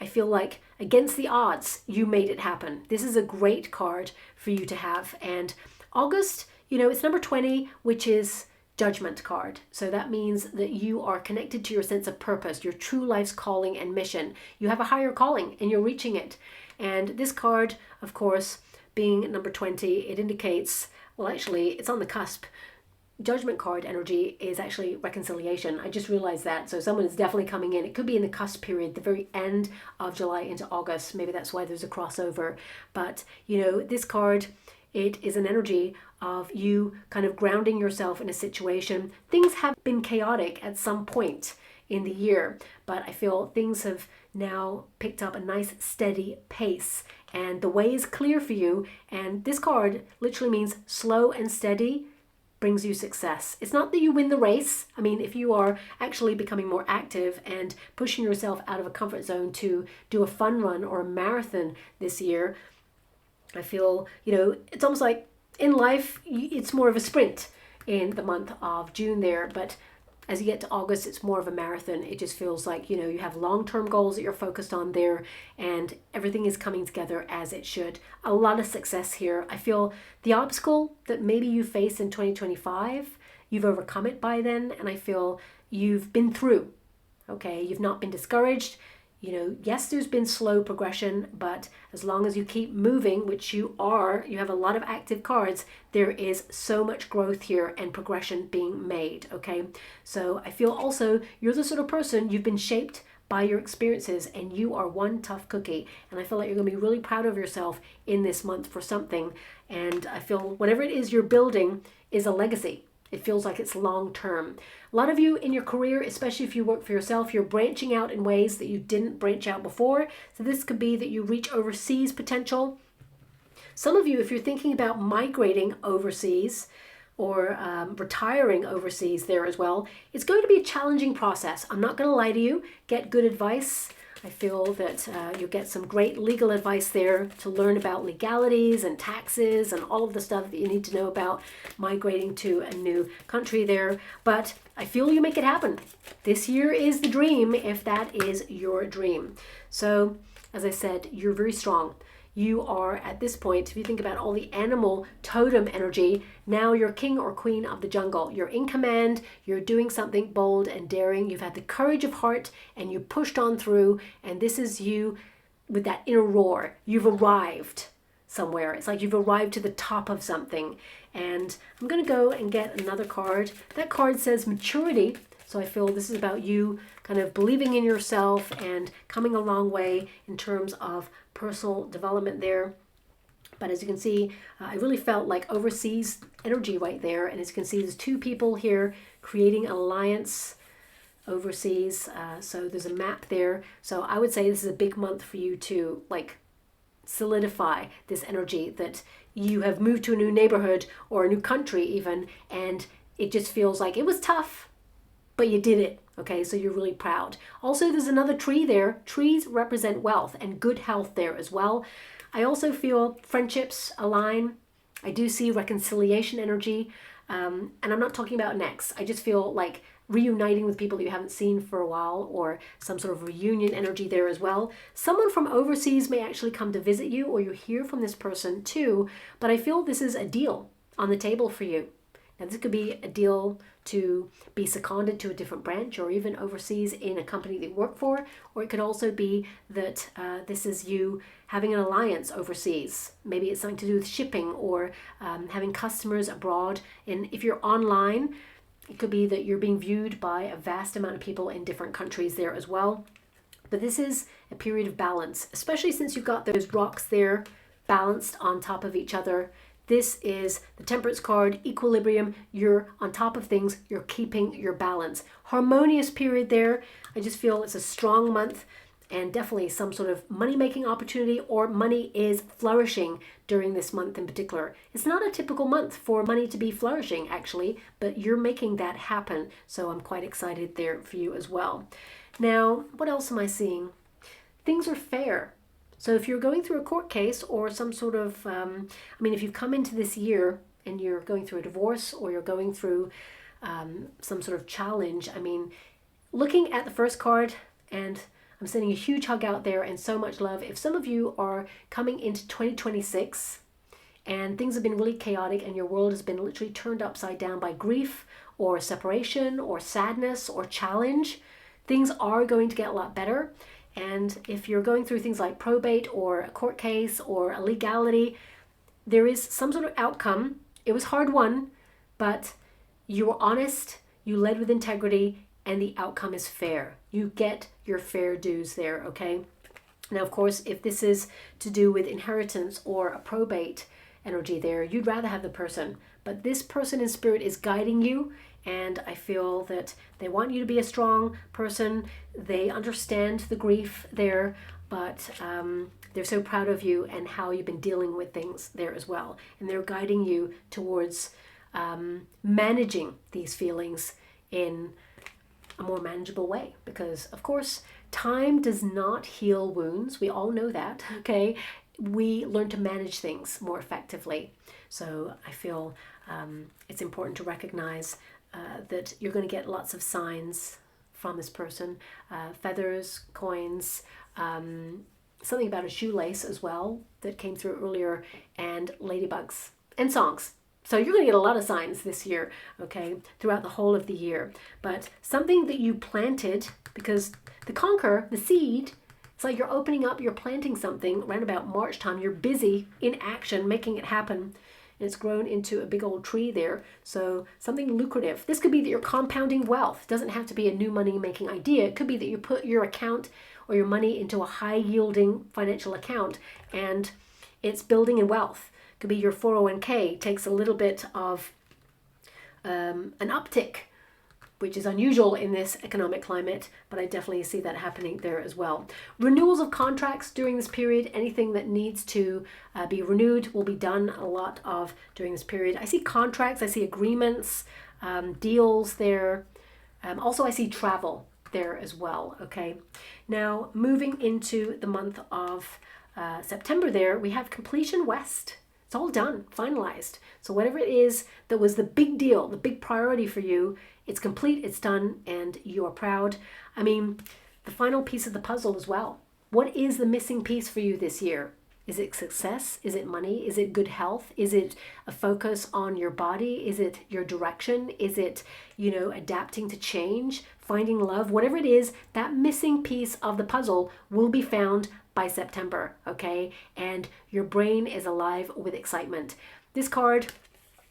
I feel like against the odds, you made it happen. This is a great card for you to have. And August, it's number 20, which is Judgment card. So that means that you are connected to your sense of purpose, your true life's calling and mission. You have a higher calling and you're reaching it. And this card, of course, being number 20, it indicates, well, actually, it's on the cusp. Judgment card energy is actually reconciliation. I just realized that. So someone is definitely coming in. It could be in the cusp period, the very end of July into August. Maybe that's why there's a crossover. But, this card, it is an energy of you kind of grounding yourself in a situation. Things have been chaotic at some point in the year, but I feel things have now picked up a nice steady pace and the way is clear for you. And this card literally means slow and steady brings you success. It's not that you win the race. I mean, if you are actually becoming more active and pushing yourself out of a comfort zone to do a fun run or a marathon this year, I feel, it's almost like in life, it's more of a sprint in the month of June there, but as you get to August, it's more of a marathon. It just feels like, you have long-term goals that you're focused on there and everything is coming together as it should. A lot of success here. I feel the obstacle that maybe you faced in 2025, you've overcome it by then, and I feel you've been through, okay? You've not been discouraged. Yes, there's been slow progression, but as long as you keep moving, which you have a lot of active cards, there is so much growth here and progression being made, okay? So I feel also you're the sort of person, you've been shaped by your experiences and you are one tough cookie. And I feel like you're going to be really proud of yourself in this month for something. And I feel whatever it is you're building is a legacy. It feels like it's long term. A lot of you in your career, especially if you work for yourself, you're branching out in ways that you didn't branch out before. So this could be that you reach overseas potential. Some of you, if you're thinking about migrating overseas or retiring overseas there as well, it's going to be a challenging process. I'm not going to lie to you. Get good advice. I feel that you'll get some great legal advice there to learn about legalities and taxes and all of the stuff that you need to know about migrating to a new country there. But I feel you make it happen. This year is the dream if that is your dream. So, as I said, you're very strong. You are at this point, if you think about all the animal totem energy, now you're king or queen of the jungle. You're in command, you're doing something bold and daring. You've had the courage of heart and you pushed on through, and this is you with that inner roar. You've arrived somewhere. It's like you've arrived to the top of something. And I'm going to go and get another card. That card says maturity. So I feel this is about you kind of believing in yourself and coming a long way in terms of personal development there. But as you can see, I really felt like overseas energy right there. And as you can see, there's two people here creating an alliance overseas. So there's a map there. So I would say this is a big month for you to solidify this energy that you have moved to a new neighborhood or a new country even. And it just feels like it was tough, but you did it. Okay, so you're really proud. Also, there's another tree there. Trees represent wealth and good health there as well. I also feel friendships align. I do see reconciliation energy. And I'm not talking about next. I just feel like reuniting with people that you haven't seen for a while or some sort of reunion energy there as well. Someone from overseas may actually come to visit you or you hear from this person too. But I feel this is a deal on the table for you. Now, this could be a deal to be seconded to a different branch or even overseas in a company that you work for, or it could also be that this is you having an alliance overseas. Maybe it's something to do with shipping or having customers abroad. And if you're online, it could be that you're being viewed by a vast amount of people in different countries there as well. But this is a period of balance, especially since you've got those rocks there balanced on top of each other. This is the Temperance card, equilibrium. You're on top of things. You're keeping your balance. Harmonious period there. I just feel it's a strong month and definitely some sort of money-making opportunity or money is flourishing during this month in particular. It's not a typical month for money to be flourishing, actually, but you're making that happen. So I'm quite excited there for you as well. Now, what else am I seeing? Things are fair. So if you're going through a court case or some sort of, if you've come into this year and you're going through a divorce or you're going through some sort of challenge, looking at the first card, and I'm sending a huge hug out there and so much love. If some of you are coming into 2026 and things have been really chaotic and your world has been literally turned upside down by grief or separation or sadness or challenge, things are going to get a lot better. And if you're going through things like probate or a court case or a legality, there is some sort of outcome. It was hard won, but you were honest, you led with integrity, and the outcome is fair. You get your fair dues there, okay? Now, of course, if this is to do with inheritance or a probate energy there, you'd rather have the person. But this person in spirit is guiding you and I feel that they want you to be a strong person. They understand the grief there, but they're so proud of you and how you've been dealing with things there as well. And they're guiding you towards managing these feelings in a more manageable way, because of course time does not heal wounds. We all know that, okay? We learn to manage things more effectively. So I feel it's important to recognize that you're going to get lots of signs from this person. Feathers, coins, something about a shoelace as well that came through earlier, and ladybugs and songs. So you're going to get a lot of signs this year, okay, throughout the whole of the year. But something that you planted, because the conker, the seed, it's like you're opening up, you're planting something around about March time. You're busy in action, making it happen. And it's grown into a big old tree there. So something lucrative. This could be that you're compounding wealth. It doesn't have to be a new money making idea. It could be that you put your account or your money into a high yielding financial account and it's building in wealth. Could be your 401k takes a little bit of an uptick, which is unusual in this economic climate, but I definitely see that happening there as well. Renewals of contracts during this period, anything that needs to be renewed will be done a lot of during this period. I see contracts, I see agreements, deals there. Also, I see travel there as well, okay? Now, moving into the month of September there, we have completion west. It's all done, finalized. So whatever it is that was the big deal, the big priority for you, it's complete, it's done, and you are proud. I mean, the final piece of the puzzle as well. What is the missing piece for you this year? Is it success? Is it money? Is it good health? Is it a focus on your body? Is it your direction? Is it, adapting to change, finding love? Whatever it is, that missing piece of the puzzle will be found by September, okay? And your brain is alive with excitement. This card,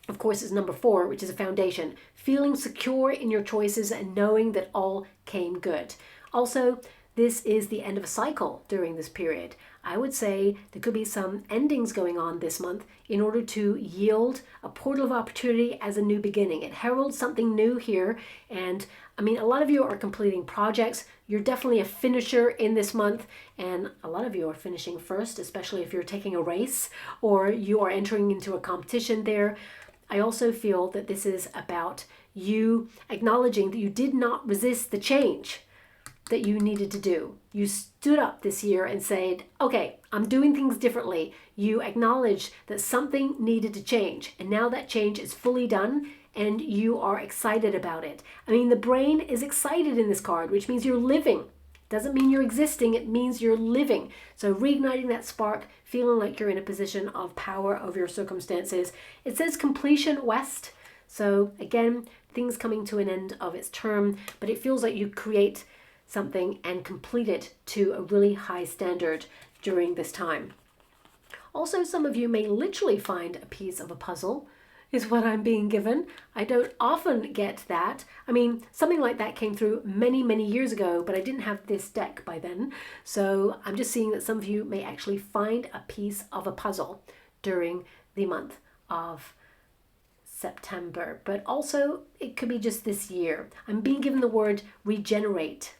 of course, is number 4, which is a foundation. Feeling secure in your choices and knowing that all came good. Also, this is the end of a cycle during this period. I would say there could be some endings going on this month in order to yield a portal of opportunity as a new beginning. It heralds something new here. And I mean, a lot of you are completing projects. You're definitely a finisher in this month. And a lot of you are finishing first, especially if you're taking a race or you are entering into a competition there. I also feel that this is about you acknowledging that you did not resist the change that you needed to do. You stood up this year and said, okay, I'm doing things differently. You acknowledged that something needed to change. And now that change is fully done and you are excited about it. I mean, the brain is excited in this card, which means you're living. Doesn't mean you're existing, it means you're living. So reigniting that spark, feeling like you're in a position of power over your circumstances. It says completion west. So again, things coming to an end of its term, but it feels like you create something and complete it to a really high standard during this time. Also, some of you may literally find a piece of a puzzle, is what I'm being given. I don't often get that. I mean, something like that came through many, many years ago, but I didn't have this deck by then. So I'm just seeing that some of you may actually find a piece of a puzzle during the month of September, but also it could be just this year. I'm being given the word regenerate.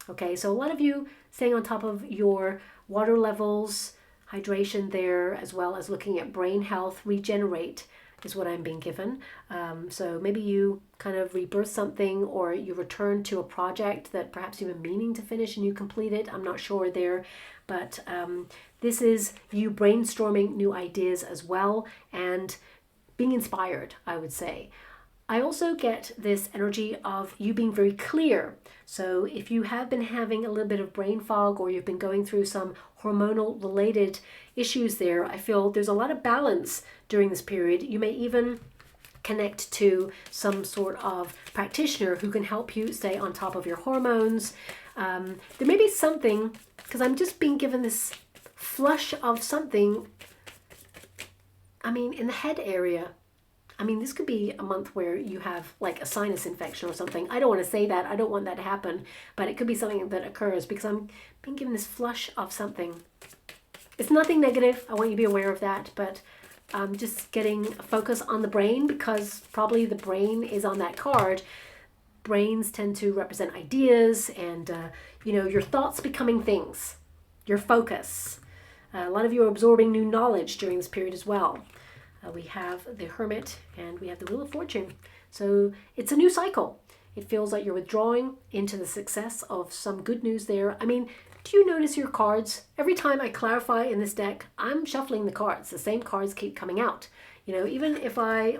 Okay, so a lot of you staying on top of your water levels, hydration there, as well as looking at brain health. Regenerate is what I'm being given. So maybe you kind of rebirth something, or you return to a project that perhaps you've been meaning to finish and you complete it. I'm not sure there, but this is you brainstorming new ideas as well and being inspired, I would say. I also get this energy of you being very clear. So if you have been having a little bit of brain fog, or you've been going through some hormonal related issues there, I feel there's a lot of balance during this period. You may even connect to some sort of practitioner who can help you stay on top of your hormones. There may be something, because I'm just being given this flush of something, I mean, in the head area. I mean, this could be a month where you have like a sinus infection or something. I don't want to say that. I don't want that to happen. But it could be something that occurs because I'm being given this flush of something. It's nothing negative. I want you to be aware of that. But just getting focus on the brain, because probably the brain is on that card. Brains tend to represent ideas and, your thoughts becoming things, your focus. A lot of you are absorbing new knowledge during this period as well. We have the Hermit and we have the Wheel of Fortune. So it's a new cycle. It feels like you're withdrawing into the success of some good news there. I mean, do you notice your cards? Every time I clarify in this deck, I'm shuffling the cards. The same cards keep coming out. Even if I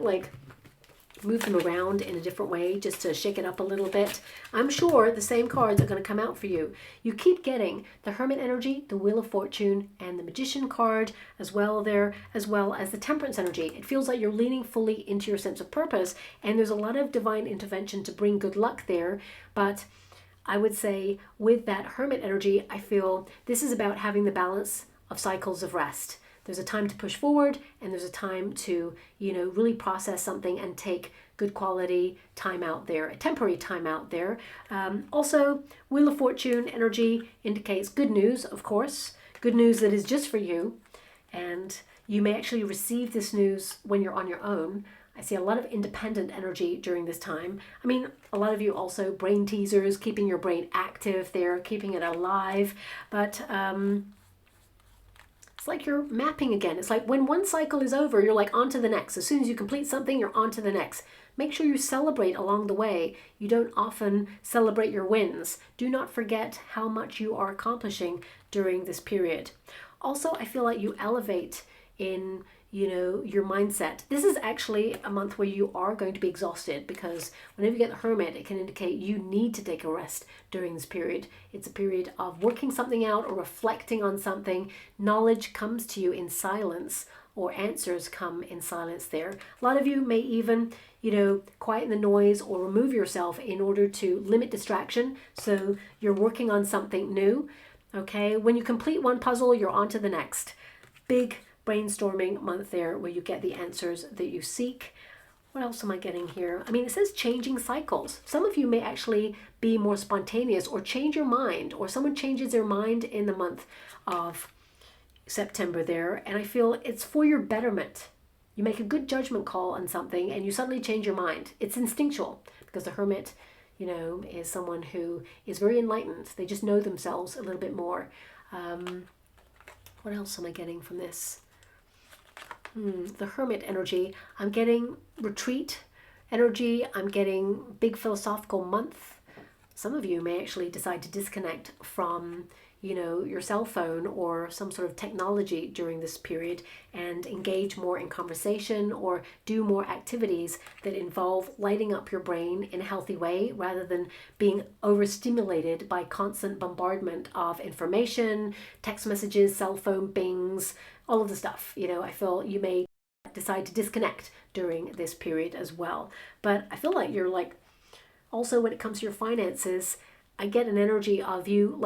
move them around in a different way just to shake it up a little bit, I'm sure the same cards are going to come out for you. You keep getting the Hermit energy, the Wheel of Fortune, and the Magician card as well as the Temperance energy. It feels like you're leaning fully into your sense of purpose, and there's a lot of divine intervention to bring good luck there. But I would say with that Hermit energy, I feel this is about having the balance of cycles of rest. There's a time to push forward, and there's a time to, really process something and take good quality time out there, a temporary time out there. Also, Wheel of Fortune energy indicates good news, of course, good news that is just for you. And you may actually receive this news when you're on your own. I see a lot of independent energy during this time. I mean, a lot of you also brain teasers, keeping your brain active there, keeping it alive. But it's like you're mapping again. It's like when one cycle is over, you're like on to the next. As soon as you complete something, you're on to the next. Make sure you celebrate along the way. You don't often celebrate your wins. Do not forget how much you are accomplishing during this period. Also, I feel like you elevate in your mindset. This is actually a month where you are going to be exhausted, because whenever you get the Hermit, it can indicate you need to take a rest during this period. It's a period of working something out or reflecting on something. Knowledge comes to you in silence, or answers come in silence there. A lot of you may even, quieten the noise or remove yourself in order to limit distraction. So you're working on something new. Okay, when you complete one puzzle, you're on to the next. Big brainstorming month there, where you get the answers that you seek. What else am I getting here? I mean, it says changing cycles. Some of you may actually be more spontaneous or change your mind, or someone changes their mind in the month of September there, and I feel it's for your betterment. You make a good judgment call on something and you suddenly change your mind. It's instinctual, because the Hermit, is someone who is very enlightened. They just know themselves a little bit more. What else am I getting from this? The Hermit energy. I'm getting retreat energy. I'm getting big philosophical month. Some of you may actually decide to disconnect from, your cell phone or some sort of technology during this period, and engage more in conversation or do more activities that involve lighting up your brain in a healthy way, rather than being overstimulated by constant bombardment of information, text messages, cell phone bings, all of the stuff. I feel you may decide to disconnect during this period as well. But I feel like you're also when it comes to your finances, I get an energy of you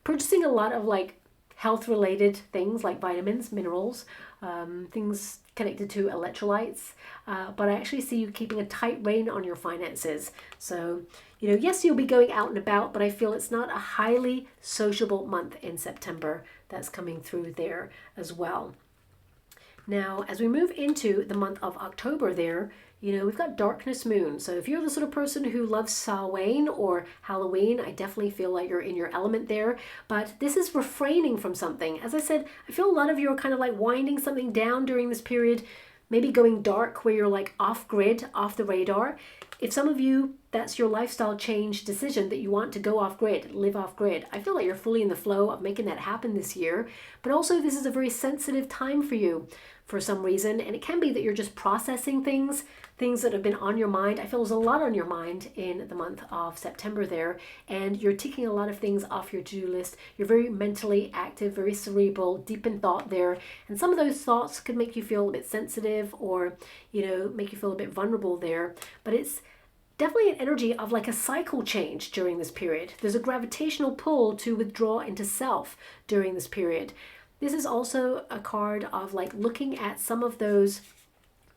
purchasing a lot of health related things like vitamins, minerals, things connected to electrolytes. But I actually see you keeping a tight rein on your finances. So, yes, you'll be going out and about, but I feel it's not a highly sociable month in September that's coming through there as well. Now, as we move into the month of October there, we've got Darkness Moon. So if you're the sort of person who loves Samhain or Halloween, I definitely feel like you're in your element there. But this is refraining from something. As I said, I feel a lot of you are kind of winding something down during this period, maybe going dark where you're off grid, off the radar. If some of you, that's your lifestyle change decision, that you want to go off grid, live off grid, I feel like you're fully in the flow of making that happen this year. But also this is a very sensitive time for you for some reason, and it can be that you're just processing things that have been on your mind. I feel there's a lot on your mind in the month of September there, and you're ticking a lot of things off your to-do list. You're very mentally active, very cerebral, deep in thought there, and some of those thoughts could make you feel a bit sensitive, or make you feel a bit vulnerable there. But it's definitely an energy of a cycle change during this period. There's a gravitational pull to withdraw into self during this period. This is also a card of looking at some of those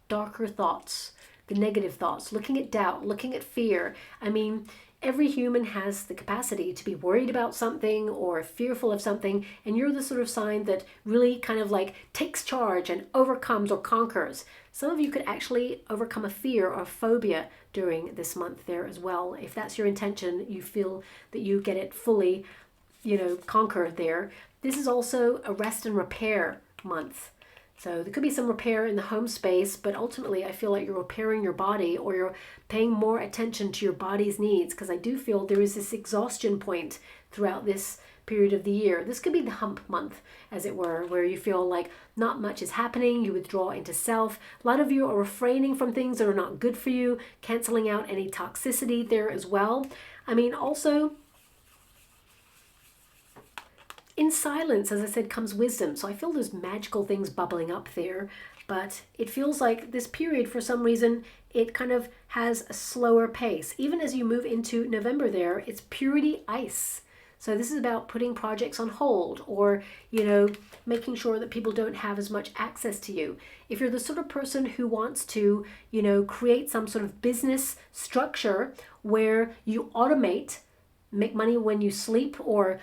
darker thoughts the negative thoughts, looking at doubt, looking at fear. I mean, every human has the capacity to be worried about something or fearful of something, and you're the sort of sign that really kind of like takes charge and overcomes or conquers. Some of you could actually overcome a fear or a phobia during this month there as well. If that's your intention, you feel that you get it fully, conquered there. This is also a rest and repair month. So there could be some repair in the home space, but ultimately I feel like you're repairing your body, or you're paying more attention to your body's needs, because I do feel there is this exhaustion point throughout this period of the year. This could be the hump month, as it were, where you feel like not much is happening, you withdraw into self. A lot of you are refraining from things that are not good for you, canceling out any toxicity there as well. I mean, also, in silence, as I said, comes wisdom. So I feel there's magical things bubbling up there, but it feels like this period, for some reason, it kind of has a slower pace. Even as you move into November there, it's purity ice. So this is about putting projects on hold, or, making sure that people don't have as much access to you. If you're the sort of person who wants to, create some sort of business structure where you automate, make money when you sleep, or,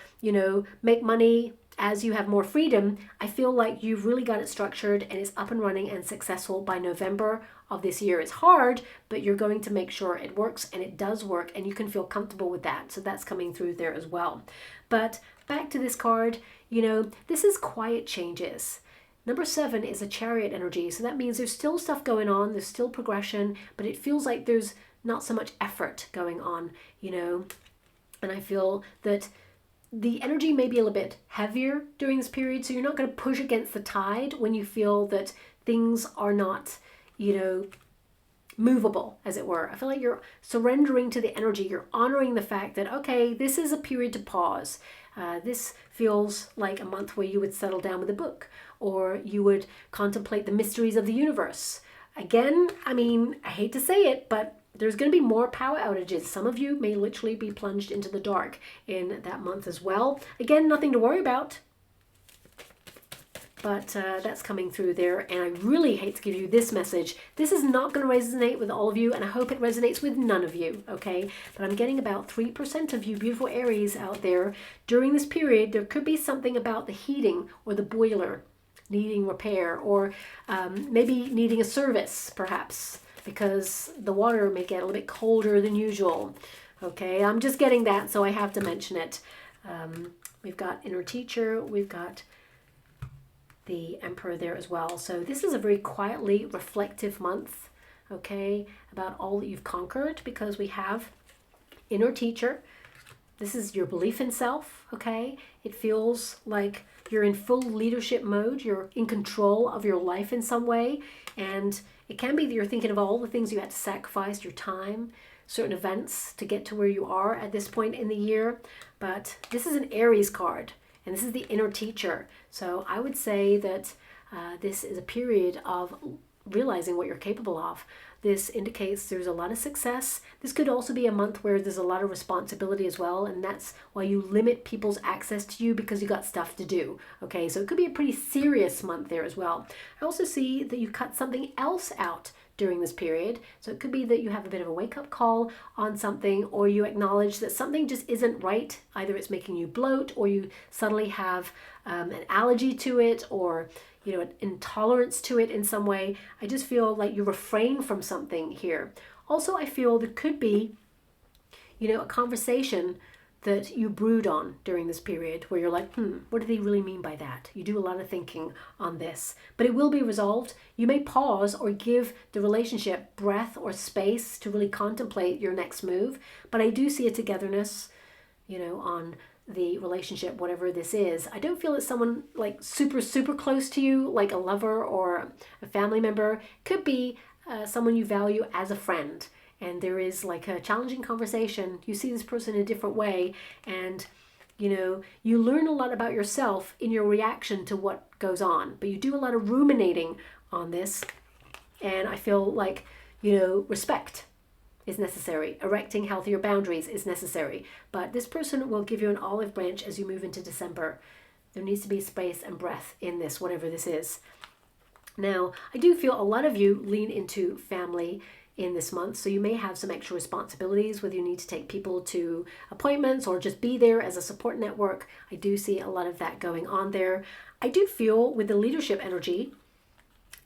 make money as you have more freedom, I feel like you've really got it structured and it's up and running and successful by November of this year. It's hard, but you're going to make sure it works, and it does work, and you can feel comfortable with that. So that's coming through there as well. But back to this card, this is quiet changes. Number 7 is a Chariot energy. So that means there's still stuff going on, there's still progression, but it feels like there's not so much effort going on, And I feel that the energy may be a little bit heavier during this period, so you're not going to push against the tide when you feel that things are not, movable, as it were. I feel like you're surrendering to the energy. You're honoring the fact that, okay, this is a period to pause. This feels like a month where you would settle down with a book, or you would contemplate the mysteries of the universe. Again, I mean, I hate to say it, but there's going to be more power outages. Some of you may literally be plunged into the dark in that month as well. Again, nothing to worry about, but that's coming through there. And I really hate to give you this message. This is not going to resonate with all of you, and I hope it resonates with none of you, okay? But I'm getting about 3% of you beautiful Aries out there. During this period, there could be something about the heating or the boiler needing repair, or maybe needing a service, perhaps, because the water may get a little bit colder than usual. Okay, I'm just getting that, so I have to mention it. We've got inner teacher, we've got the Emperor there as well. So this is a very quietly reflective month, okay, about all that you've conquered, because we have inner teacher. This is your belief in self, okay? It feels like you're in full leadership mode. You're in control of your life in some way, and it can be that you're thinking of all the things you had to sacrifice, your time, certain events to get to where you are at this point in the year. But this is an Aries card, and this is the inner teacher. So I would say that this is a period of realizing what you're capable of. This indicates there's a lot of success. This could also be a month where there's a lot of responsibility as well, and that's why you limit people's access to you, because you got stuff to do. Okay, so it could be a pretty serious month there as well. I also see that you cut something else out during this period. So it could be that you have a bit of a wake-up call on something, or you acknowledge that something just isn't right. Either it's making you bloat, or you suddenly have an allergy to it, or an intolerance to it in some way. I just feel like you refrain from something here. Also, I feel there could be, a conversation that you brood on during this period, where you're like, what do they really mean by that? You do a lot of thinking on this, but it will be resolved. You may pause or give the relationship breath or space to really contemplate your next move, but I do see a togetherness, on the relationship, whatever this is. I don't feel it's someone like super, super close to you, like a lover or a family member. Could be someone you value as a friend, and there is like a challenging conversation. You see this person in a different way, and you learn a lot about yourself in your reaction to what goes on, but you do a lot of ruminating on this, and I feel like respect is necessary. Erecting healthier boundaries is necessary. But this person will give you an olive branch as you move into December. There needs to be space and breath in this, whatever this is. Now, I do feel a lot of you lean into family in this month. So you may have some extra responsibilities, whether you need to take people to appointments or just be there as a support network. I do see a lot of that going on there. I do feel with the leadership energy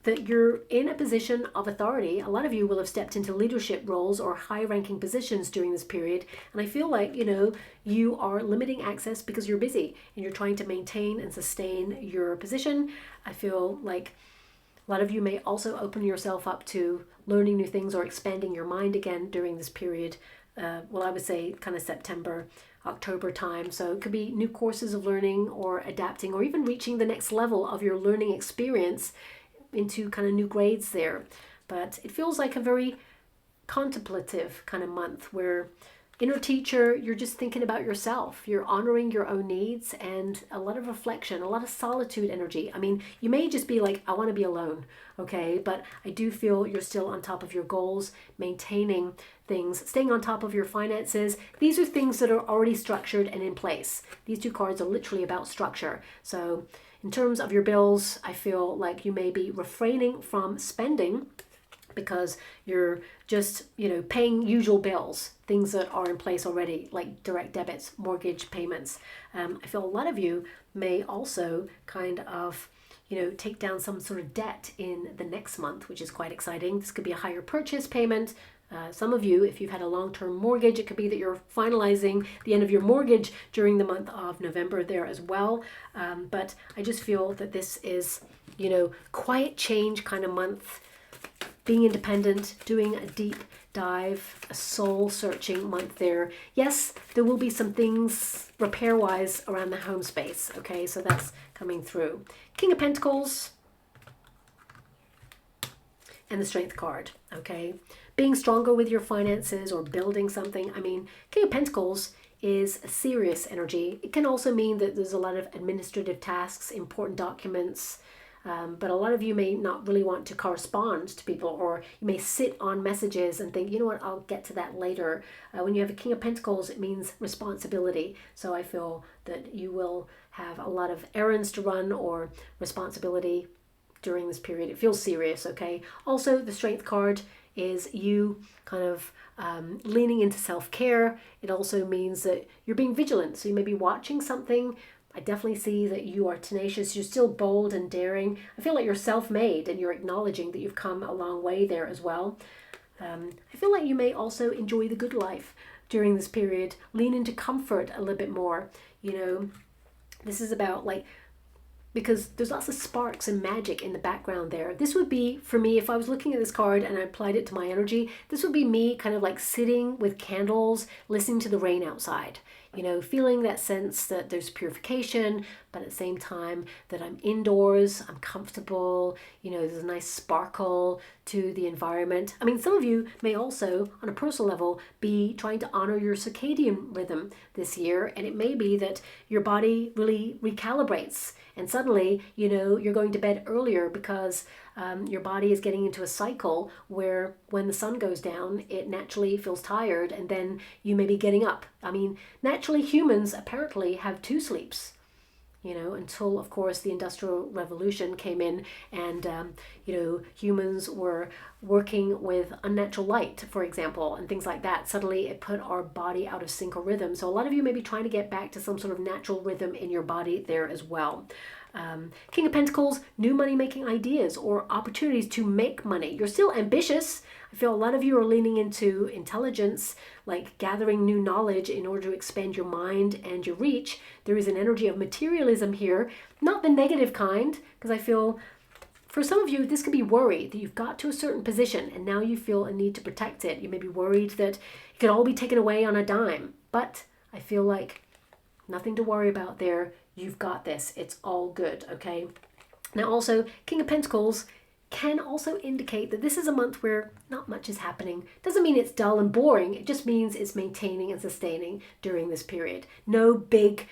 that you're in a position of authority. A lot of you will have stepped into leadership roles or high-ranking positions during this period. And I feel like, you are limiting access because you're busy and you're trying to maintain and sustain your position. I feel like a lot of you may also open yourself up to learning new things or expanding your mind again during this period. I would say kind of September, October time. So it could be new courses of learning or adapting or even reaching the next level of your learning experience into kind of new grades there. But it feels like a very contemplative kind of month where inner teacher, you're just thinking about yourself, you're honoring your own needs, and a lot of reflection, a lot of solitude energy. I mean, you may just be like, I want to be alone, okay? But I do feel you're still on top of your goals, maintaining things, staying on top of your finances. These are things that are already structured and in place. These two cards are literally about structure. So in terms of your bills, I feel like you may be refraining from spending because you're just, paying usual bills, things that are in place already, like direct debits, mortgage payments. I feel a lot of you may also kind of, take down some sort of debt in the next month, which is quite exciting. This could be a higher purchase payment. Some of you, if you've had a long-term mortgage, it could be that you're finalizing the end of your mortgage during the month of November there as well. But I just feel that this is, quiet change kind of month, being independent, doing a deep dive, a soul-searching month there. Yes, there will be some things repair-wise around the home space, okay? So that's coming through. King of Pentacles and the Strength card, okay? Being stronger with your finances or building something. I mean, King of Pentacles is a serious energy. It can also mean that there's a lot of administrative tasks, important documents, but a lot of you may not really want to correspond to people, or you may sit on messages and think, you know what, I'll get to that later. When you have a King of Pentacles, it means responsibility. So I feel that you will have a lot of errands to run or responsibility during this period. It feels serious, okay? Also, the Strength card is you kind of leaning into self-care. It also means that you're being vigilant. So you may be watching something. I definitely see that you are tenacious. You're still bold and daring. I feel like you're self-made and you're acknowledging that you've come a long way there as well. I feel like you may also enjoy the good life during this period. Lean into comfort a little bit more. This is about because there's lots of sparks and magic in the background there. This would be, for me, if I was looking at this card and I applied it to my energy, this would be me kind of like sitting with candles, listening to the rain outside. Feeling that sense that there's purification, but at the same time that I'm indoors, I'm comfortable, there's a nice sparkle to the environment. I mean, some of you may also, on a personal level, be trying to honor your circadian rhythm this year, and it may be that your body really recalibrates, and suddenly, you're going to bed earlier because your body is getting into a cycle where when the sun goes down, it naturally feels tired, and then you may be getting up. I mean, naturally humans apparently have 2 sleeps, until, of course, the Industrial Revolution came in and, humans were working with unnatural light, for example, and things like that. Suddenly it put our body out of sync or rhythm. So a lot of you may be trying to get back to some sort of natural rhythm in your body there as well. King of Pentacles, new money-making ideas or opportunities to make money. You're still ambitious. I feel a lot of you are leaning into intelligence, like gathering new knowledge in order to expand your mind and your reach. There is an energy of materialism here, not the negative kind, because I feel for some of you, this could be worry that you've got to a certain position and now you feel a need to protect it. You may be worried that it could all be taken away on a dime, but I feel like nothing to worry about there. You've got this. It's all good, okay? Now also, King of Pentacles can also indicate that this is a month where not much is happening. Doesn't mean it's dull and boring. It just means it's maintaining and sustaining during this period. No big,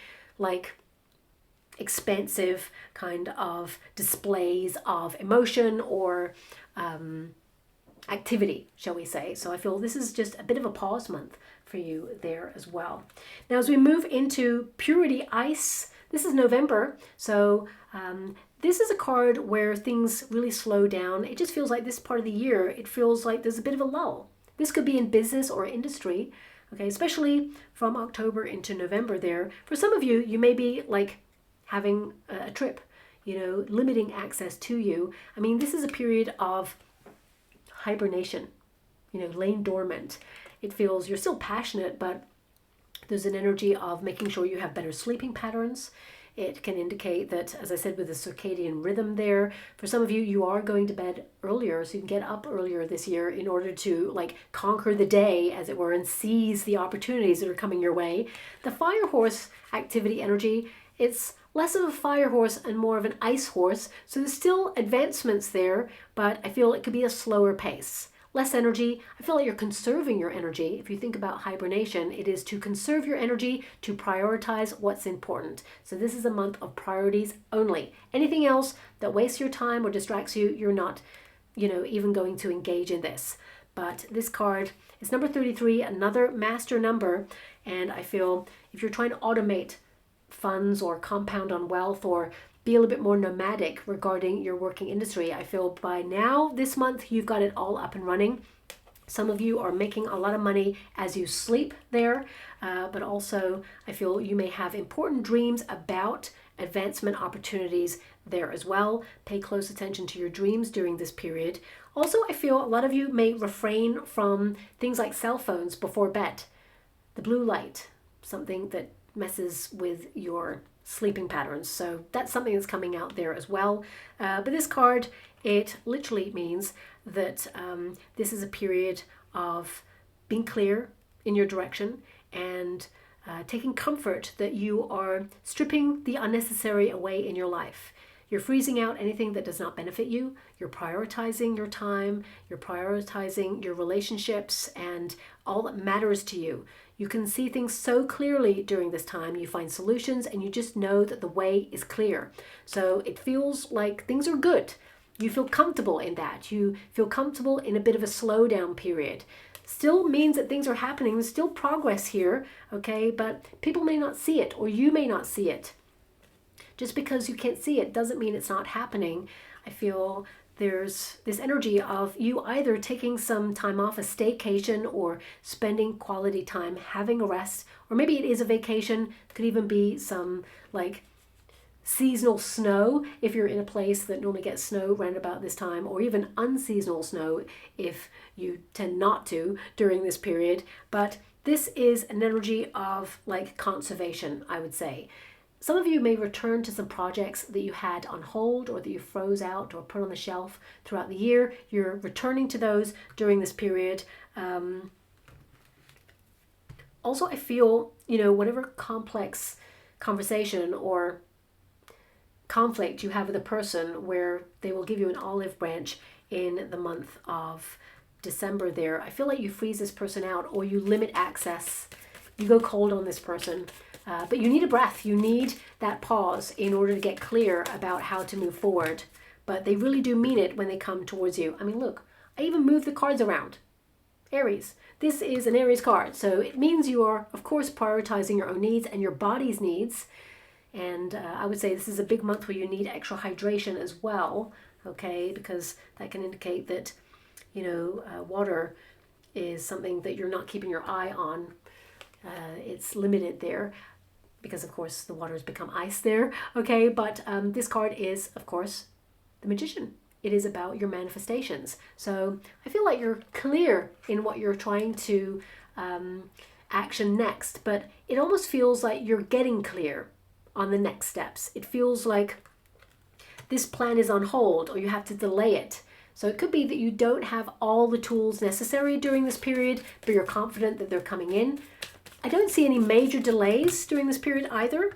expansive kind of displays of emotion or activity, shall we say. So I feel this is just a bit of a pause month for you there as well. Now, as we move into Purity Ice, this is November, so this is a card where things really slow down. It just feels like this part of the year, it feels like there's a bit of a lull. This could be in business or industry, okay, especially from October into November there. For some of you, you may be like having a trip, you know, limiting access to you. I mean, this is a period of hibernation, you know, laying dormant. It feels you're still passionate, but there's an energy of making sure you have better sleeping patterns. It can indicate that, as I said, with the circadian rhythm there, for some of you, you are going to bed earlier, so you can get up earlier this year in order to like conquer the day, as it were, and seize the opportunities that are coming your way. The fire horse activity energy, it's less of a fire horse and more of an ice horse, so there's still advancements there, but I feel it could be a slower pace. Less energy. I feel like you're conserving your energy. If you think about hibernation, it is to conserve your energy, to prioritize what's important. So this is a month of priorities only. Anything else that wastes your time or distracts you, you're not, you know, even going to engage in this. But this card is number 33, another master number. And I feel if you're trying to automate funds or compound on wealth or be a little bit more nomadic regarding your working industry, I feel by now, this month, you've got it all up and running. Some of you are making a lot of money as you sleep there, but also I feel you may have important dreams about advancement opportunities there as well. Pay close attention to your dreams during this period. Also, I feel a lot of you may refrain from things like cell phones before bed. The blue light, something that messes with your sleeping patterns. So that's something that's coming out there as well. But this card, it literally means that this is a period of being clear in your direction and taking comfort that you are stripping the unnecessary away in your life. You're freezing out anything that does not benefit you. You're prioritizing your time. You're prioritizing your relationships and all that matters to you. You can see things so clearly during this time. You find solutions and you just know that the way is clear. So it feels like things are good. You feel comfortable in that. You feel comfortable in a bit of a slowdown period. Still means that things are happening. There's still progress here, okay? But people may not see it or you may not see it. Just because you can't see it doesn't mean it's not happening. I feel there's this energy of you either taking some time off, a staycation, or spending quality time, having a rest, or maybe it is a vacation. It could even be some like seasonal snow if you're in a place that normally gets snow around about this time, or even unseasonal snow if you tend not to during this period. But this is an energy of like conservation, I would say. Some of you may return to some projects that you had on hold or that you froze out or put on the shelf throughout the year. You're returning to those during this period. Also, I feel, you know, whatever complex conversation or conflict you have with a person where they will give you an olive branch in the month of December there, I feel like you freeze this person out or you limit access. You go cold on this person. But you need a breath. You need that pause in order to get clear about how to move forward. But they really do mean it when they come towards you. I mean, look, I even moved the cards around. Aries. This is an Aries card. So it means you are, of course, prioritizing your own needs and your body's needs. And I would say this is a big month where you need extra hydration as well. Okay, because that can indicate that, you know, water is something that you're not keeping your eye on. It's limited there, because of course the water has become ice there, okay? But this card is, of course, the Magician. It is about your manifestations. So I feel like you're clear in what you're trying to action next, but it almost feels like you're getting clear on the next steps. It feels like this plan is on hold or you have to delay it. So it could be that you don't have all the tools necessary during this period, but you're confident that they're coming in. I don't see any major delays during this period either.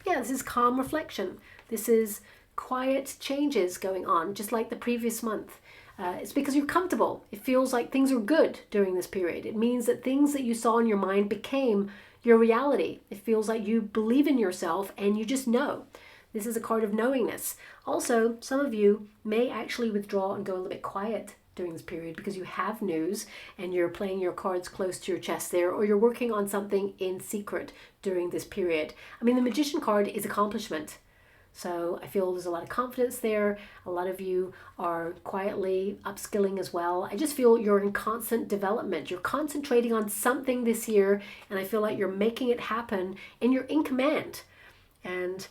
Yeah, this is calm reflection. This is quiet changes going on, just like the previous month. It's because you're comfortable. It feels like things are good during this period. It means that things that you saw in your mind became your reality. It feels like you believe in yourself and you just know. This is a card of knowingness. Also, some of you may actually withdraw and go a little bit quiet during this period because you have news and you're playing your cards close to your chest there, or you're working on something in secret during this period. I mean, the Magician card is accomplishment. So I feel there's a lot of confidence there. A lot of you are quietly upskilling as well. I just feel you're in constant development. You're concentrating on something this year, and I feel like you're making it happen, and you're in command. And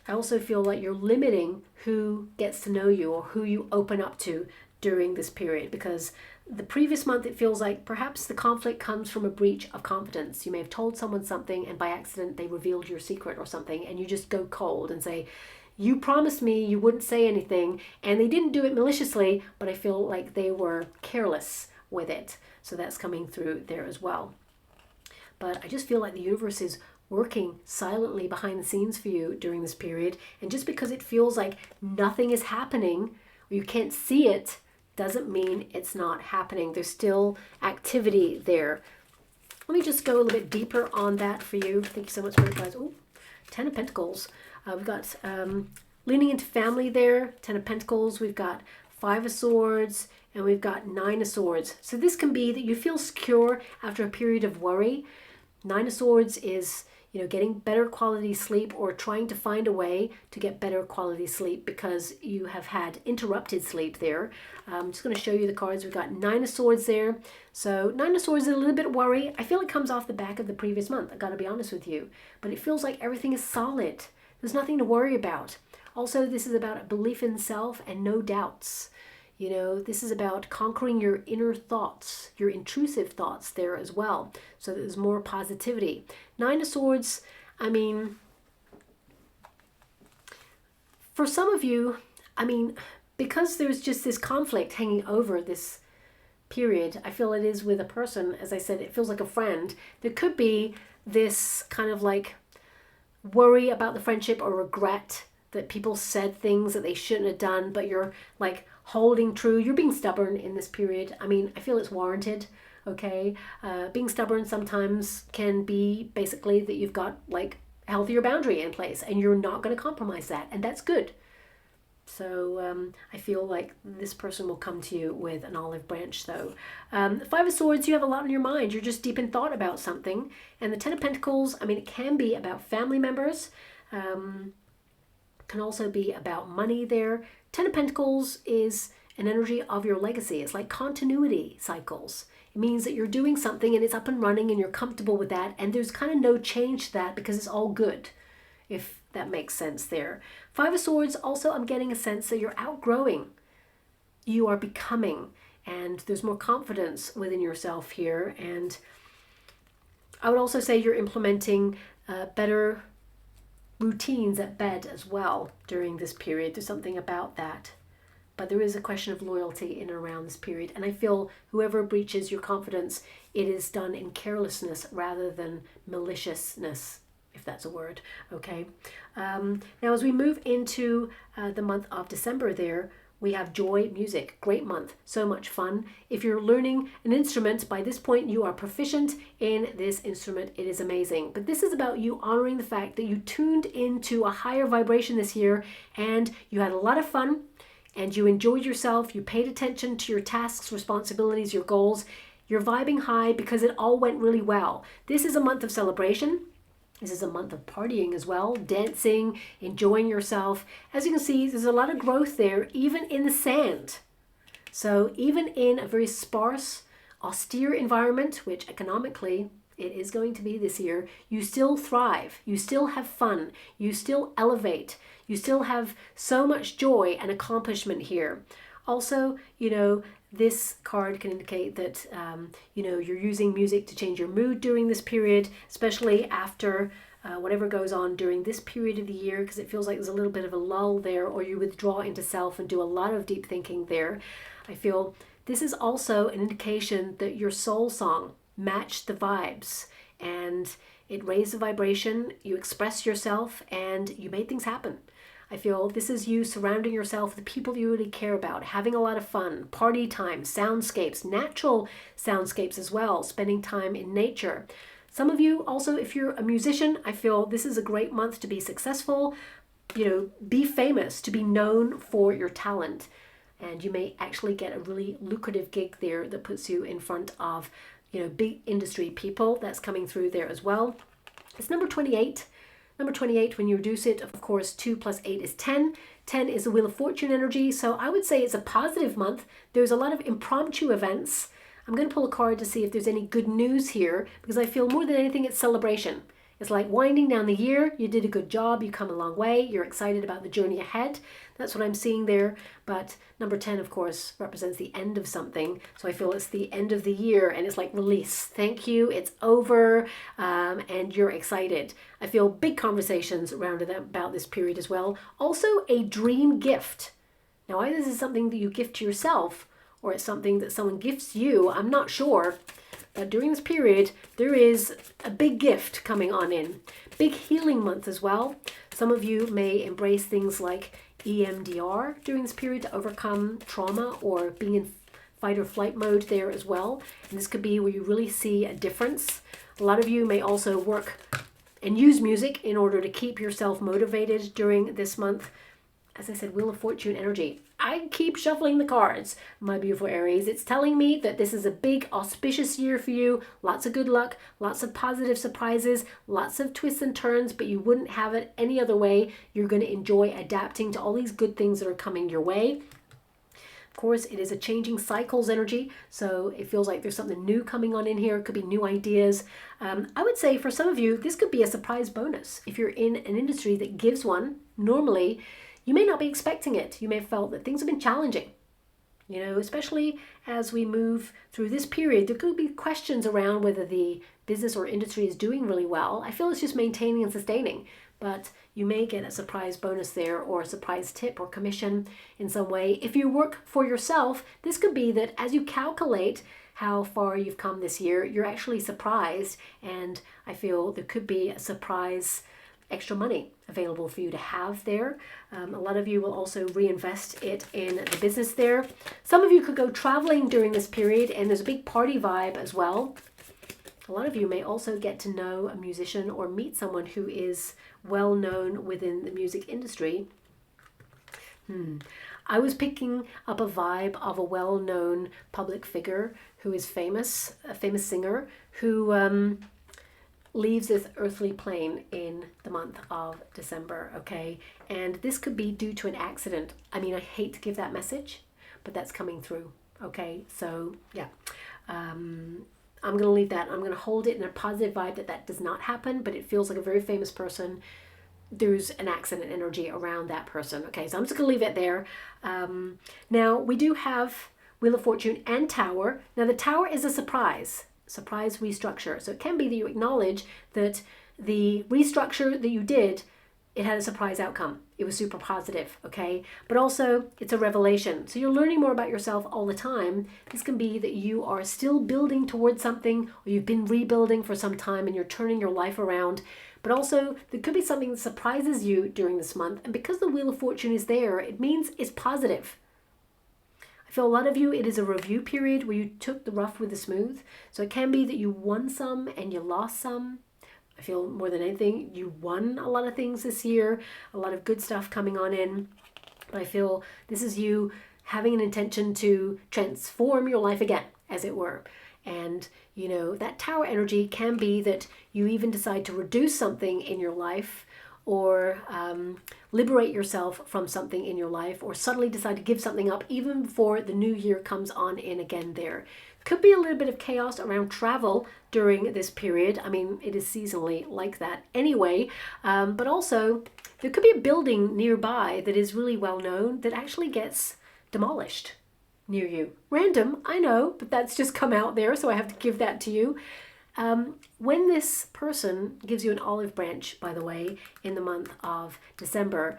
I also feel like you're limiting who gets to know you or who you open up to during this period, because the previous month it feels like perhaps the conflict comes from a breach of confidence. You may have told someone something and by accident they revealed your secret or something, and you just go cold and say, you promised me you wouldn't say anything, and they didn't do it maliciously, but I feel like they were careless with it. So that's coming through there as well. But I just feel like the universe is working silently behind the scenes for you during this period, and just because it feels like nothing is happening or you can't see it doesn't mean it's not happening. There's still activity there. Let me just go a little bit deeper on that for you. Thank you so much for it, guys. Oh, 10 of Pentacles. We've got leaning into family there, 10 of Pentacles. We've got 5 of Swords, and we've got 9 of Swords. So this can be that you feel secure after a period of worry. 9 of Swords is, you know, getting better quality sleep or trying to find a way to get better quality sleep because you have had interrupted sleep there. I'm just going to show you the cards. We've got 9 of Swords there. So 9 of Swords is a little bit of worry. I feel it comes off the back of the previous month. I got to be honest with you. But it feels like everything is solid. There's nothing to worry about. Also, this is about a belief in self and no doubts. You know, this is about conquering your inner thoughts, your intrusive thoughts there as well, so that there's more positivity. 9 of Swords, I mean, for some of you, I mean, because there's just this conflict hanging over this period, I feel it is with a person, as I said, it feels like a friend. There could be this kind of like worry about the friendship or regret that people said things that they shouldn't have done, but you're like holding true. You're being stubborn in this period. I mean, I feel it's warranted, okay? Being stubborn sometimes can be basically that you've got like a healthier boundary in place and you're not going to compromise that, and that's good. So I feel like this person will come to you with an olive branch though. 5 of Swords, you have a lot on your mind. You're just deep in thought about something. And the 10 of Pentacles, I mean, it can be about family members. Can also be about money there. 10 of Pentacles is an energy of your legacy. It's like continuity cycles. It means that you're doing something and it's up and running and you're comfortable with that, and there's kind of no change to that because it's all good, if that makes sense there. 5 of Swords, also I'm getting a sense that you're outgrowing. You are becoming, and there's more confidence within yourself here. And I would also say you're implementing better routines at bed as well during this period. There's something about that. But there is a question of loyalty in and around this period. And I feel whoever breaches your confidence, it is done in carelessness rather than maliciousness, if that's a word, okay? Now, as we move into the month of December there, we have joy music. Great month. So much fun. If you're learning an instrument, by this point you are proficient in this instrument. It is amazing. But this is about you honoring the fact that you tuned into a higher vibration this year and you had a lot of fun and you enjoyed yourself. You paid attention to your tasks, responsibilities, your goals. You're vibing high because it all went really well. This is a month of celebration. This is a month of partying as well, dancing, enjoying yourself. As you can see, there's a lot of growth there, even in the sand. So even in a very sparse, austere environment, which economically it is going to be this year, you still thrive, you still have fun, you still elevate, you still have so much joy and accomplishment here. Also, you know, this card can indicate that, you know, you're using music to change your mood during this period, especially after whatever goes on during this period of the year, because it feels like there's a little bit of a lull there, or you withdraw into self and do a lot of deep thinking there. I feel this is also an indication that your soul song matched the vibes and it raised the vibration, you expressed yourself, and you made things happen. I feel this is you surrounding yourself with the people you really care about, having a lot of fun, party time, soundscapes, natural soundscapes as well, spending time in nature. Some of you also, if you're a musician, I feel this is a great month to be successful, you know, be famous, to be known for your talent. And you may actually get a really lucrative gig there that puts you in front of, you know, big industry people. That's coming through there as well. It's number 28. Number 28, when you reduce it, of course, 2 plus 8 is 10. 10 is the Wheel of Fortune energy. So I would say it's a positive month. There's a lot of impromptu events. I'm going to pull a card to see if there's any good news here, because I feel more than anything it's celebration. It's like winding down the year. You did a good job. You come a long way. You're excited about the journey ahead. That's what I'm seeing there. But number 10, of course, represents the end of something. So I feel it's the end of the year and it's like release. Thank you. It's over. And you're excited. I feel big conversations around about this period as well. Also a dream gift. Now, either this is something that you gift to yourself or it's something that someone gifts you. I'm not sure. But during this period, there is a big gift coming on in. Big healing month as well. Some of you may embrace things like EMDR during this period to overcome trauma or being in fight or flight mode there as well. And this could be where you really see a difference. A lot of you may also work and use music in order to keep yourself motivated during this month. As I said, Wheel of Fortune energy. I keep shuffling the cards, my beautiful Aries. It's telling me that this is a big auspicious year for you. Lots of good luck, lots of positive surprises, lots of twists and turns, but you wouldn't have it any other way. You're going to enjoy adapting to all these good things that are coming your way. Of course, it is a changing cycles energy, so it feels like there's something new coming on in here. It could be new ideas. I would say for some of you, this could be a surprise bonus. If you're in an industry that gives one, normally, you may not be expecting it. You may have felt that things have been challenging. You know, especially as we move through this period, there could be questions around whether the business or industry is doing really well. I feel it's just maintaining and sustaining, but you may get a surprise bonus there or a surprise tip or commission in some way. If you work for yourself, this could be that as you calculate how far you've come this year, you're actually surprised, and I feel there could be a surprise extra money available for you to have there. A lot of you will also reinvest it in the business there. Some of you could go traveling during this period, and there's a big party vibe as well. A lot of you may also get to know a musician or meet someone who is well known within the music industry. I was picking up a vibe of a well-known public figure who is famous, a famous singer who leaves this earthly plane in the month of December, okay? And this could be due to an accident. I mean, I hate to give that message, but that's coming through, okay? So, yeah. I'm going to leave that. I'm going to hold it in a positive vibe that does not happen, but it feels like a very famous person. There's an accident energy around that person, okay? So I'm just going to leave it there. Now, we do have Wheel of Fortune and Tower. Now, the Tower is a surprise restructure. So it can be that you acknowledge that the restructure that you did, it had a surprise outcome. It was super positive, okay? But also it's a revelation. So you're learning more about yourself all the time. This can be that you are still building towards something, or you've been rebuilding for some time and you're turning your life around. But also there could be something that surprises you during this month. And because the Wheel of Fortune is there, it means it's positive. I feel a lot of you, it is a review period where you took the rough with the smooth. So it can be that you won some and you lost some. I feel more than anything, you won a lot of things this year, a lot of good stuff coming on in. But I feel this is you having an intention to transform your life again, as it were. And, you know, that Tower energy can be that you even decide to reduce something in your life, or liberate yourself from something in your life, or suddenly decide to give something up even before the new year comes on in again there. Could be a little bit of chaos around travel during this period. I mean, it is seasonally like that anyway, but also there could be a building nearby that is really well known that actually gets demolished near you. Random, I know, but that's just come out there, so I have to give that to you. When this person gives you an olive branch, by the way, in the month of December,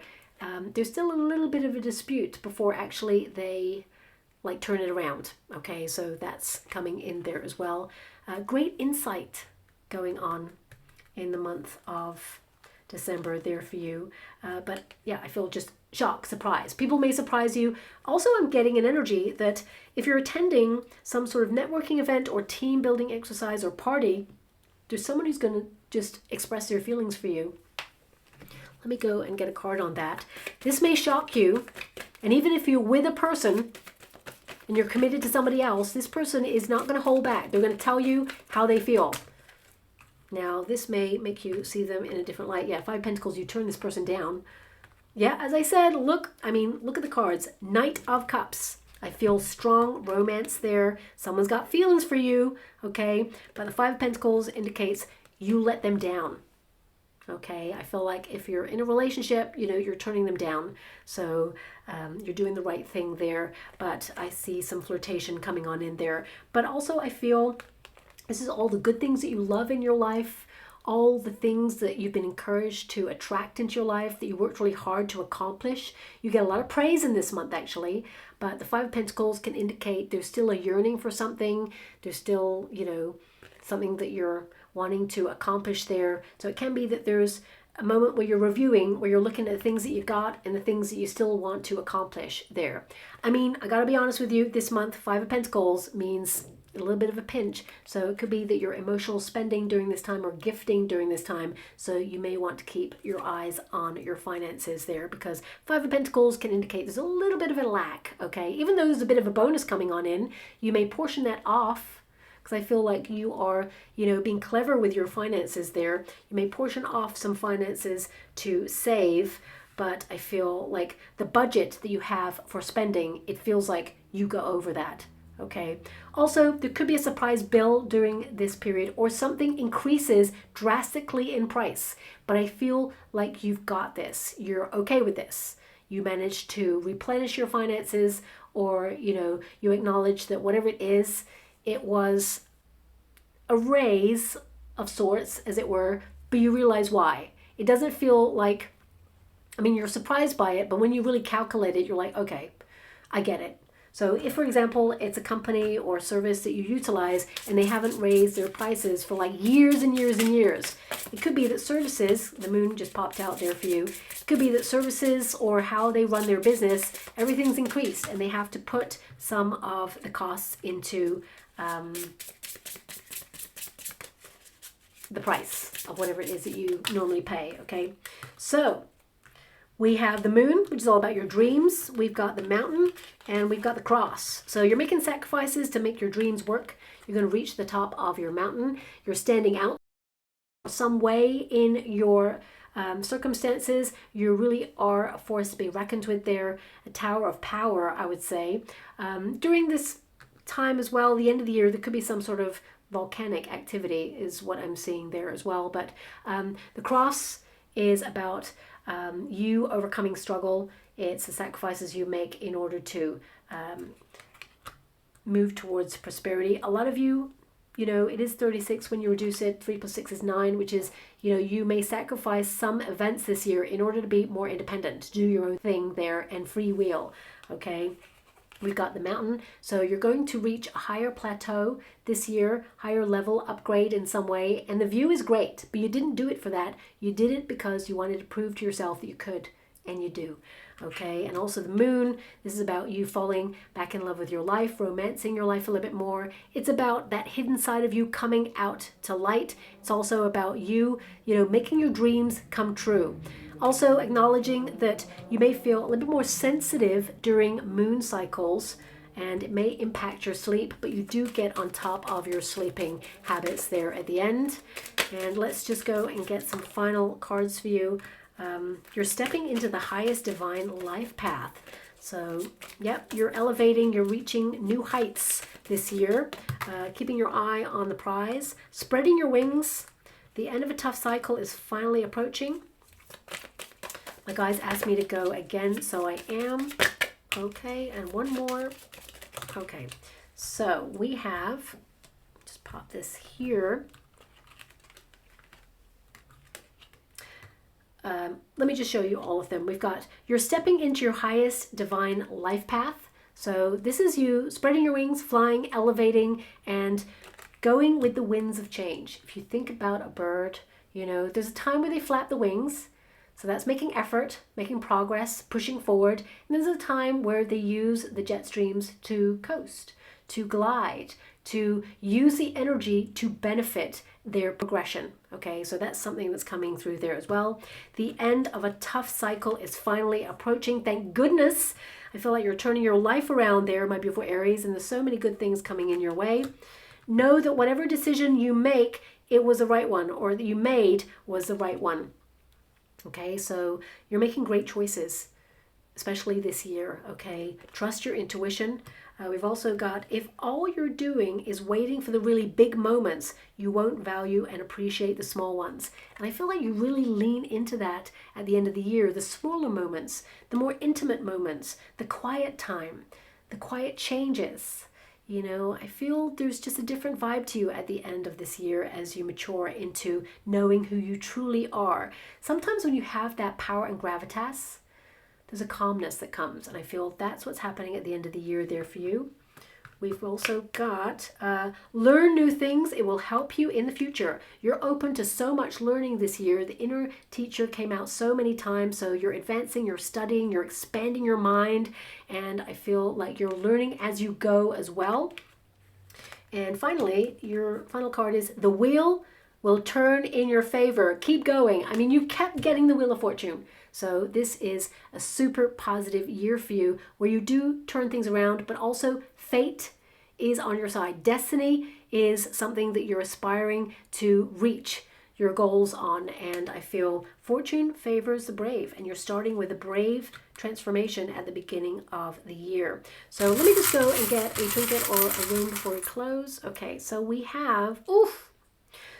there's still a little bit of a dispute before actually they like turn it around. Okay, so that's coming in there as well. Great insight going on in the month of December there for you. But yeah, I feel just shock, surprise. People may surprise you. Also, I'm getting an energy that if you're attending some sort of networking event or team building exercise or party, there's someone who's going to just express their feelings for you. Let me go and get a card on that. This may shock you. And even if you're with a person and you're committed to somebody else, this person is not going to hold back. They're going to tell you how they feel. Now, this may make you see them in a different light. Yeah, Five of Pentacles, you turn this person down. Yeah, as I said, look at the cards. Knight of Cups. I feel strong romance there. Someone's got feelings for you, okay? But the Five of Pentacles indicates you let them down, okay? I feel like if you're in a relationship, you know, you're turning them down. So you're doing the right thing there. But I see some flirtation coming on in there. But also I feel this is all the good things that you love in your life, all the things that you've been encouraged to attract into your life, that you worked really hard to accomplish. You get a lot of praise in this month, actually. But the Five of Pentacles can indicate there's still a yearning for something. There's still, you know, something that you're wanting to accomplish there. So it can be that there's a moment where you're reviewing, where you're looking at the things that you got and the things that you still want to accomplish there. I mean, I gotta be honest with you, this month, Five of Pentacles means a little bit of a pinch. So it could be that you're emotional spending during this time or gifting during this time. So you may want to keep your eyes on your finances there, because Five of Pentacles can indicate there's a little bit of a lack, okay? Even though there's a bit of a bonus coming on in, you may portion that off, because I feel like you are, you know, being clever with your finances there. You may portion off some finances to save, but I feel like the budget that you have for spending, it feels like you go over that. Okay. Also, there could be a surprise bill during this period, or something increases drastically in price. But I feel like you've got this. You're okay with this. You managed to replenish your finances, or, you know, you acknowledge that whatever it is, it was a raise of sorts, as it were, but you realize why. It doesn't feel like, I mean, you're surprised by it, but when you really calculate it, you're like, okay, I get it. So if, for example, it's a company or service that you utilize and they haven't raised their prices for like years and years and years, it could be that services, the moon just popped out there for you, it could be that services or how they run their business, everything's increased and they have to put some of the costs into the price of whatever it is that you normally pay, okay? So we have the moon, which is all about your dreams. We've got the mountain and we've got the cross. So you're making sacrifices to make your dreams work. You're going to reach the top of your mountain. You're standing out some way in your circumstances. You really are a force to be reckoned with there. A tower of power, I would say. During this time as well, the end of the year, there could be some sort of volcanic activity is what I'm seeing there as well. But the cross is about you overcoming struggle. It's the sacrifices you make in order to move towards prosperity. A lot of you, you know, it is 36 when you reduce it. 3 plus 6 is 9, which is, you know, you may sacrifice some events this year in order to be more independent, to do your own thing there and free will, okay? We've got the mountain, so you're going to reach a higher plateau this year, higher level upgrade in some way, and the view is great, but you didn't do it for that. You did it because you wanted to prove to yourself that you could, and you do, okay? And also the moon, this is about you falling back in love with your life, romancing your life a little bit more. It's about that hidden side of you coming out to light. It's also about you, you know, making your dreams come true. Also acknowledging that you may feel a little bit more sensitive during moon cycles, and it may impact your sleep, but you do get on top of your sleeping habits there at the end. And let's just go and get some final cards for you. You're stepping into the highest divine life path. So, yep, you're elevating, you're reaching new heights this year, keeping your eye on the prize, spreading your wings. The end of a tough cycle is finally approaching. My guys asked me to go again, so I am. Okay, and one more. Okay, so we have, just pop this here. Let me just show you all of them. We've got, you're stepping into your highest divine life path. So this is you spreading your wings, flying, elevating, and going with the winds of change. If you think about a bird, you know, there's a time where they flap the wings. So that's making effort, making progress, pushing forward. And there's a time where they use the jet streams to coast, to glide, to use the energy to benefit their progression. Okay, so that's something that's coming through there as well. The end of a tough cycle is finally approaching. Thank goodness. I feel like you're turning your life around there, my beautiful Aries, and there's so many good things coming in your way. Know that whatever decision you make it was the right one, or that you made was the right one. Okay, so you're making great choices, especially this year, okay? Trust your intuition. We've also got, if all you're doing is waiting for the really big moments, you won't value and appreciate the small ones. And I feel like you really lean into that at the end of the year, the smaller moments, the more intimate moments, the quiet time, the quiet changes. You know, I feel there's just a different vibe to you at the end of this year as you mature into knowing who you truly are. Sometimes when you have that power and gravitas, there's a calmness that comes, and I feel that's what's happening at the end of the year there for you. We've also got learn new things. It will help you in the future. You're open to so much learning this year. The inner teacher came out so many times, so you're advancing, you're studying, you're expanding your mind, and I feel like you're learning as you go as well. And finally, your final card is the wheel will turn in your favor. Keep going. I mean, you kept getting the Wheel of Fortune. So this is a super positive year for you where you do turn things around, but also fate is on your side. Destiny is something that you're aspiring to reach your goals on. And I feel fortune favors the brave, and you're starting with a brave transformation at the beginning of the year. So let me just go and get a trinket or a room before we close. Okay, so we have,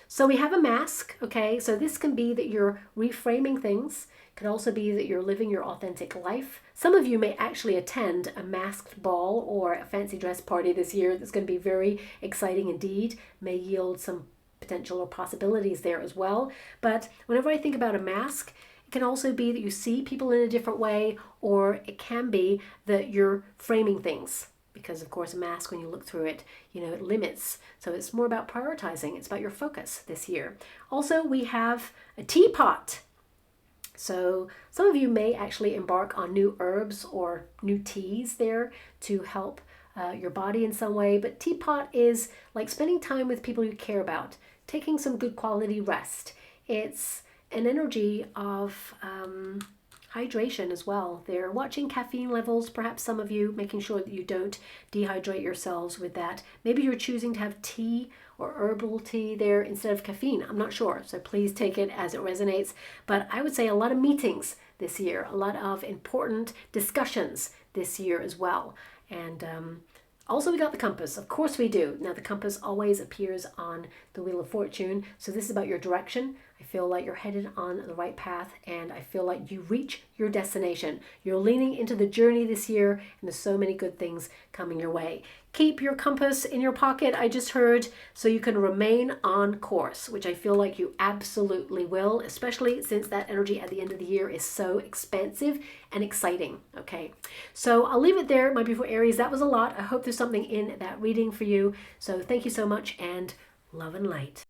so we have a mask. Okay, so this can be that you're reframing things. Could also be that you're living your authentic life. Some of you may actually attend a masked ball or a fancy dress party this year that's going to be very exciting indeed, may yield some potential or possibilities there as well. But whenever I think about a mask, it can also be that you see people in a different way, or it can be that you're framing things. Because of course a mask, when you look through it, you know, it limits. So it's more about prioritizing. It's about your focus this year. Also, we have a teapot. So some of you may actually embark on new herbs or new teas there to help your body in some way. But teapot is like spending time with people you care about, taking some good quality rest. It's an energy of hydration as well. They're watching caffeine levels, perhaps some of you making sure that you don't dehydrate yourselves with that. Maybe you're choosing to have tea or herbal tea there instead of caffeine. I'm not sure, so please take it as it resonates. But I would say a lot of meetings this year, a lot of important discussions this year as well. And also we got the compass. Of course we do. Now the compass always appears on the Wheel of Fortune. So this is about your direction. I feel like you're headed on the right path, and I feel like you reach your destination. You're leaning into the journey this year, and there's so many good things coming your way. Keep your compass in your pocket, I just heard, so you can remain on course, which I feel like you absolutely will, especially since that energy at the end of the year is so expansive and exciting. Okay, so I'll leave it there, my beautiful Aries. That was a lot. I hope there's something in that reading for you. So thank you so much, and love and light.